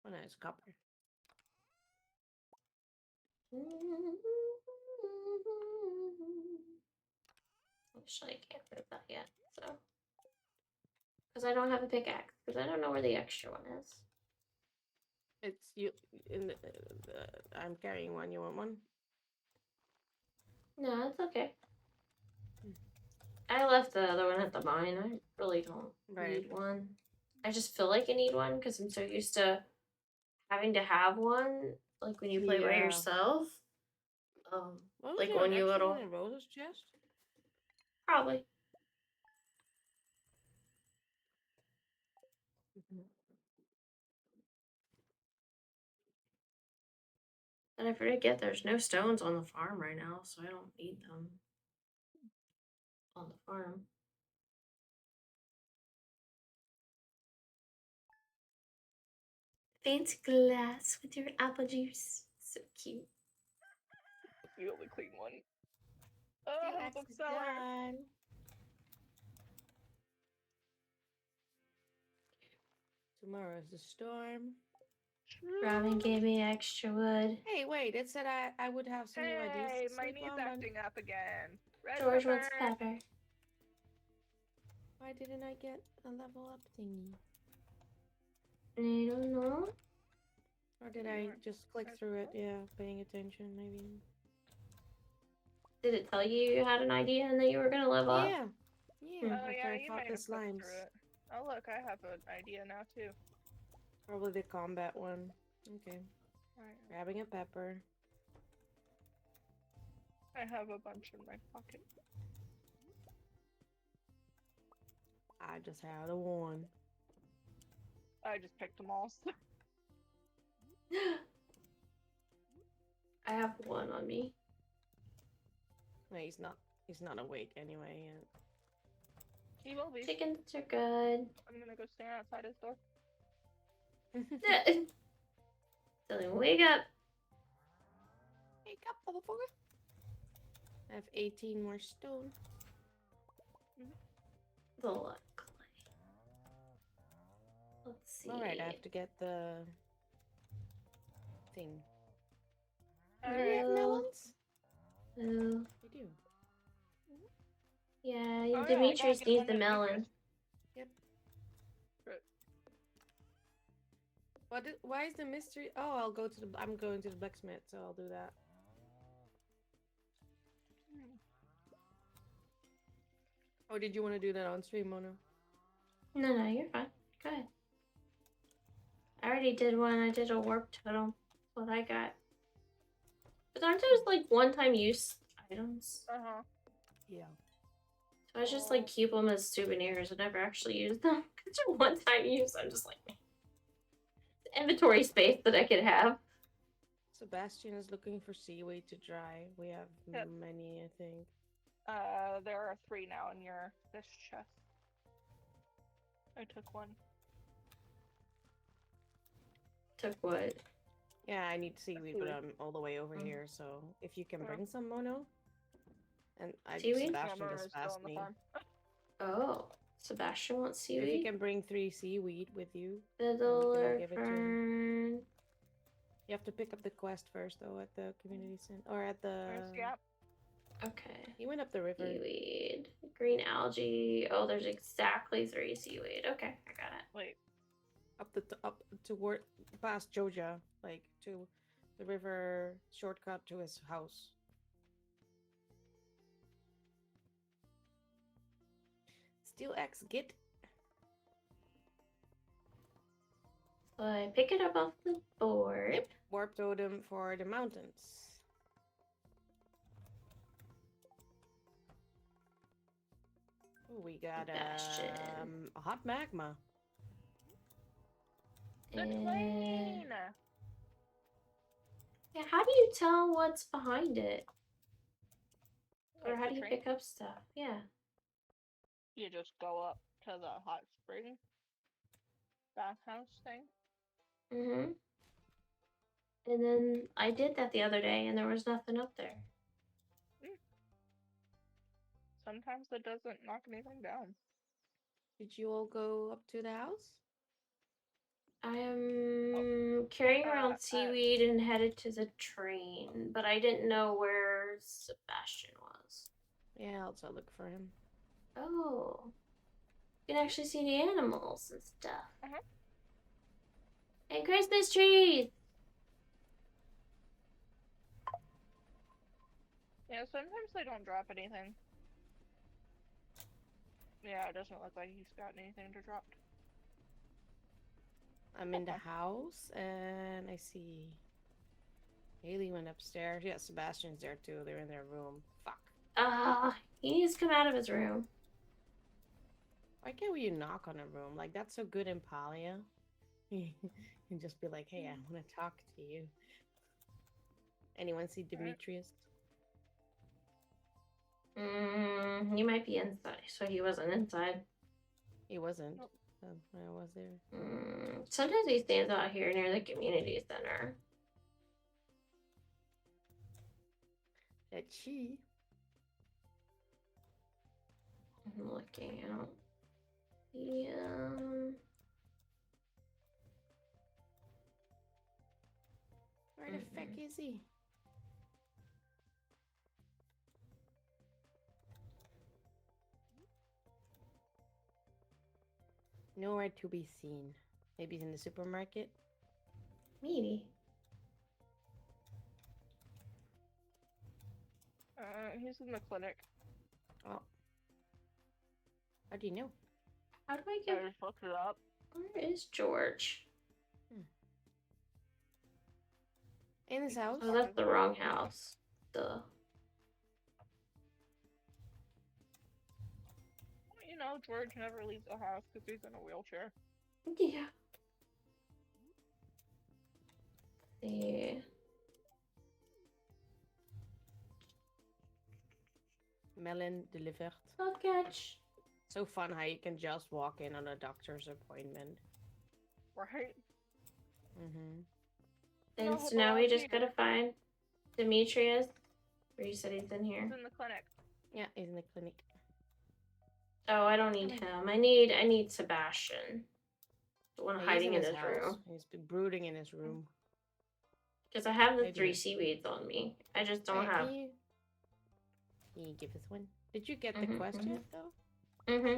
Oh, no, it's copper. Actually, I can't prove that yet, so. Because I don't have a pickaxe, because I don't know where the extra one is. It's you. I'm carrying one. You want one? No, it's okay. I left the other one at the mine. I really don't need one. I just feel like I need one because I'm so used to having to have one, like when you play by Yeah. yourself. What was Like there when an you extra little. one in Rose's chest? Probably. And I forget there's no stones on the farm right now, so I don't need them on the farm. Fancy glass with your apple juice. So cute. The only clean one. Oh, bookseller. Tomorrow's the storm. Robin gave me extra wood. Hey, wait! It said I would have some new ideas. Hey, to my sleep knee's on, but acting up again. Red George pepper. wants pepper. why didn't I get a level up thingy? I don't know. Or did I just click through it? Yeah, paying attention maybe. Did it tell you you had an idea and that you were gonna level up? Yeah. Yeah. Oh After yeah, I you fought might the have clicked slimes. through it. Oh look, I have an idea now too. Probably the combat one. Okay. Alright. Grabbing a pepper. I have a bunch in my pocket. I just had a one. I just picked them all. So. I have one on me. No, he's not. He's not awake anyway yet. He will be. Chickens are good. I'm gonna go stand outside his door. Tell him, wake up. Wake up, motherfucker. I have 18 more stone. The lot of clay. Let's see. Alright, I have to get the thing. All Do we have right. melons? Oh, We do. yeah, Oh, yeah, I Demetrius gotta get needs one the of melon. Yep. Right. Why is the mystery? Oh, I'm going to the blacksmith, so I'll do that. Or did you want to do that on stream, Mona? No, you're fine. Go ahead. I already did one. I did a warp totem. That's what I got. But aren't those like one-time use items? Uh-huh. Yeah. So I just like keep them as souvenirs. I never actually use them. Because they're one-time use. I'm just like, inventory space that I could have. Sebastian is looking for seaweed to dry. We have many, I think. There are 3 now in this chest. I took one. Took what? Yeah, I need seaweed, but I'm all the way over here, so if you can bring some, Mono. And Seaweed? Sebastian just passed me. Oh, Sebastian wants seaweed? If you can bring 3 seaweed with you, Fiddle or give it to him. fern. You have to pick up the quest first, though, at the community center. Or at the... Okay. He went up the river. Seaweed. Green algae. Oh, there's exactly 3 seaweed. Okay, I got it. Wait, Up toward past Joja, like to the river shortcut to his house. Steel axe, get. So I pick it up off the board. Yep. Warp totem for the mountains. Ooh, we got Sebastian. a hot magma. the And plane. yeah, how do you tell what's behind it? Or Like how the do you train? pick up stuff? Yeah. You just go up to the hot spring bathhouse thing. Mhm. And then I did that the other day, and there was nothing up there. Sometimes it doesn't knock anything down. Did you all go up to the house? I am carrying around seaweed and headed to the train, but I didn't know where Sebastian was. Yeah, I'll also look for him. Oh. You can actually see the animals and stuff. Uh-huh. And Christmas trees! Yeah, sometimes they don't drop anything. Yeah, it doesn't look like he's got anything to drop. I'm in the house and I see Haley went upstairs. Yeah, Sebastian's there too. They're in their room. Fuck. He needs to come out of his room. Why can't we knock on a room? Like, that's so good in Palia. And just be like, hey, I want to talk to you. Anyone see Demetrius? He might be inside, so he wasn't inside. He wasn't. Nope. When I was there. Sometimes he stands out here near the community center. That she. I'm looking out. Yeah. Where the fuck is he? Nowhere to be seen. Maybe he's in the supermarket. Maybe. He's in the clinic. Oh. How do you know? How do I I get... just looked it up. Where is George? In his house? Oh, that's the wrong house. Duh. You know, George never leaves the house because he's in a wheelchair. Yeah. See. Melon delivered. I'll catch. So fun how you can just walk in on a doctor's appointment. Right? Mm-hmm. And No, so now we just Peter. gotta find Demetrius. Where you said he's in here. He's in the clinic. Yeah, he's in the clinic. Oh, I don't need him. I need Sebastian. The one Yeah, hiding in his his house. room. He's been brooding in his room. Because I have the Maybe. 3 seaweeds on me. I just don't Wait, have. Can you give us one? Did you get the Mhm, quest mhm. yet, though? Mm-hmm.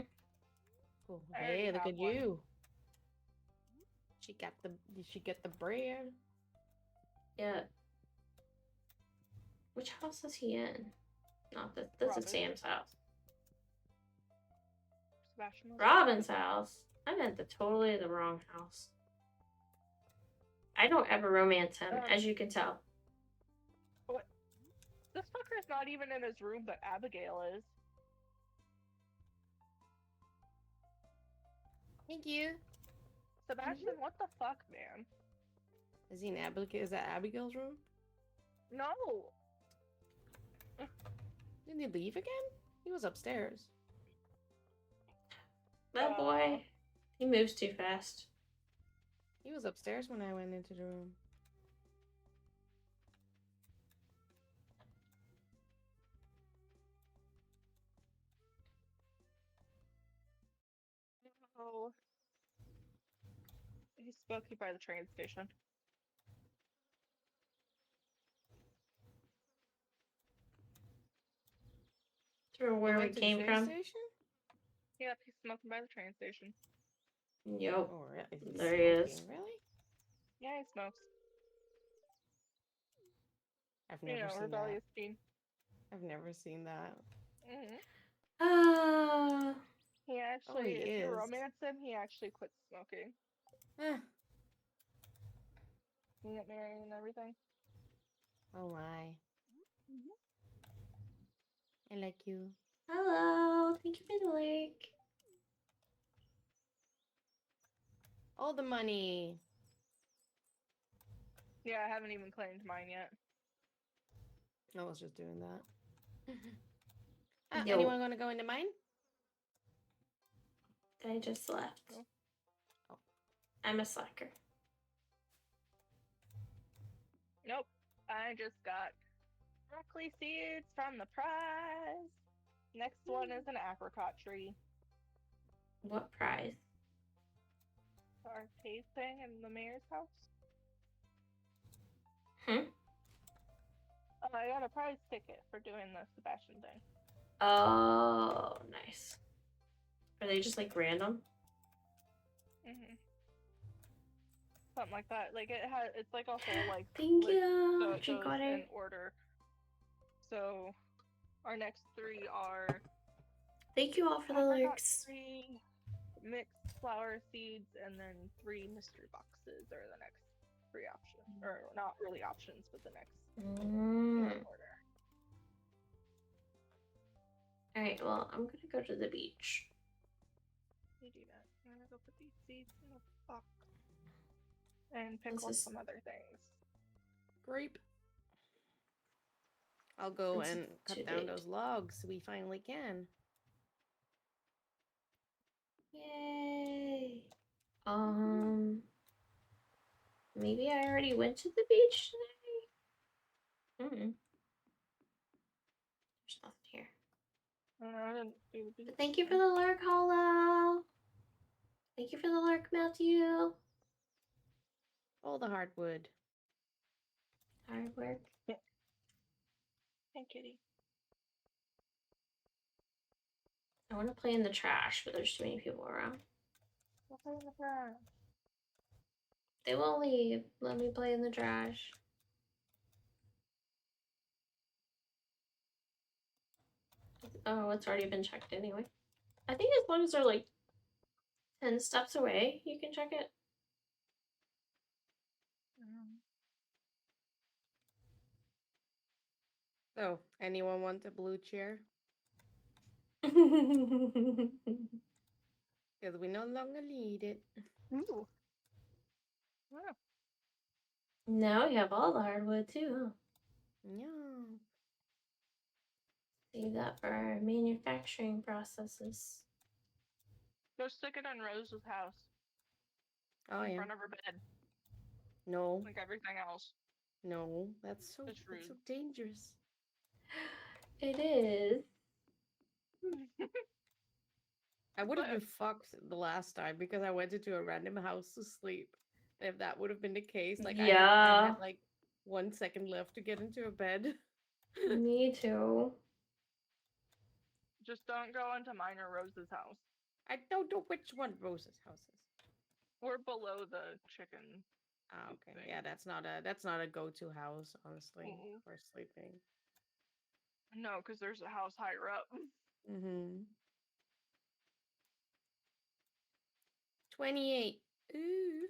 Cool. I already Hey, look have at one. you. Did she get the bread? Yeah. Which house is he in? Not this. This is Robin. Sam's house. Sebastian was Robin's house. I'm at totally the wrong house. I don't ever romance him, as you can tell. This fucker's not even in his room, but Abigail is. Thank you. Sebastian, what the fuck, man? Is he in Abigail? Is that Abigail's room? No! Didn't he leave again? He was upstairs. That boy, he moves too fast. He was upstairs when I went into the room. Oh. He's spooky by the train station. Or They where we went to the came train from. station? Yep, he's smoking by the train station. Yep. Oh, really? He's There he is. smoking, really? Yeah, he smokes. I've You never know, seen that. rebellious teen. I've never seen that. Hmm Ah. He actually, he if you is. romance him, he actually quits smoking. Eh. He get married and everything. Oh my. Mm-hmm. I like you. Hello. Thank you for the link. All the money. Yeah, I haven't even claimed mine yet. I was just doing that. Yo. Anyone gonna go into mine? I just left. Oh. Oh. I'm a slacker. Nope. I just got broccoli seeds from the prize. Next one is an apricot tree. What prize? Our cave thing in the mayor's house. Hmm? I got a prize ticket for doing the Sebastian thing. Oh, nice. Are they just like random? Mm-hmm. Something like that. Like it's like a whole like Thank list, you. so it Drink goes water. in order. So our next three are Thank you all for the apricot lurks. tree, mixed flower seeds, and then 3 mystery boxes are the next 3 options. Or not really options, but the next order. Alright, well, I'm gonna go to the beach. You do that. I'm gonna go put these seeds in a box and pick This up is- some other things. Grape. I'll go This is and too cut down big. those logs so we finally can. Yay! Maybe I already went to the beach today? There's nothing here. I didn't do the But beach thank you for thing. the lurk, Hollow! Thank you for the lurk, Matthew! All the hardwood. Hard work. Hey, kitty. I want to play in the trash, but there's too many people around. Go play in the grass. They won't leave. Let me play in the trash. Oh, it's already been checked anyway. I think as long as they're like 10 steps away, you can check it. So, anyone want a blue chair? Because we no longer need it. Ooh. Yeah. Now we have all the hardwood too, huh? Yeah. Save that for our manufacturing processes. Go stick it in Rose's house. Oh, In yeah. front of her bed. No. Like everything else. No. That's so rude. dangerous. It is. I would have But- been fucked the last time because I went into a random house to sleep. If that would have been the case, like I Yeah. had like 1 second left to get into a bed. Me too. Just don't go into mine or Rose's house. I don't know which one Rose's house is. We're below the chicken. Ah, okay. thing. Yeah, that's not a go-to house, honestly, Mm-mm. for sleeping. No, because there's a house higher up. Mm-hmm. 28. Ooh.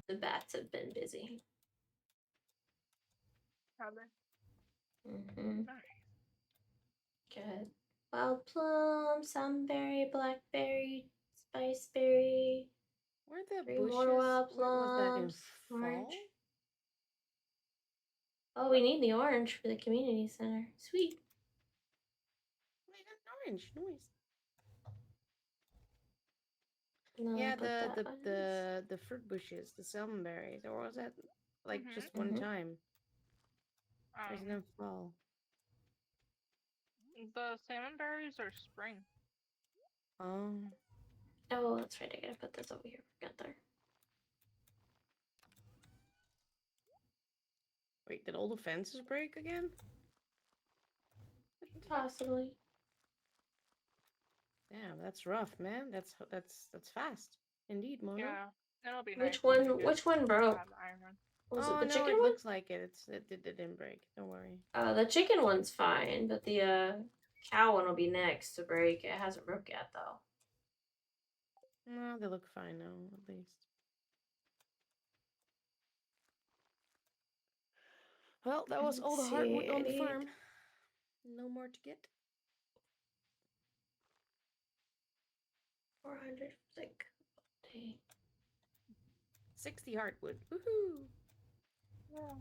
The bats have been busy. Have they? Mm-hmm. Nice. Good. Wild plum, sunberry, blackberry, spiceberry. Were the 3 bushes? more wild Was that in plums. fall? Orange. Oh, we need the orange for the community center. Sweet. Wait, that's orange. Nice. No, Yeah, but that one is- the fruit bushes, the salmonberries, or was that like Mhm. just one Mhm. time? Or is it in fall? The salmon berries are spring. Oh, that's right. I gotta put this over here together. Wait, did all the fences break again? Possibly. Damn, that's rough, man. That's fast. Indeed, Mono. Yeah, it'll be Which nice once we one? get Which one broke? iron. Was Oh it the no, chicken it one? looks like it. It didn't break. Don't worry. The chicken one's fine, but the cow one will be next to break. It hasn't broke yet though. No, they look fine now, at least. Well, that was all the hard wood on the farm. No more to get. 400 like 60 hardwood. Woohoo! Yeah.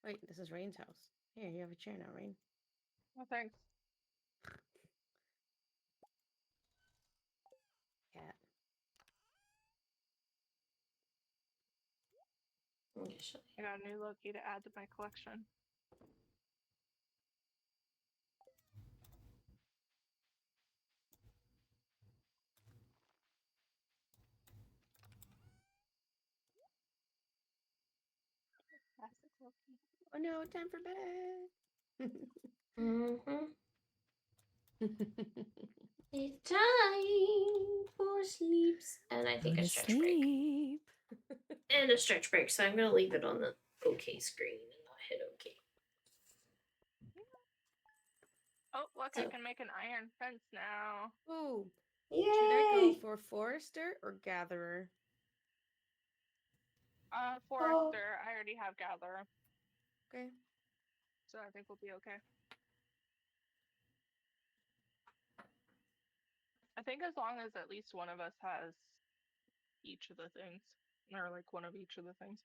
Wait, this is Rain's house. Here, you have a chair now, Rain. Well, thanks. Cat. I got a new Loki to add to my collection. Classic Loki. Oh no, time for bed. Mm-hmm. It's time for sleeps. And I think a stretch break. And a stretch break, so I'm gonna leave it on the OK screen and not hit OK. Oh, look, I can make an iron fence now. Ooh. Yay! Should I go for forester or gatherer? Forester. I already have gatherer. Okay. So I think we'll be okay. I think as long as at least one of us has each of the things. Or like one of each of the things.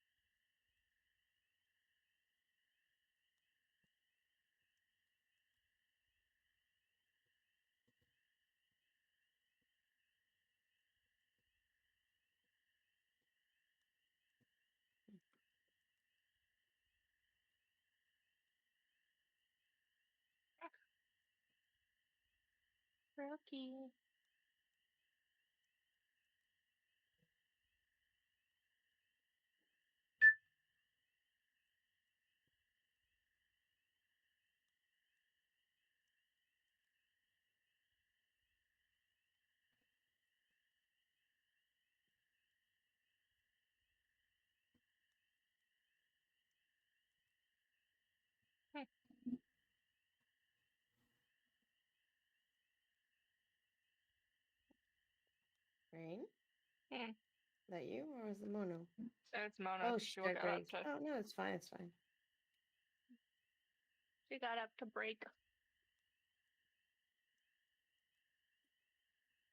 Rookie. Rain? Hmm. Is that you or is it Mono? It's Mona. Oh, She she will got get break. up to. Oh no, it's fine. It's fine. She got up to break.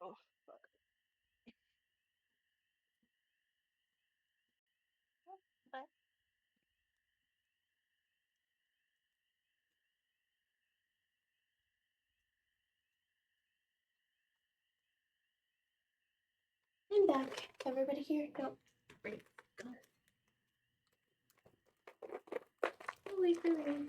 Oh, fuck. But I'm back. Everybody here? No. Ready. Go. Wait for me.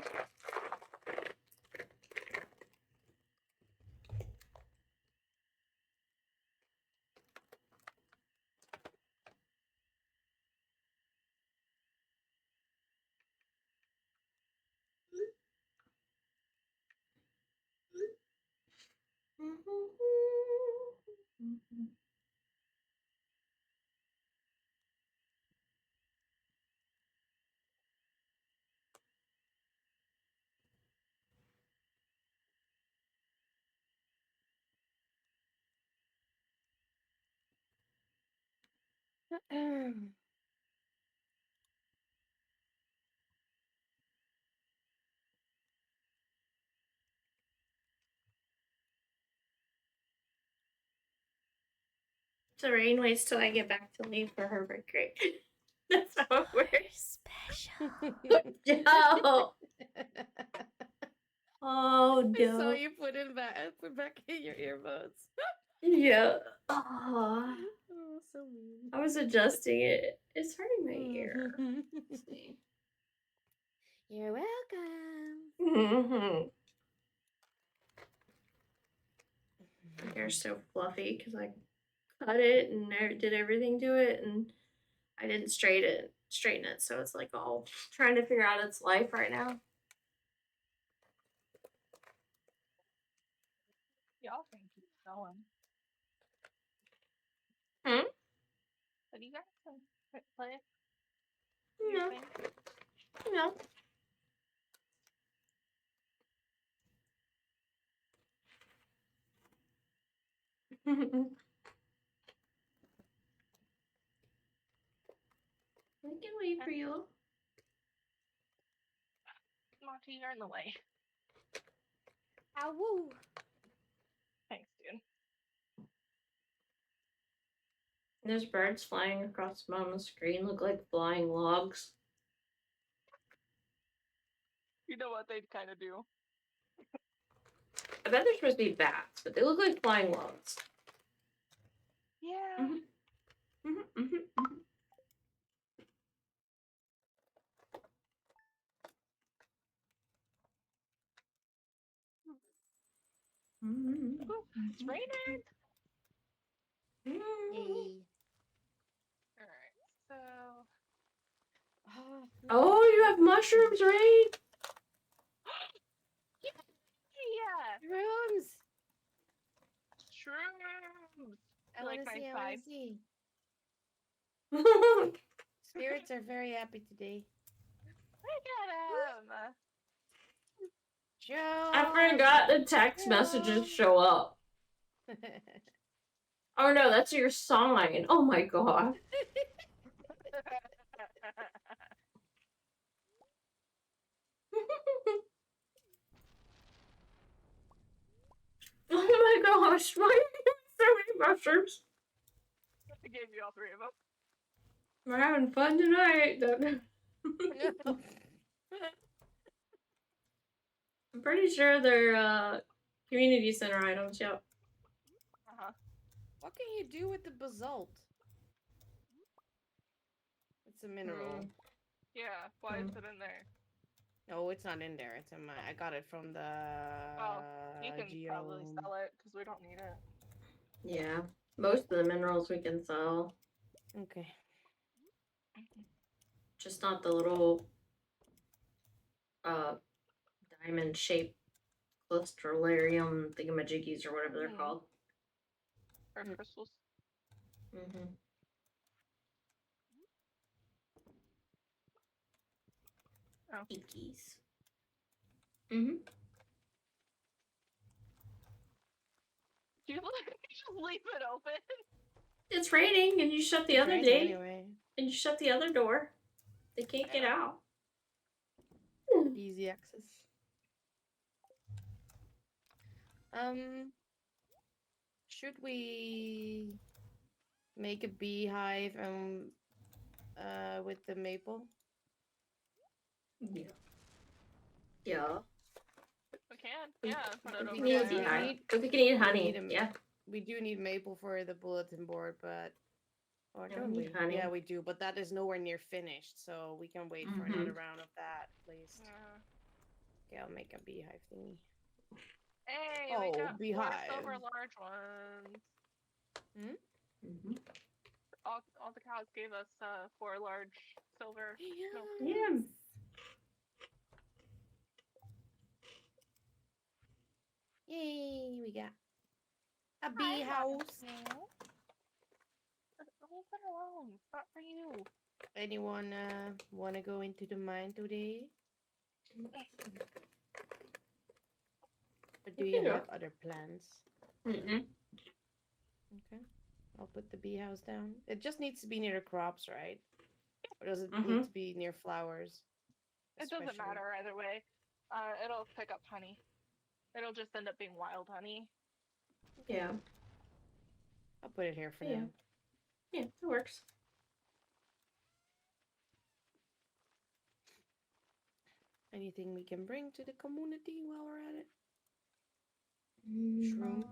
So Rain waits till I get back to leave for her break, right? That's how it works. Special. No. Oh I saw no. you put back in your earbuds. Yeah. Oh, Oh, so mean. I was adjusting it. It's hurting my ear. Let's see. You're welcome. My hair's so fluffy because I cut it and I did everything to it, and I didn't straighten it, so it's like all trying to figure out its life right now. Y'all can keep going. Hmm? But you guys can play No, your thing. no. We can wait for you. Monty, you're in the way. Ah, woo. Thanks, dude. There's birds flying across the bottom of the screen, look like flying logs. You know what they'd kind of do? I bet they're supposed to be bats, but they look like flying logs. Yeah. Ooh, it's raining. Yay. Alright, so. Oh, you have mushrooms, right? Yeah. Rooms. Shrooms. I Like want to my see. I vibe. want to see. Spirits are very happy today. Look at him. Joe. I forgot the text messages show up. Oh no, that's your sign. Oh my god. Oh my gosh, why are you doing so many mushrooms? I gave you all three of them. We're having fun tonight. No. I'm pretty sure they're community center items, yep. Uh-huh. What can you do with the basalt? It's a mineral. Yeah, why is it in there? No, it's not in there. It's in my. I got it from the. Well, you can probably sell it because we don't need it. Yeah. Most of the minerals we can sell. Okay. Just not the little diamond shaped clusterlarium thingamajiggies or whatever they're called. Or crystals. Mm-hmm. Oh. Ickies. Mm-hmm. You just leave it open. It's raining and you shut the It's other raining gate. anyway. And you shut the other door. They can't get out. Easy access. Should we make a beehive with the maple? Yeah. Yeah. We can, yeah. Put it We over need a because we beehive. need- Because we can eat we honey. need a- Yeah. We do need maple for the bulletin board, but or Yeah, don't we we? need honey. Yeah, we do, but that is nowhere near finished, so we can wait for another round of that, at least. Okay, I'll make a beehive thingy. Hey, Oh, we got beehive. 4 silver large ones. Mm-hmm. All the cows gave us 4 large silver. milk. Yeah. Yay, we got a I bee love house. you. Leave it alone. It's not for you. Anyone wanna go into the mine today? Or do you Yeah. have other plans? Mm-mm. Okay. I'll put the bee house down. It just needs to be near the crops, right? Or does it Mhm. need to be near flowers? It doesn't especially? matter either way. It'll pick up honey. It'll just end up being wild honey. Yeah. I'll put it here for Yeah. now. Yeah, it works. Anything we can bring to the community while we're at it? Mm, Shroom.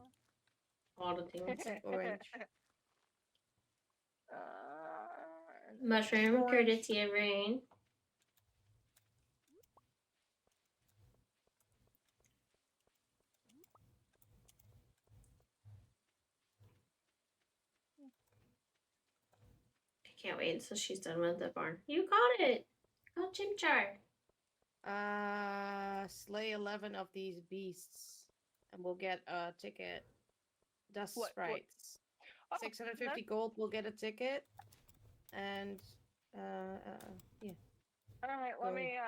a lot of things. Orange. Mushroom, Orange. courtesy of rain. Can't wait until she's done with the barn. You caught it! Oh, Chimchar. Slay 11 of these beasts, and we'll get a ticket. Dust What- sprites. Oh, 650 gold will get a ticket, and yeah. All right, let So- me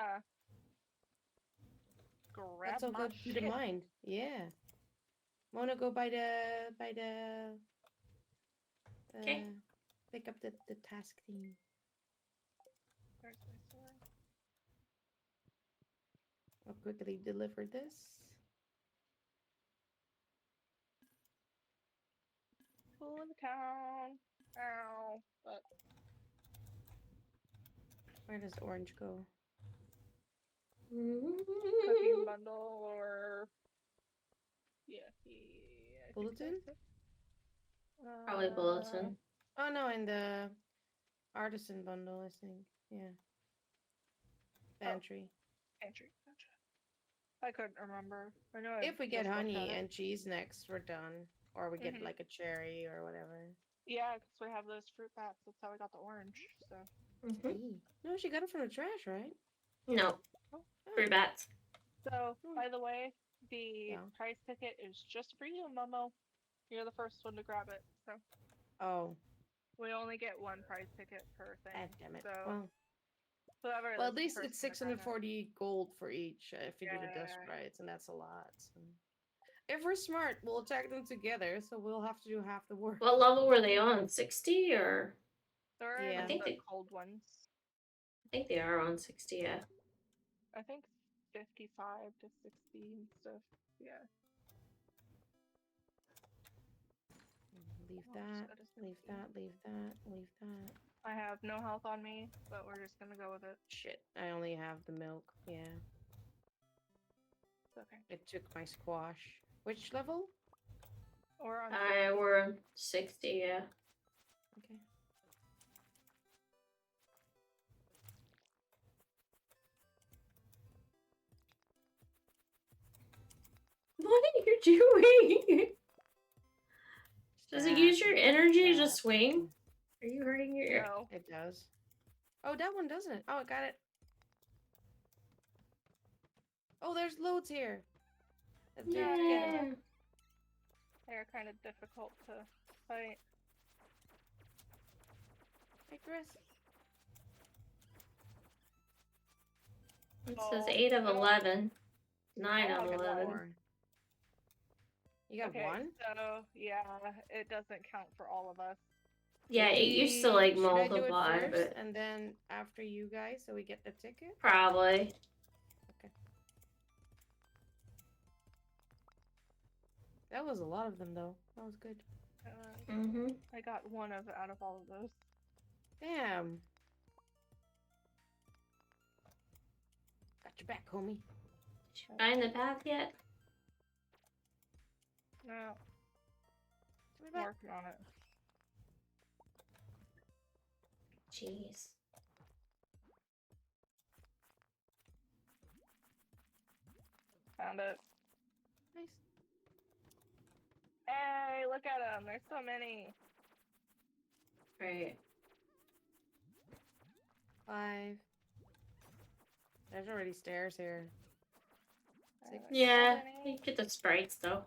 grab Let's all my go to the shit. mine. Yeah. Wanna go by the Okay. pick up the task thing. Where's my sword? I'll quickly deliver this. Cool in the town. Ow. But Where does the orange go? cooking bundle or yeah, I think Bulletin? that's it. Probably bulletin. Oh no, in the artisan bundle, I think. Yeah. Pantry. Pantry. Gotcha. I couldn't remember. I know. If we I get just looked honey at it. and cheese next, we're done. Or we get Mhm. like a cherry or whatever. Yeah, because we have those fruit bats. That's how we got the orange. So. Mhm. Eee. No, she got it from the trash, right? No, Oh. fruit bats. So, Hmm. by the way, the Yeah. prize ticket is just for you, Momo. You're the first one to grab it. So Oh, we only get one prize ticket per thing. ah, damn it. So whoever. Well, is at the least first it's one to grab it. 640 gold for each if you do the dust Yeah. sprites, and that's a lot. So. If we're smart, we'll attack them together, so we'll have to do half the work. What level were they on? 60 or? They're Yeah. in I think the they- cold ones. I think they are on 60, yeah. I think 55 to 60 and stuff. Yeah. Leave Oh, that, that is leave 60. that, leave that, leave that. I have no health on me, but we're just gonna go with it. Shit, I only have the milk. Yeah, It's okay. it took my squash. Which level? We're on. We're on 60, yeah. Okay. What are you doing? Does it use your energy to Stab. swing? Are you hurting your... No. It does. Oh, that one doesn't. Oh, I got it. Oh, there's loads here. Let's do it together. Yeah. They're kind of difficult to fight. Hey, Chris. It says Oh, 8 of no. 11. 9 I of only got 11. More. You got Okay, one? so yeah, it doesn't count for all of us. Yeah, it used to like Should I do it multiply, first but and then after you guys, so we get the ticket? probably. Okay. That was a lot of them, though. That was good. Mm-hmm. I got one out of all of those. Damn. Got your back, homie. Did you find the path yet? No, Got my I'm back. working on it. Jeez. Found it. Nice. Hey, look at them. There's so many. Right. 5. There's already stairs here. There's so Yeah, many. you get the sprites though.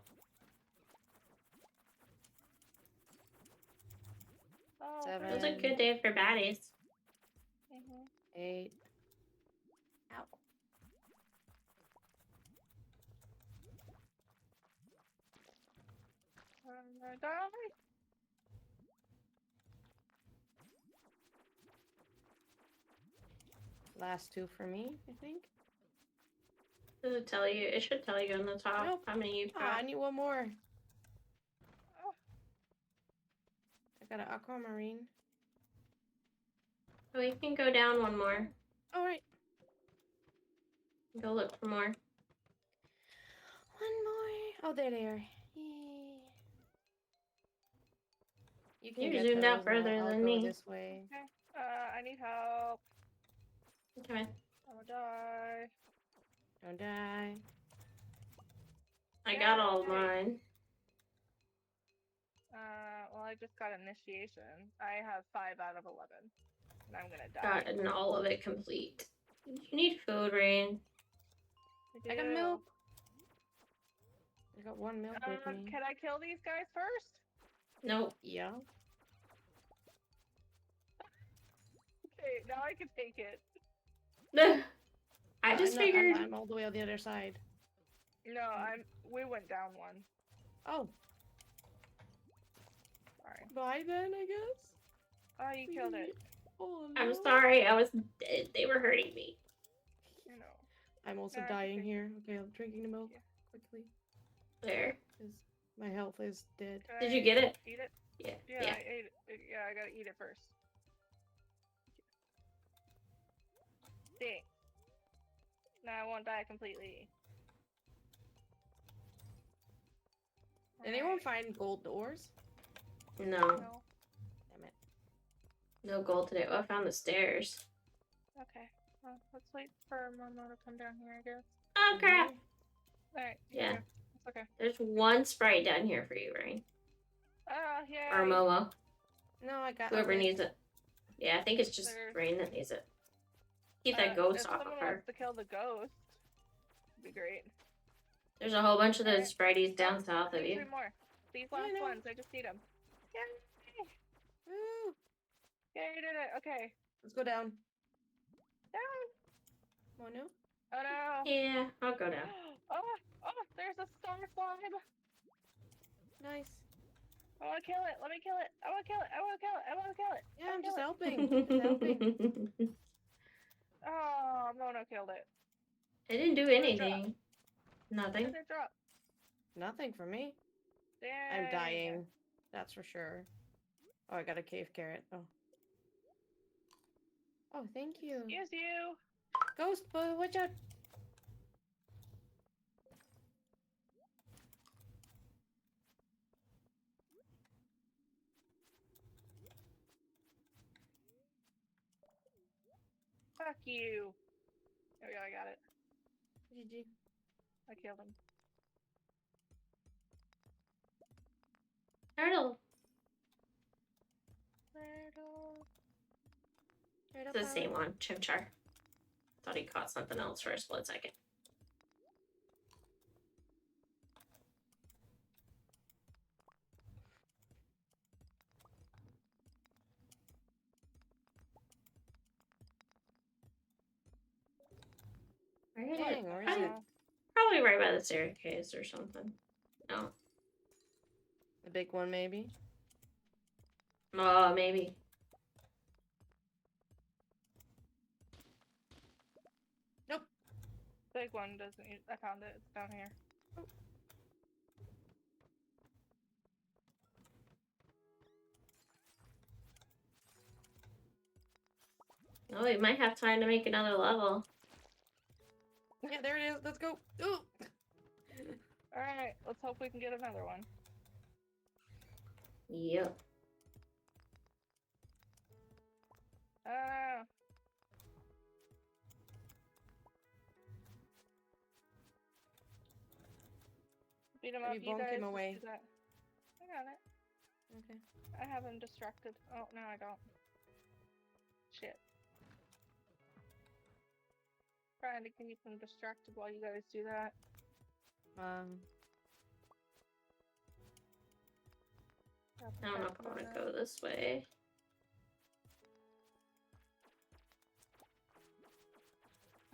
Oh, 7. It was a good day for baddies. Mhm. 8. Ow. I'm gonna die. Last 2 for me, I think. Does it tell you? It should tell you on the top Nope. how many you've Ah, I got. need one more. Oh, I got an aquamarine. We can go down one more. Alright. Go look for more. One more. Oh, there they are. Yay. You can You get zoomed out those, and further I'll than go me. this way. okay. I need help. Okay. I'm gonna die. Don't die. I got all of Yay. mine. Well, I I just got initiation. I have 5 out of 11. And I'm gonna die. Gotten all of it complete. You need food, Rain. I got do. milk. I got 1 milk with me. Can I kill these guys first? Nope. Yeah. Okay, now I can take it. I just I'm not- figured. I'm all the way on the other side. No, we went down one. Oh, Sorry. bye then, I guess. Oh, you killed it. Oh, I'm no. sorry. I was. They were hurting me. You know. I'm also No, it's dying okay. here. Okay, I'm drinking the milk Yeah. quickly There. because my health is dead. Can Did you I get it? Eat it? Yeah. Yeah, Yeah. I ate it. Yeah, I gotta eat it first. See. Now I won't die completely. Did anyone Alright. find gold doors? No. No. Damn it. No gold today. Oh, I found the stairs. Okay. Well, let's wait for Momo to come down here, I guess. Oh crap! Alright. Yeah. It's okay. There's one sprite down here for you, Rain. Oh, yeah. Or Momo. No, I got Whoever it. needs it. Yeah, I think it's just There's- Rain that needs it. Keep that ghost off of someone her. wants to kill the ghost, it'd be great. There's a whole bunch of those Alright. sprites down south of There's you. 3 more. These Yeah, last I know. ones, I just need them. Yay! Woo. Yeah, you did it. Okay. Let's go down. Down. Oh no. Oh no. Yeah, I'll go down. Oh, there's a star slime. Nice. I want to kill it. Let me kill it. I want to kill it. I want to kill it. I want to kill it. Yeah, I'm Kill just it. helping. Just helping. Oh, Mona killed it. I didn't do What did it anything. What Nothing. did it drop? Nothing for me. Dang. I'm dying. That's for sure. Oh, I got a cave carrot. Oh. Oh, thank you. Excuse you. Ghost boy, watch out. Fuck you. There we go. I got it. GG. I killed him. Turtle. Turtle. It's the same one. Chimchar. Thought he caught something else for a split second. Where is Dang, it? where is Probably- it? Probably right by the staircase or something. No. The big one, maybe? Oh, maybe. Big one doesn't. I found it. It's down here. Oh, we might have time to make another level. Yeah, there it is. Let's go. Ooh. All right. Let's hope we can get another one. Yep. Ah. Beat him up. Maybe You bonk guys him just away. do that. I got it. Okay. I have him distracted. Oh, no, I don't. Shit. Trying to keep him distracted while you guys do that. I don't know if I want to go this way.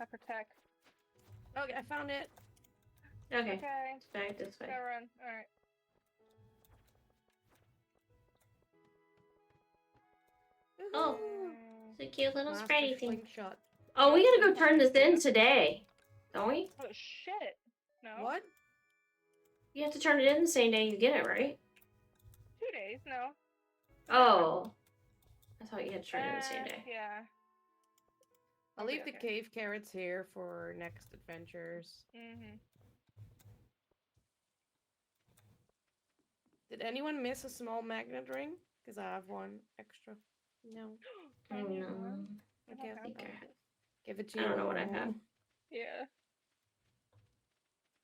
I protect. Okay, I found it. Okay. Okay. Back this way. Gotta run. Alright. Oh. Woohoo. It's a cute little Master spritey thing. slingshot. Oh, we gotta go turn this in today. Don't we? Oh, shit. No. What? You have to turn it in the same day you get it, right? 2 days? No. Oh. I thought you had to turn it in the same day. Yeah. I'll Okay, leave the okay. cave carrots here for next adventures. Mm-hmm. Did anyone miss a small magnet ring? Because I have one extra. No. Oh Can you no. run? Okay, I I'll think I have have. give it to I you. don't know when what I we're have. home. Yeah.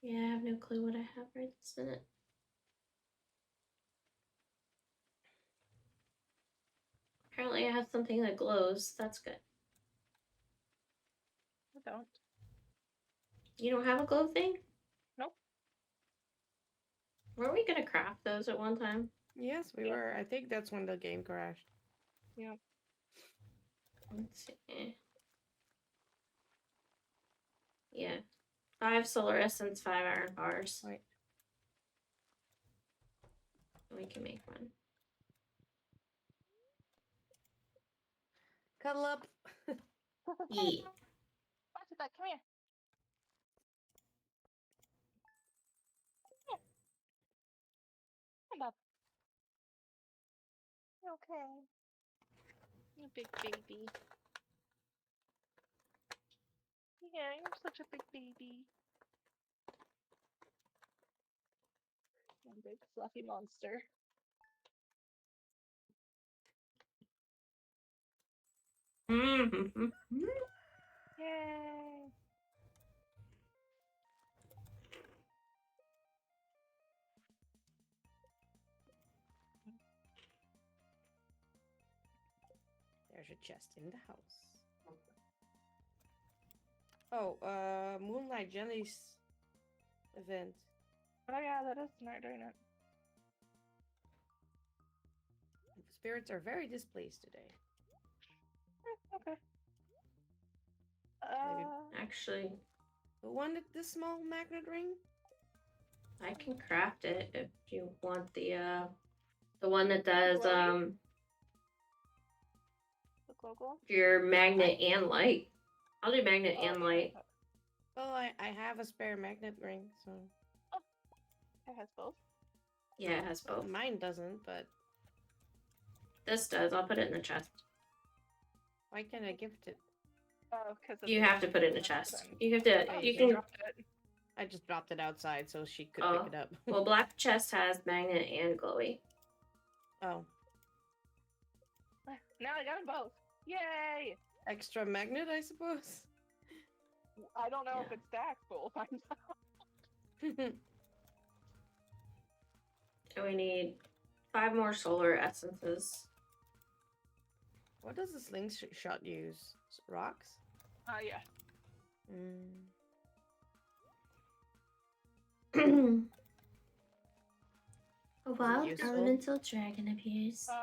Yeah, I have no clue what I have right this minute. Apparently I have something that glows. That's good. I don't. You don't have a glow thing? Nope. Were we gonna craft those at one time? Yes, we Yeah. were. I think that's when the game crashed. Yeah. Let's see. Yeah. 5 solar essence, 5 iron bars. Right. We can make one. Cuddle up. Eat. Watch it, come here. Come up. Okay. You big baby. Yeah, you're such a big baby. One big fluffy monster. Mm-hmm. Yay! There's a chest in the house. Oh, Moonlight Jelly's event. Oh yeah, that is tonight, ain't it? The spirits are very displeased today. Okay. Maybe. Actually, Who wanted the small magnet ring? I can craft it if you want the one that does Glowy? The glow. your magnet and light. I'll do magnet Oh, and yeah, light. Well, I have a spare magnet ring, so it has both. Yeah, it has both. mine doesn't. But This does. I'll put it in the chest. why can't I gift it? Oh, because You have to put it in the chest. You have to. Oh, You you can. dropped it. I just dropped it outside so she could Oh. pick it up. Well, black chest has magnet and glowy. Oh, Now I got them both. Yay! extra magnet, I suppose. I don't know if Yeah. it's stacks, but we'll find out. And we need 5 more solar essences. What does the slingshot use? Rocks? Yeah. A wild useful? elemental dragon appears. I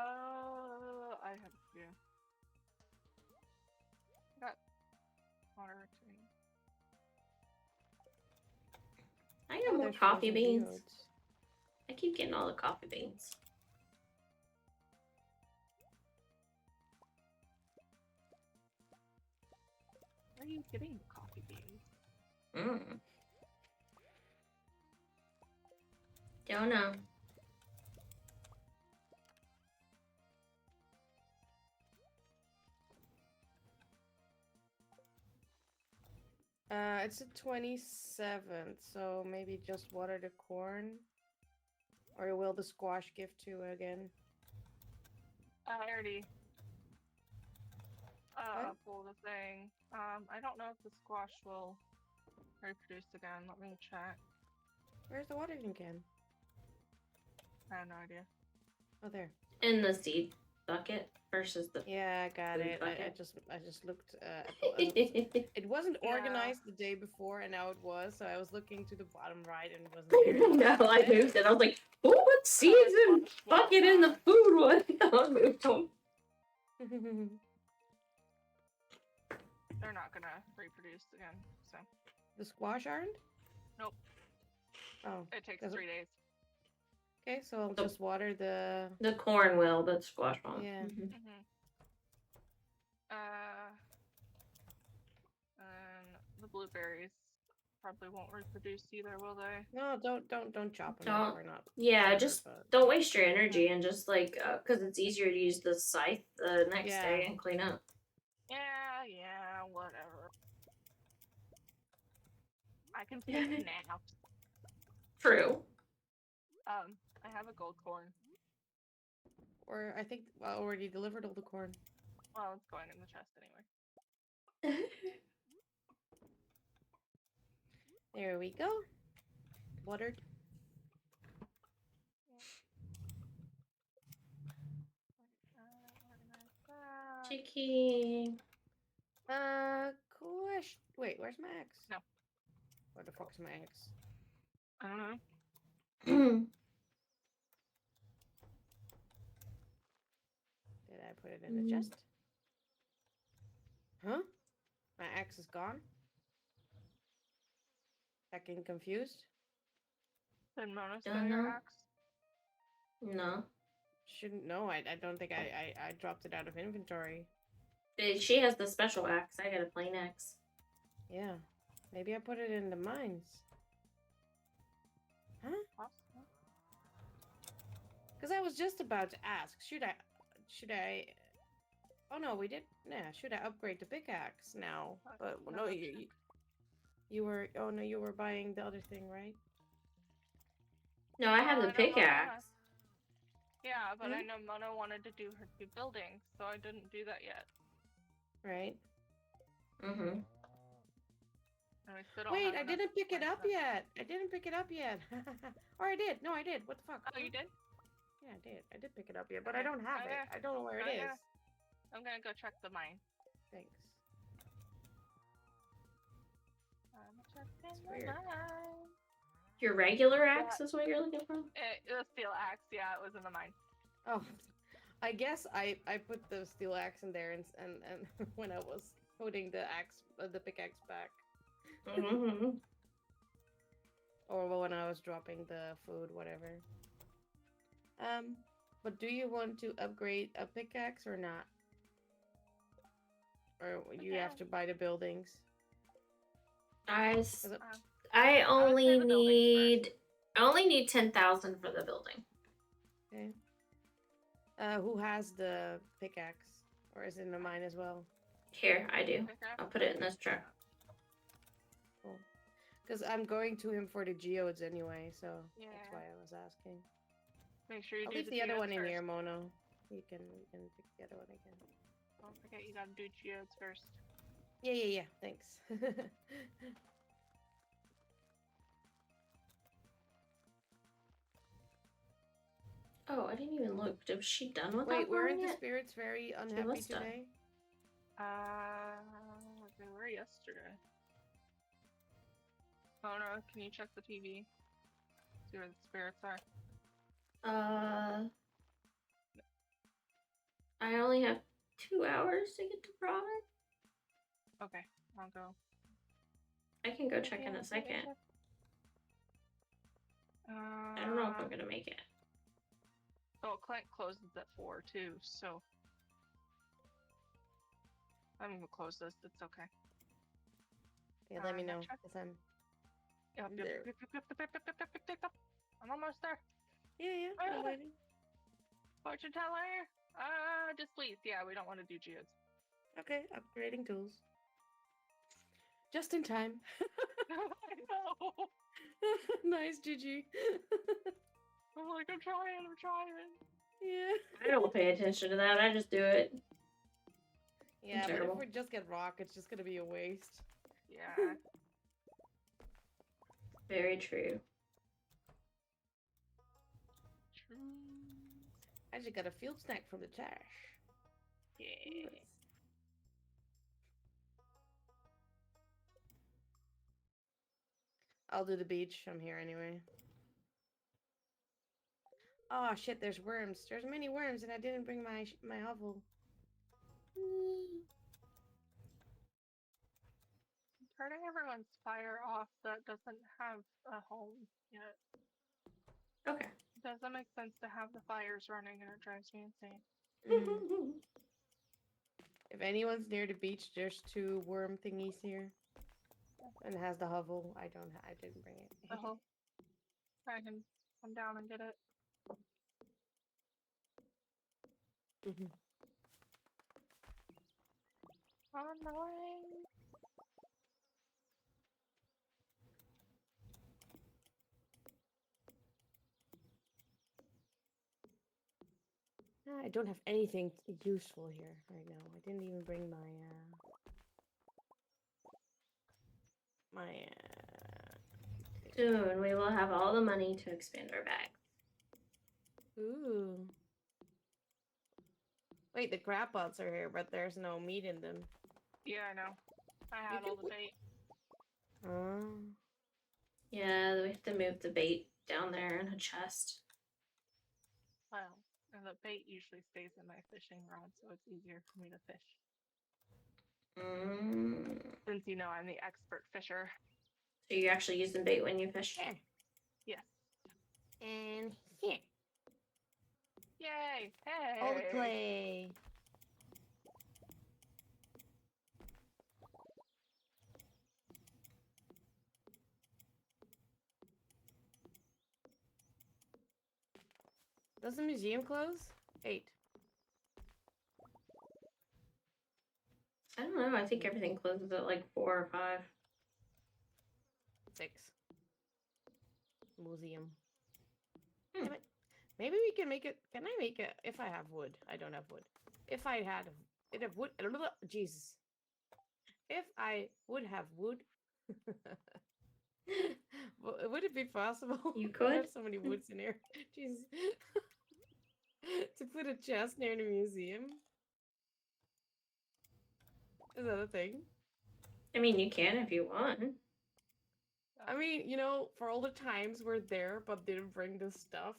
have got water too. I got more there's coffee frozen beans. geodes. I keep getting all the coffee beans. Where are you getting the coffee beans? Mm. Don't know. It's the 27th, so maybe just water the corn. Or will the squash give to again? I already What? pulled the thing. I don't know if the squash will reproduce again. Let me check. Where's the watering can? I have no idea. Oh, there. In the seed bucket versus the. Yeah, I got Food it. I bucket. just looked. It wasn't Yeah. organized the day before, and now it was. So I was looking to the bottom right, and it wasn't there. No, I moved it. I was like, "Who put seeds and bucket in the food one?" I moved them. They're not gonna reproduce again, so The squash aren't? Nope. Oh, it takes Does it- 3 days. okay. So I'll The- just water the. The corn will, but the squash won't. Yeah. Mhm. And the blueberries probably won't reproduce either, will they? No, don't chop them Don't- up. We're not. Yeah, sure, just but- don't waste your energy and just like, because it's easier to use the scythe the next Yeah. day and clean up. Yeah, whatever. I can take naps. True. I have a gold corn. Or I think I already delivered all the corn. Well, it's going in the chest anyway. There we go. Watered. Organize that. Cheeky. Question. Wait, where's my axe? No. Where the fuck's my axe? I don't know. Did I put it in the chest? Huh? My axe is gone? Fucking confused? Did Mona Don't steal your know. axe? No. Shouldn't know. I don't think I dropped it out of inventory. She has the special axe. I got a plain axe. Yeah. Maybe I put it in the mines. Huh? Possible. Because I was just about to ask, should I oh no, we did. Yeah, should I upgrade the pickaxe now? But no, you were. Oh no, you were buying the other thing, right? No, I have I the know Mona pickaxe. Yeah, but I Hmm? know Mona wanted to do her 2 buildings, so I didn't do that yet. Right. Mm-hmm. And I still don't Wait, have I enough didn't pick it like up that. yet. I didn't pick it up yet. Or I did. No, I did. What the fuck? Oh, you did? Yeah, I did. I did pick it up yet, but I Okay. don't have it. Okay. I don't know where it is. Okay. I'm gonna go check the mine. Thanks. I'm checking It's the weird. mine. Your regular axe is what you're looking for? It was steel axe, yeah, it was in the mine. Oh, I guess I put the steel axe in there and when I was putting the pickaxe back, Mm-hmm. or when I was dropping the food, whatever. But do you want to upgrade a pickaxe or not? Or you have to buy the buildings? Guys, 'Cause I would only say the buildings need 10,000 for the building. Okay. Who has the pickaxe? Or is it in the mine as well? Here, I do. Okay. I'll put it in this truck. Cool. Because I'm going to him for the geodes anyway, so Yeah. that's why I was asking. Make sure you I'll do leave the other geodes one in first. here, Mono. You can pick the other one again. Don't forget you gotta do geodes first. Yeah. Thanks. Oh, I didn't even look. Was she done with Wait, weren't uploading the it? spirits very unhappy was done. today? They were yesterday. Oh no, can you check the TV? See where the spirits are? I only have 2 hours to get to product. Okay, I'll go. I can go check in a second. I don't know if I'm gonna make it. Oh, Clint closes at 4 too, so I'm gonna close this. It's okay. Yeah, let me know. Check. 'Cause I'm Yep. there. I'm almost there. Yeah, I'm waiting. Fortune teller. Just please. Yeah, we don't want to do geodes. Okay, upgrading tools. Just in time. I know. Nice, GG. I'm like, I'm trying. Yeah. I don't pay attention to that. I just do it. Yeah, but if terrible. we just get rock, it's just gonna be a waste. Yeah. Very true. True. I just got a field snack from the trash. Yeah. I'll do the beach. I'm here anyway. Oh shit, there's worms. There's many worms and I didn't bring my hovel. Turning everyone's fire off that doesn't have a home yet. Okay. Doesn't make sense to have the fires running and it drives me insane. If anyone's near the beach, there's 2 worm thingies here. And it has the hovel. I didn't bring it. Oh. I can come down and get it. On the way. I don't have anything useful here right now. I didn't even bring my Soon we will have all the money to expand our bag. Ooh. Wait, the crab pots are here, but there's no meat in them. Yeah, I know. I had can all the put- bait. Oh. Yeah, we have to move the bait down there in a chest. Well, and the bait usually stays in my fishing rod, so it's easier for me to fish. Since you know I'm the expert fisher. So you actually use the bait when you fish? Yeah. Yes. And here. Yay! Hey! All the clay. Does the museum close? 8. I don't know. I think everything closes at like 4 or 5. 6. Museum. Hmm. Damn it. Maybe we can make it. Can I make it? If I have wood. I don't have wood. If I had it have wood. Jesus. If I would have wood. Would it be possible? You I could. have so many woods in here. Jesus. To put a chest near the museum? Is that a thing? I mean, you can if you want. I mean, you know, for all the times we're there but didn't bring the stuff.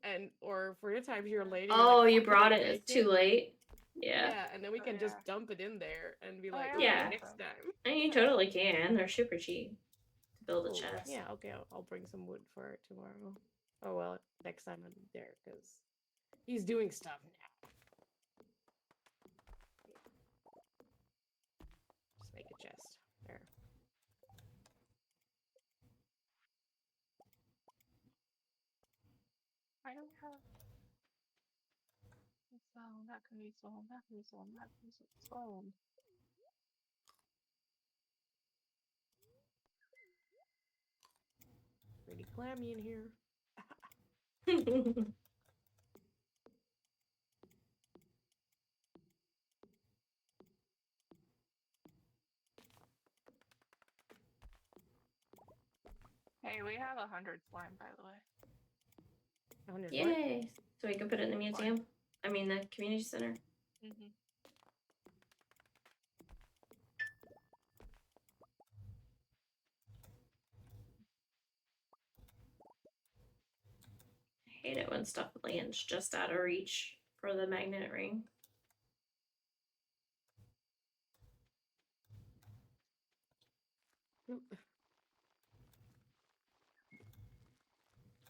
And or for the times you're late. And Oh, you're you like, "Fuck, brought I it. didn't It's make too late. Yeah. Yeah, and then we Oh, can just yeah. dump it in there and be Oh, like, yeah, okay, Yeah. next time. I mean, you totally can. They're super cheap to build a Cool. chest. Yeah, okay, I'll bring some wood for it tomorrow. Oh well, next time I'm there because he's doing stuff now. Just make a chest there. I don't have. So that can be sold. That can be sold. That can be sold. Pretty clammy in here. Hey, we have 100 slime, by the way. 100 what? Yay! So we can put it in the museum. I mean, the community center. Mm-hmm. I hate it when stuff lands just out of reach for the magnet ring.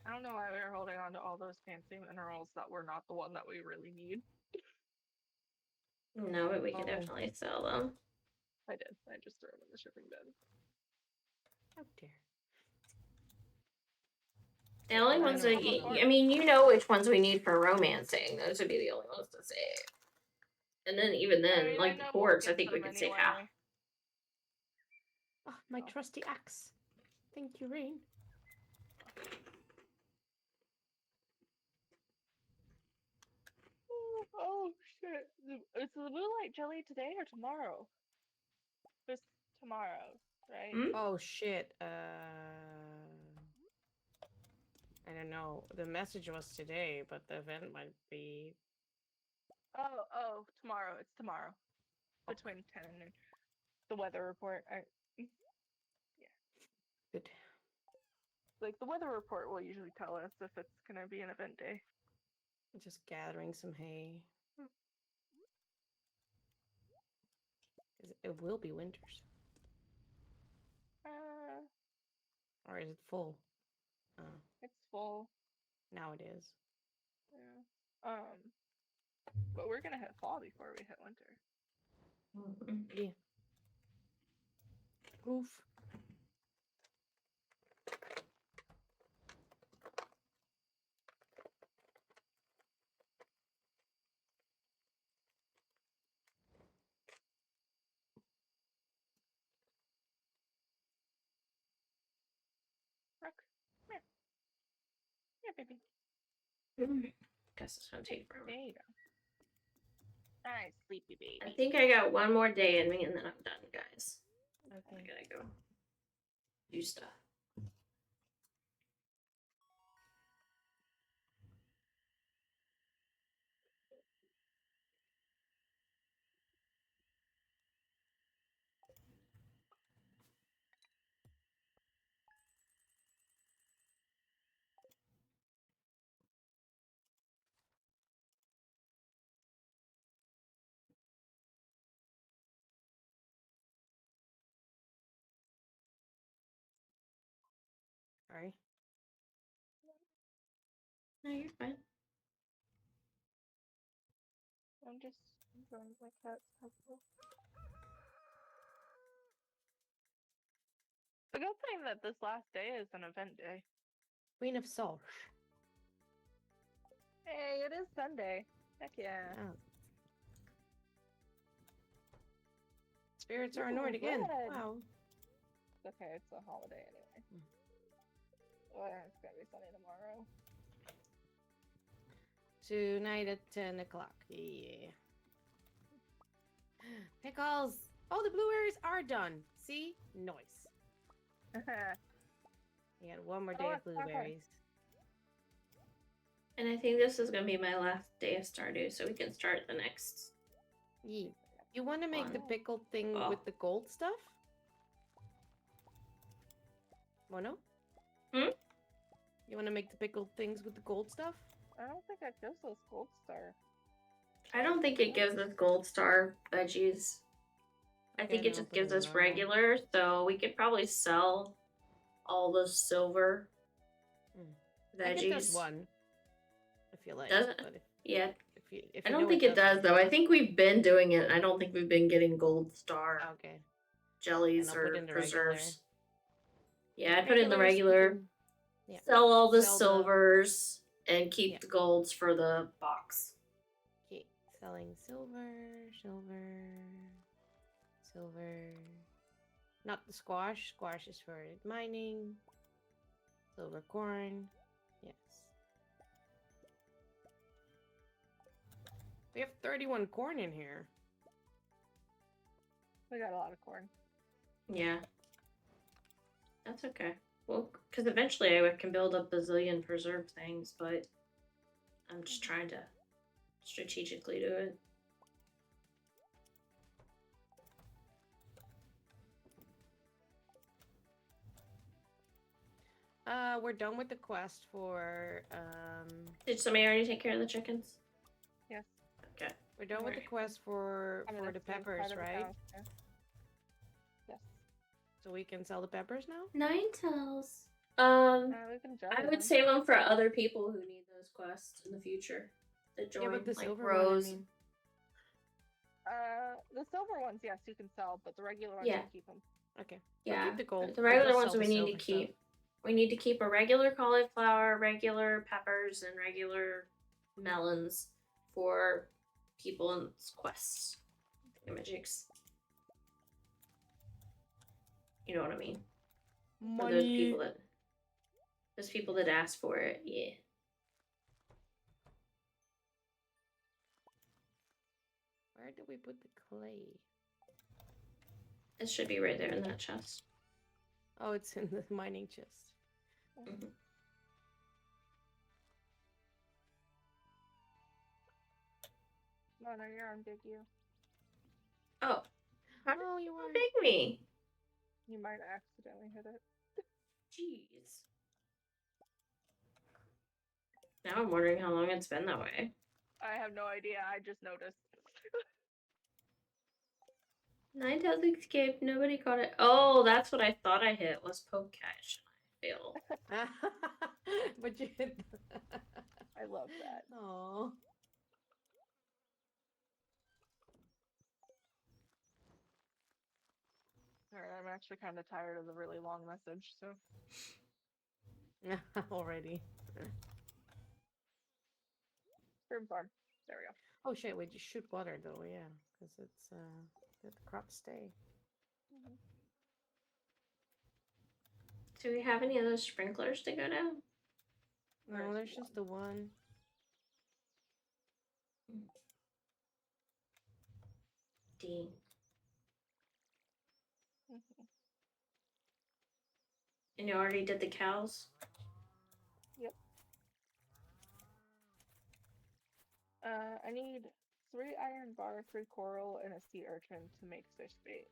I don't know why we were holding on to all those fancy minerals that were not the one that we really need. No, but we can Oh. definitely sell them. I did. I just threw them in the shipping bin. How dare. The only Well, ones I that know. I mean, you know which ones we need for romancing. Those would be the only ones to save. And then even then, I mean, like I the know quartz, we'll I think get we to could them save half. anyway. Oh, my trusty axe. Thank you, Rain. Oh shit! Is the moonlight jelly today or tomorrow? It's tomorrow, right? Hmm? Oh shit. I don't know. The message was today, but the event might be. Oh, tomorrow. It's tomorrow. Between 10 and noon. The weather report. Good. Like the weather report will usually tell us if it's gonna be an event day. Just gathering some hay. 'Cause it will be winters. Or is it full? It's full. Now it is. Yeah. But we're gonna hit fall before we hit winter. Yeah. Oof. Rook, come here. Here, baby. Guess it's gonna take forever. There you go. Nice, sleepy baby. I think I got one more day in me and then I'm done, guys. I Okay. gotta go do stuff. No, you're fine. I'm just enjoying my cat's company. The good thing that this last day is an event day. Queen of Salt. Hey, it is Sunday. Heck yeah. Oh. Spirits are Ooh, annoyed again. red. Wow. It's okay, it's a holiday anyway. Mm. Well, it's gonna be sunny tomorrow. Tonight at 10 o'clock. Yeah. Pickles. Oh, the blueberries are done. See? Nice. You got one more day of it's not blueberries. And I think this is gonna be my last day of Stardew, so we can start the next. Yeah. You want to make the One. pickled thing Oh. with the gold stuff? Mono? Hmm? You want to make the pickled things with the gold stuff? I don't think it gives us gold star. I don't think it gives us gold star veggies. I Okay, think then it I'll just put it gives in us normal. regular, so we could probably sell all the silver I think there's veggies. one. I feel like. Does it? But Yeah. if I you don't know think it does doesn't- though. I think we've been doing it. I don't think we've been getting gold star Okay. jellies And I'll put or in the preserves. regular. Yeah, I put in the Regulars, you regular. can- Yeah. Sell all the Sell the- silvers and keep Yeah. the golds for the box. Okay. Selling silver. Not the squash. Squash is for mining. Silver corn. Yes. We have 31 corn in here. We got a lot of corn. Yeah. That's okay. Well, because eventually I can build up a zillion preserved things, but I'm just trying to strategically do it. We're done with the quest for Did somebody already take care of the chickens? Yes. Okay. we're done with the Alright. quest for I'm the gonna stay peppers, inside of the right? house, yeah. Yes. So we can sell the peppers now? Nine tails. We can I jelly would them. save them for other people who need those quests in the future. That join, Yeah, but the like silver Rose. one, I mean. The silver ones, yes, you can sell, but the regular ones, Yeah. you keep them. Okay. I'll Yeah, keep the gold. the I'll regular just ones sell we the need to silver keep. stuff. We need to keep a regular cauliflower, regular peppers, and regular melons for people in quests. Imagics. You know what I mean? For those people that ask for it, yeah. Where did we put the clay? It should be right there in that chest. Oh, it's in the mining chest. Mhm. No, you're on Big U. Oh, how did Oh, you you are. big me? You might accidentally hit it. Jeez. Now I'm wondering how long it's been that way. I have no idea. I just noticed. Nine tails escaped. Nobody caught it. Oh, that's what I thought I hit was poke catch. I failed. But you hit. I love that. Oh. Alright, I'm actually kind of tired of the really long message, so. Already. Room farm. There we go. Oh shit! We just shoot water though, yeah, because it's let the crops stay. Do we have any other sprinklers to go down? No, there's just the one. Dang. And you already did the cows? Yep. I need 3 iron bar, 3 coral, and a sea urchin to make fish bait.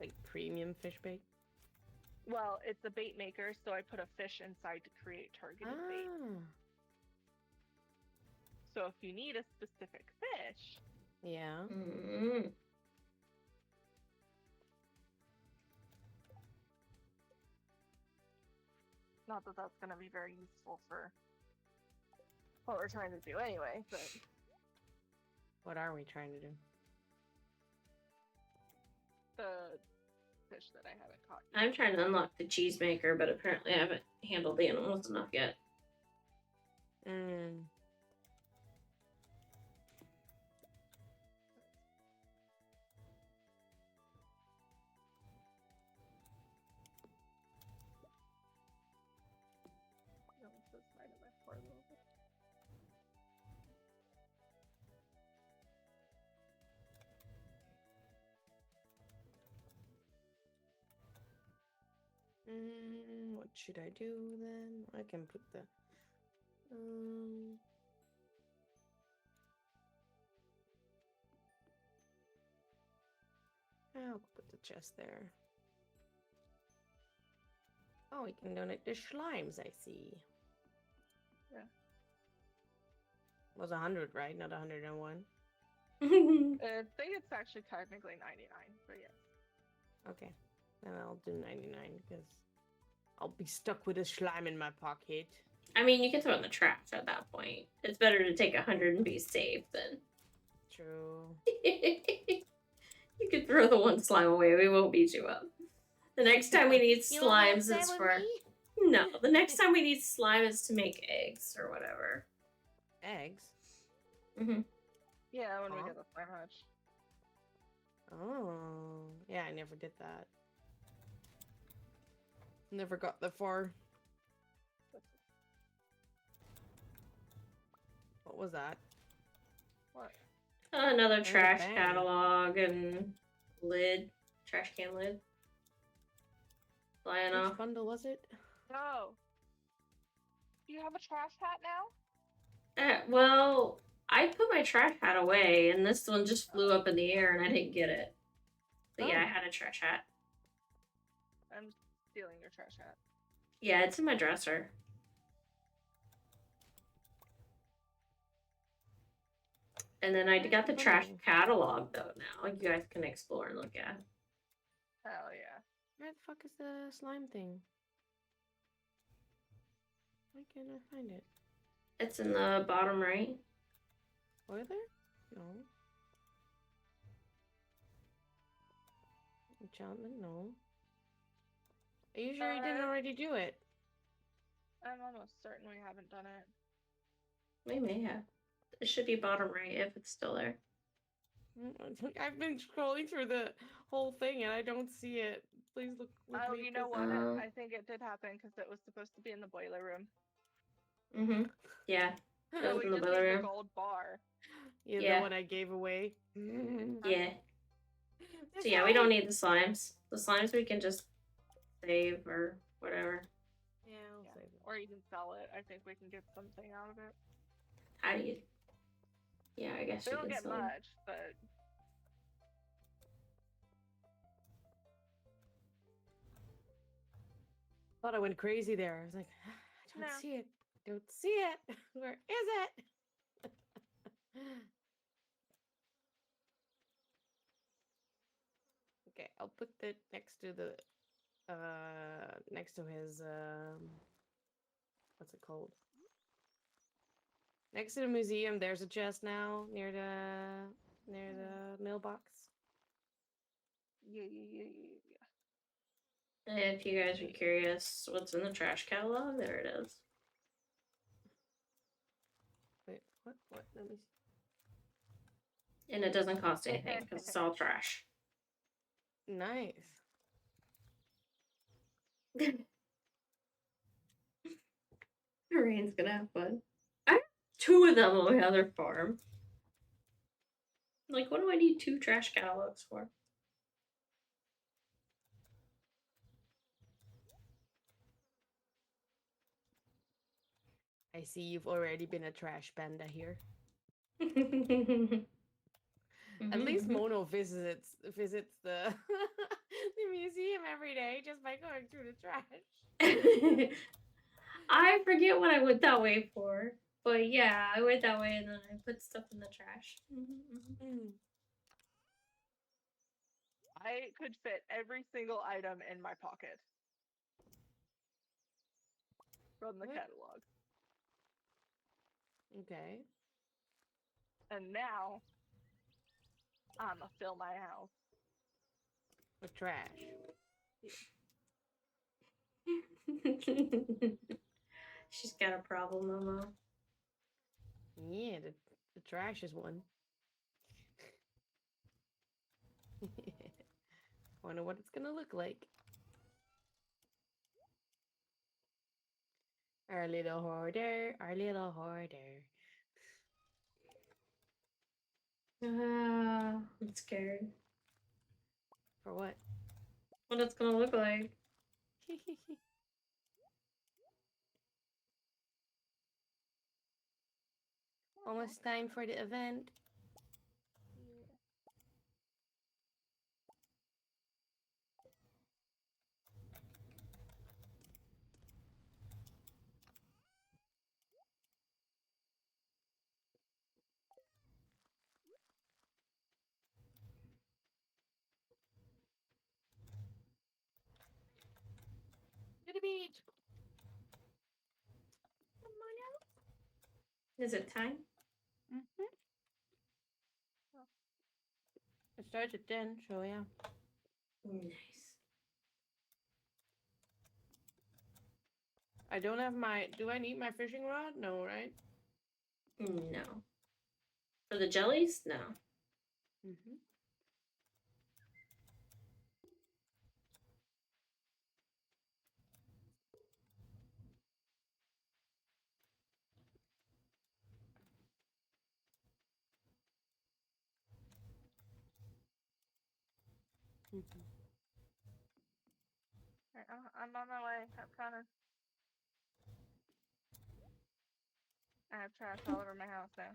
Like premium fish bait. Well, it's a bait maker, so I put a fish inside to create targeted bait. So if you need a specific fish, Yeah. Mm. Not that that's gonna be very useful for what we're trying to do anyway, but What are we trying to do? the fish that I haven't caught yet. I'm trying to unlock the cheese maker, but apparently I haven't handled the animals enough yet. Mm. No, it's this side of my poor little bit. What should I do then? I can put the. I'll put the chest there. Oh, we can donate the slimes, I see. Yeah. It was 100, right? Not 101. I think it's actually technically 99, but yes. Okay. Then I'll do 99 because I'll be stuck with a slime in my pocket. I mean, you can throw it in the trash at that point. It's better to take 100 and be safe than. True. You could throw the one slime away. We won't beat you up. The next time we need slimes is for. No, the next time we need slime is to make eggs or whatever. Eggs? Mm-hmm. Yeah, when we Huh? get the slime hatch. Oh. Yeah, I never did that. Never got that far. What was that? What? Another a trash bang. catalog and lid. Trash can lid. Flying Which off. bundle was it? No. Do you have a trash hat now? Well, I put my trash hat away, and this one just flew up in the air, and I didn't get it. But yeah, I had a trash hat. I'm stealing your trash hat. Yeah, it's in my dresser. And then I got the trash catalog, though, now. You guys can explore and look at. Hell yeah. Where the fuck is the slime thing? Why can't I find it? It's in the bottom right. Were there? No. Enchantment? No. Are you sure you didn't already do it? I'm almost certain we haven't done it. We may have. It should be bottom right if it's still there. I've been scrolling through the whole thing and I don't see it. Please look with Oh, me. you know 'cause- what? I think it did happen because it was supposed to be in the boiler room. Mm-hmm. Yeah. It So was we in the just boiler need room. the gold bar. Yeah, Yeah. the one I gave away. Yeah. So yeah, we don't need the slimes. The slimes we can just save or whatever. Yeah, I'll save it. Or even sell it. I think we can get something out of it. How do you? Yeah, I guess We you don't can get still. much, but Thought I went crazy there. I was like, I don't No. see it. Don't see it. Where is it? Okay, I'll put it next to the next to his what's it called? Next to the museum, there's a chest now near the mailbox. yeah. And if you guys are curious what's in the trash catalog, there it is. Wait, what? What? Let me see. And it doesn't cost anything because it's all trash. Nice. Rain's gonna have fun. I have 2 of them on my other farm. Like, what do I need 2 trash catalogs for? I see you've already been a trash panda here. At least Mono visits the the museum every day just by going through the trash. I forget what I went that way for. But yeah, I went that way and then I put stuff in the trash. I could fit every single item in my pocket. from the What? catalog. Okay. And now, I'ma fill my house. With trash. She's got a problem, Momo. Yeah, the trash is one. Wonder what it's gonna look like. Our little hoarder, our little hoarder. I'm scared. For what? What it's gonna look like. Almost time for the event. Yeah. To the beach. Is it time? Mm-hmm. It starts at 10, so yeah. Nice. I don't have my... Do I need my fishing rod? No, right? No. For the jellies? No. Mm-hmm. Mm-hmm. Alright, I'm on my way. I'm coming. I have trash all over my house now.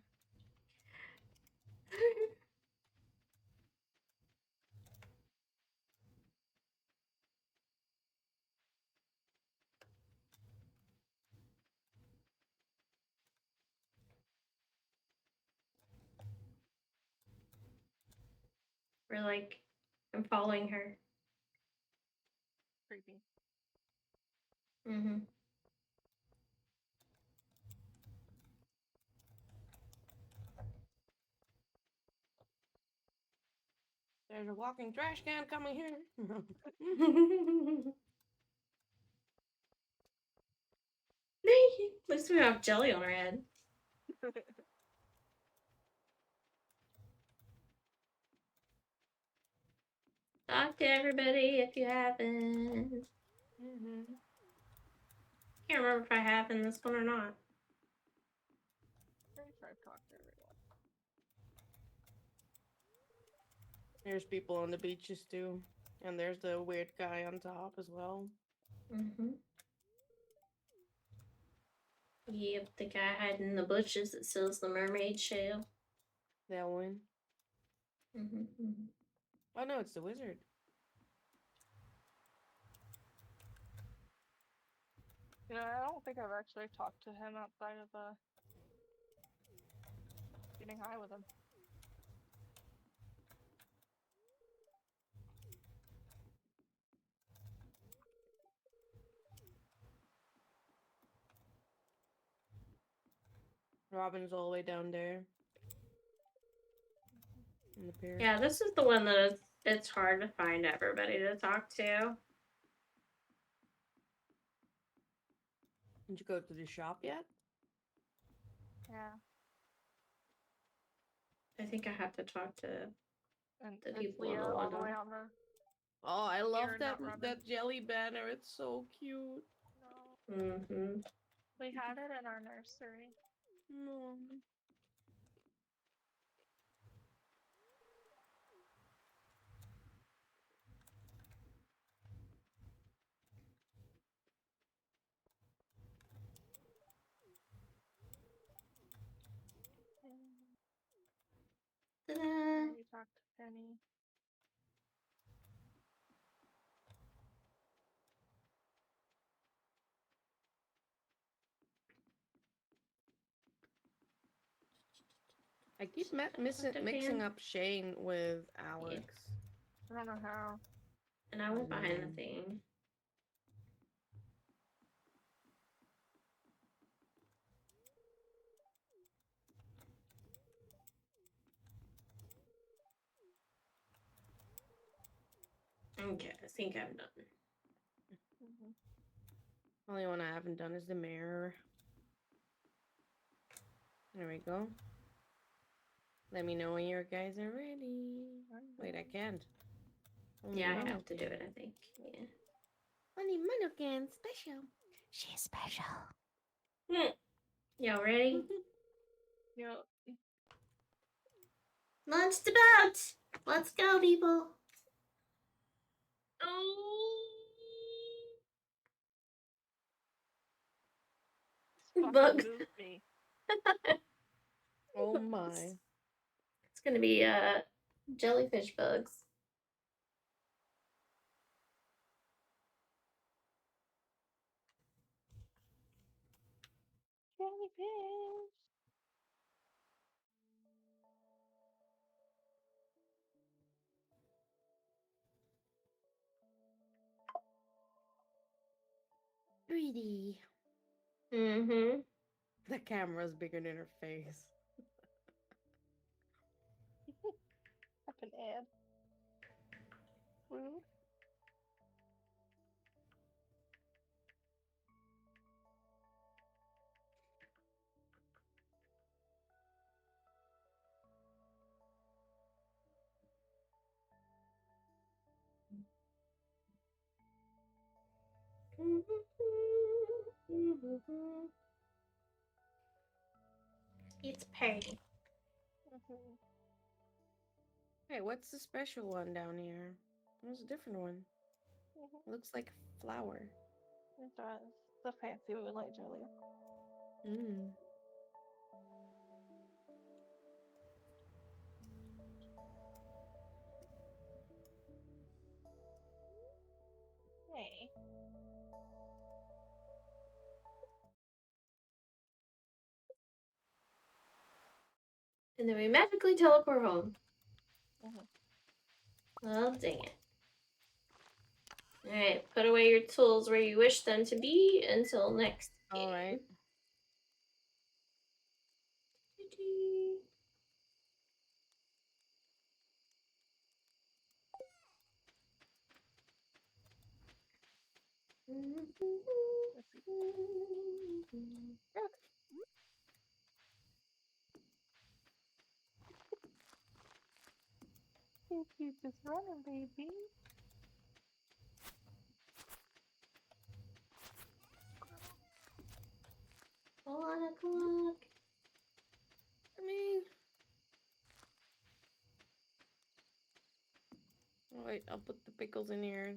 We're like, I'm following her. Creepy. Mm-hmm. There's a walking trash can coming here. At least we have jelly on our head. Talk to everybody if you haven't. Mm-hmm. Can't remember if I have in this one or not. Pretty sure I've talked to everyone. There's people on the beaches too. And there's the weird guy on top as well. Mm-hmm. Yep, the guy hiding in the bushes that sells the mermaid shell. That one. Mm-hmm. Mm-hmm. Oh no, it's the wizard. You know, I don't think I've actually talked to him outside of getting high with him. Robin's all the way down there. In the pier. Yeah, this is the one that it's hard to find everybody to talk to. Did you go to the shop yet? Yeah. I think I have to talk to And the it's people on Leah the all the way window. on the... Oh, I love You're that not Robin. that jelly banner. It's so cute. No. Mm-hmm. We had it in our nursery. No. Ta-da! We talked to Penny. I keep mixing up Shane with Alex. I don't know how. And I went behind the thing. Okay, I think I'm done. Mhm. Only one I haven't done is the mirror. There we go. Let me know when you guys are ready. Wait, I can't. Only Yeah, I Mono have to do can. it, I think. Yeah. Only Mono can. Special. She's special. Y'all ready? Yeah. Launched about! Let's go, people! Oh. Fucking Bugs. moved me. Oh my. It's gonna be jellyfish bugs. Jellyfish. Greedy. Mm-hmm. The camera's bigger than her face. Up an ad. Rude. It's party. Mhm. Hey, what's the special one down here? There's a different one. Mhm. It looks like a flower. It does. The fancy moonlight jelly. Mm. Hey. And then we magically teleport home. Mhm. Oh, dang it. Alright, put away your tools where you wish them to be until next game. Alright. Let's see. You just running, baby. Hold on, clock. I mean. Oh, wait, I'll put the pickles in here.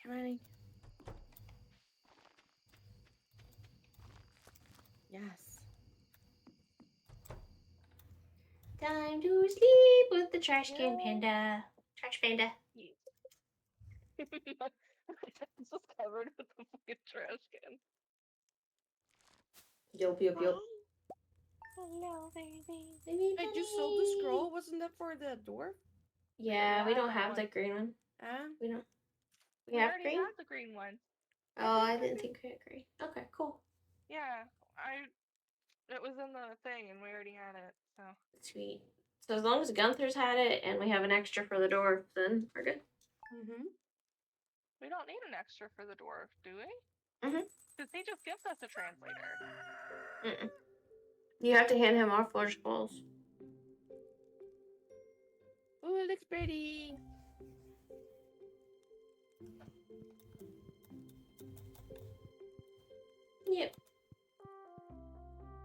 Come on. Yes. Time to sleep with the trash can Yeah. panda. Trash panda. Yes. It's just covered with the fucking trash can. Yup, yup, yup. Hello, baby. Baby Hey, you sold the bunny. scroll? Wasn't that for the dwarf? Yeah, we Yeah, don't that have one. the green one. Huh? We don't. We We have already green? had the green one. Oh, I didn't think we had green. Okay, cool. Yeah, it was in the thing and we already had it, so. Sweet. So as long as Gunther's had it and we have an extra for the dwarf, then we're good. Mm-hmm. We don't need an extra for the dwarf, do we? Mhm. Because he just gives us a translator. Mm-mm. You have to hand him our forge balls. Ooh, it looks pretty. Yep.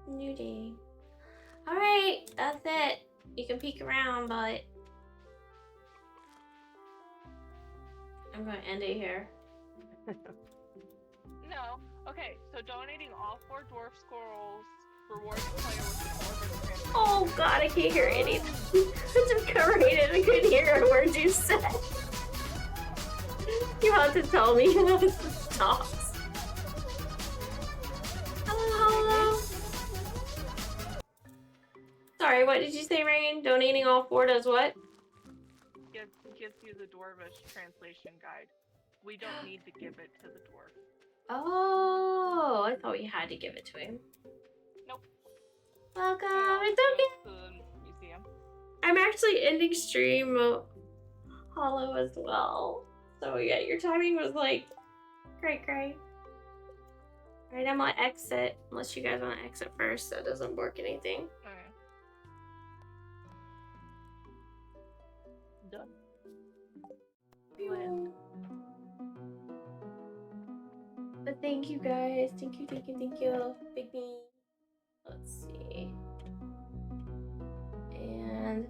New day. Alright, that's it. You can peek around, but I'm gonna end it here. No. Okay, so donating all 4 dwarf scrolls rewards the player with an orbit translator. Oh god, I can't hear anything. I just covered I couldn't hear a word you said. You have to tell me when it stops. Hello. Sorry, what did you say, Rain? Donating all 4 does what? Gives you the dwarvish translation guide. We don't need to give it to the dwarf. Oh, I thought we had to give it to him. Nope. Welcome. It always It's okay. goes to the museum. I'm actually ending stream. hollow as well. So yeah, your timing was like great. Alright, I'm gonna exit. Unless you guys want to exit first, that doesn't work anything. Okay. Done. Land. But thank you guys. Thank you. Big me. Let's see. And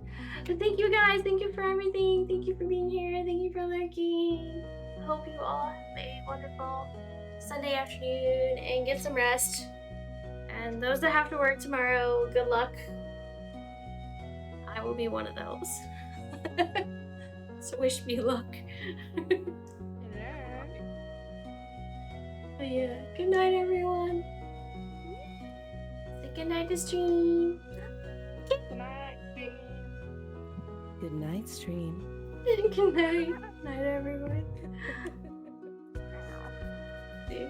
but thank you guys. Thank you for everything. Thank you for being here. Thank you for lurking. I hope you all have a wonderful Sunday afternoon and get some rest. And those that have to work tomorrow, good luck. I will be one of those. So wish me luck. But yeah, good night everyone. Say good night to stream. Good night. Good night, stream. Good night. Night everyone. See?